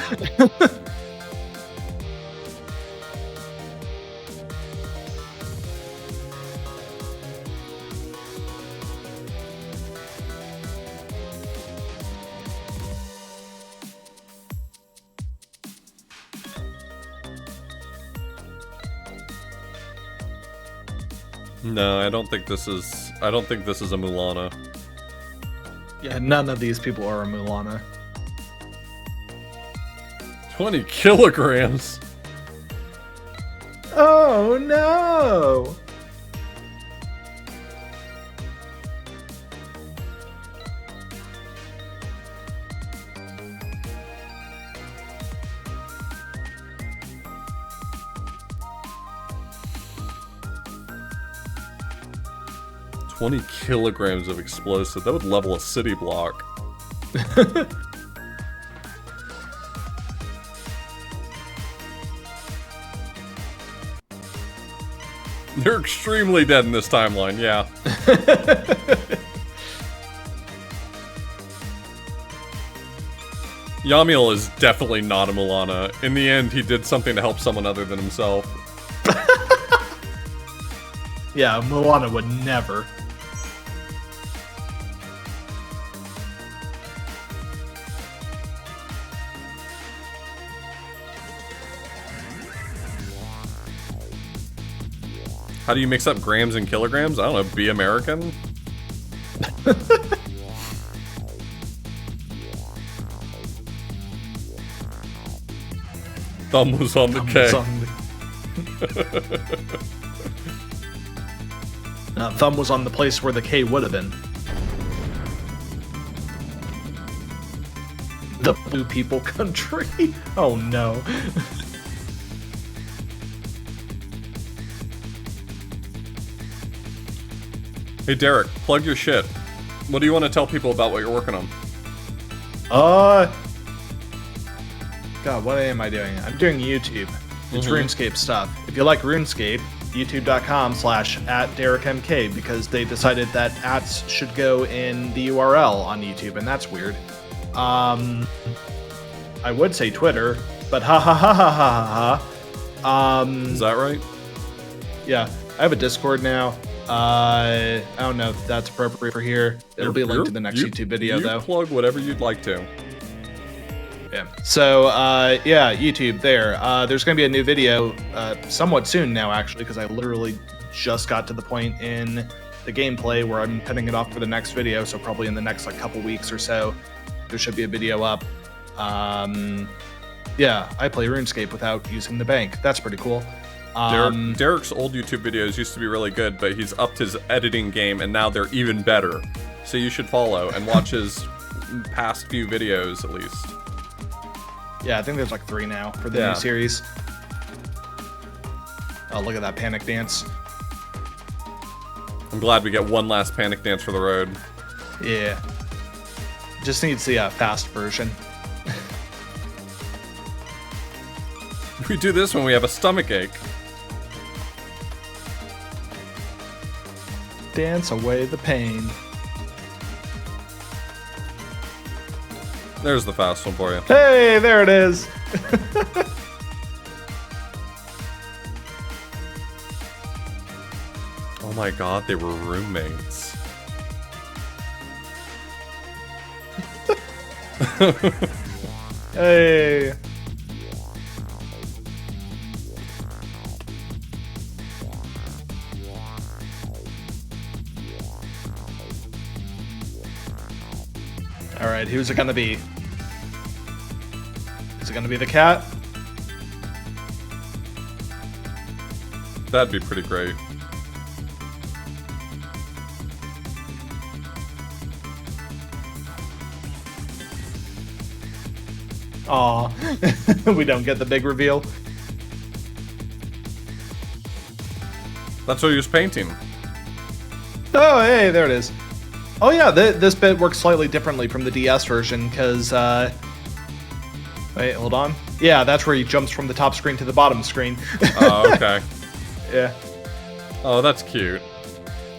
Speaker 1: No, I don't think this is a Mulana.
Speaker 2: Yeah, none of these people are a Mulana.
Speaker 1: 20 kilograms.
Speaker 2: Oh no!
Speaker 1: $20 kilograms of explosive. That would level a city block. They're extremely dead in this timeline, yeah. Yamiel is definitely not a Milana. In the end, he did something to help someone other than himself.
Speaker 2: Yeah, Moana would never.
Speaker 1: How do you mix up grams and kilograms? I don't know, be American? Thumb was on the K.
Speaker 2: Thumb was on the place where the K would have been. The blue people country. Oh no.
Speaker 1: Hey Derek, plug your shit. What do you want to tell people about what you're working on?
Speaker 2: God, what am I doing? I'm doing YouTube. It's RuneScape stuff. If you like RuneScape, youtube.com/@DerekMK, because they decided that ats should go in the URL on YouTube, and that's weird. I would say Twitter, but ha ha ha ha ha ha.
Speaker 1: Is that right?
Speaker 2: Yeah, I have a Discord now. I don't know if that's appropriate for here. It'll be linked to the next YouTube video, though.
Speaker 1: Plug whatever you'd like to.
Speaker 2: Yeah. So, yeah, YouTube there. There's going to be a new video somewhat soon now, actually, because I literally just got to the point in the gameplay where I'm cutting it off for the next video. So probably in the next couple weeks or so, there should be a video up. Yeah, I play RuneScape without using the bank. That's pretty cool.
Speaker 1: Derek's old YouTube videos used to be really good, but he's upped his editing game, and now they're even better. So you should follow and watch his past few videos, at least.
Speaker 2: Yeah, I think there's like 3 now for the new series. Oh, look at that panic dance.
Speaker 1: I'm glad we get one last panic dance for the road.
Speaker 2: Yeah. Just needs the fast version.
Speaker 1: We do this when we have a stomach ache.
Speaker 2: Dance away the pain.
Speaker 1: There's the fast one for you.
Speaker 2: Hey, there it is.
Speaker 1: Oh my god, they were roommates.
Speaker 2: Hey. All right, who's it gonna be? Is it gonna be the cat?
Speaker 1: That'd be pretty great.
Speaker 2: Aw, we don't get the big reveal.
Speaker 1: That's what he was painting.
Speaker 2: Oh, hey, there it is. Oh yeah, this bit works slightly differently from the DS version, because, wait, hold on. Yeah, that's where he jumps from the top screen to the bottom screen.
Speaker 1: Oh, okay.
Speaker 2: Yeah.
Speaker 1: Oh, that's cute.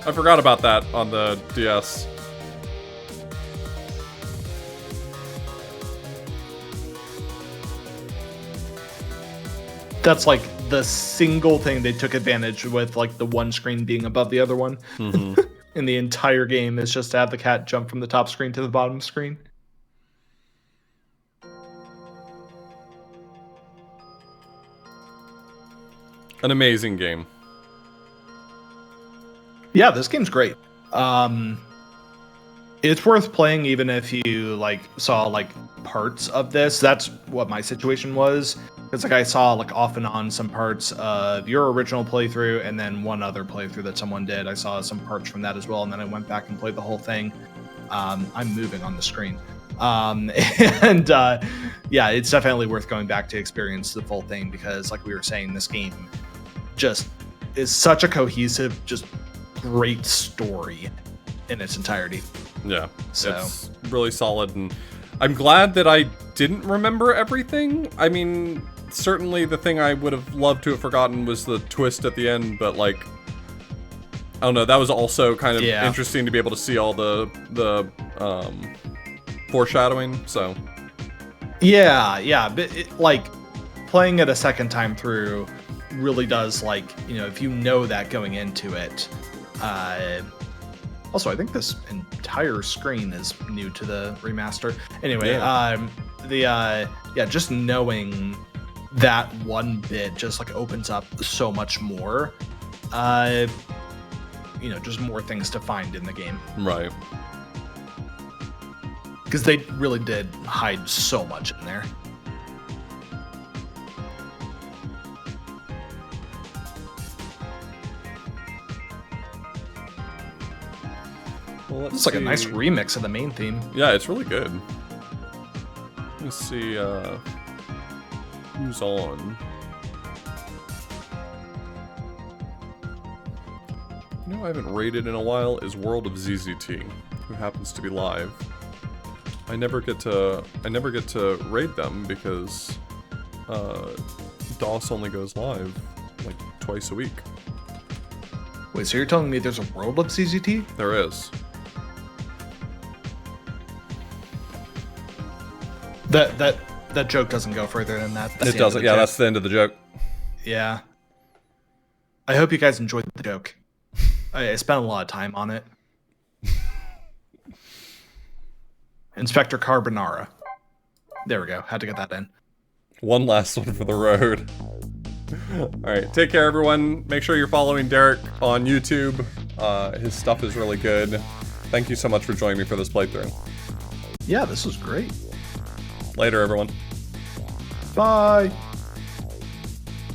Speaker 1: I forgot about that on the DS.
Speaker 2: That's like the single thing they took advantage with, like the one screen being above the other one. In the entire game is just to have the cat jump from the top screen to the bottom screen.
Speaker 1: An amazing game.
Speaker 2: Yeah, this game's great. It's worth playing even if you like saw like parts of this. That's what my situation was. It's like I saw like off and on some parts of your original playthrough and then one other playthrough that someone did. I saw some parts from that as well, and then I went back and played the whole thing. I'm moving on the screen. Yeah, it's definitely worth going back to experience the full thing because like we were saying, this game just is such a cohesive, just great story in its entirety.
Speaker 1: Yeah,
Speaker 2: so
Speaker 1: it's really solid, and I'm glad that I didn't remember everything. I mean, certainly the thing I would have loved to have forgotten was the twist at the end, but like, I don't know, that was also kind of interesting to be able to see all the foreshadowing, so.
Speaker 2: Yeah, but like, playing it a second time through really does, like, you know, if you know that going into it. Also, I think this entire screen is new to the remaster. Anyway, just knowing that one bit just like opens up so much more. You know, just more things to find in the game.
Speaker 1: Right.
Speaker 2: Because they really did hide so much in there.
Speaker 1: Well,
Speaker 2: it's like a nice remix of the main theme.
Speaker 1: Yeah, it's really good. Let's see who's on. You know I haven't raided in a while is World of ZZT, who happens to be live. I never get to raid them because DOS only goes live like twice a week.
Speaker 2: Wait, so you're telling me there's a World of ZZT?
Speaker 1: There is.
Speaker 2: That joke doesn't go further than that.
Speaker 1: It doesn't. Yeah, that's the end of the joke.
Speaker 2: Yeah. I hope you guys enjoyed the joke. I spent a lot of time on it. Inspector Carbonara. There we go. Had to get that in.
Speaker 1: One last one for the road. Alright, take care everyone. Make sure you're following Derek on YouTube. His stuff is really good. Thank you so much for joining me for this playthrough.
Speaker 2: Yeah, this was great.
Speaker 1: Later, everyone.
Speaker 2: Bye.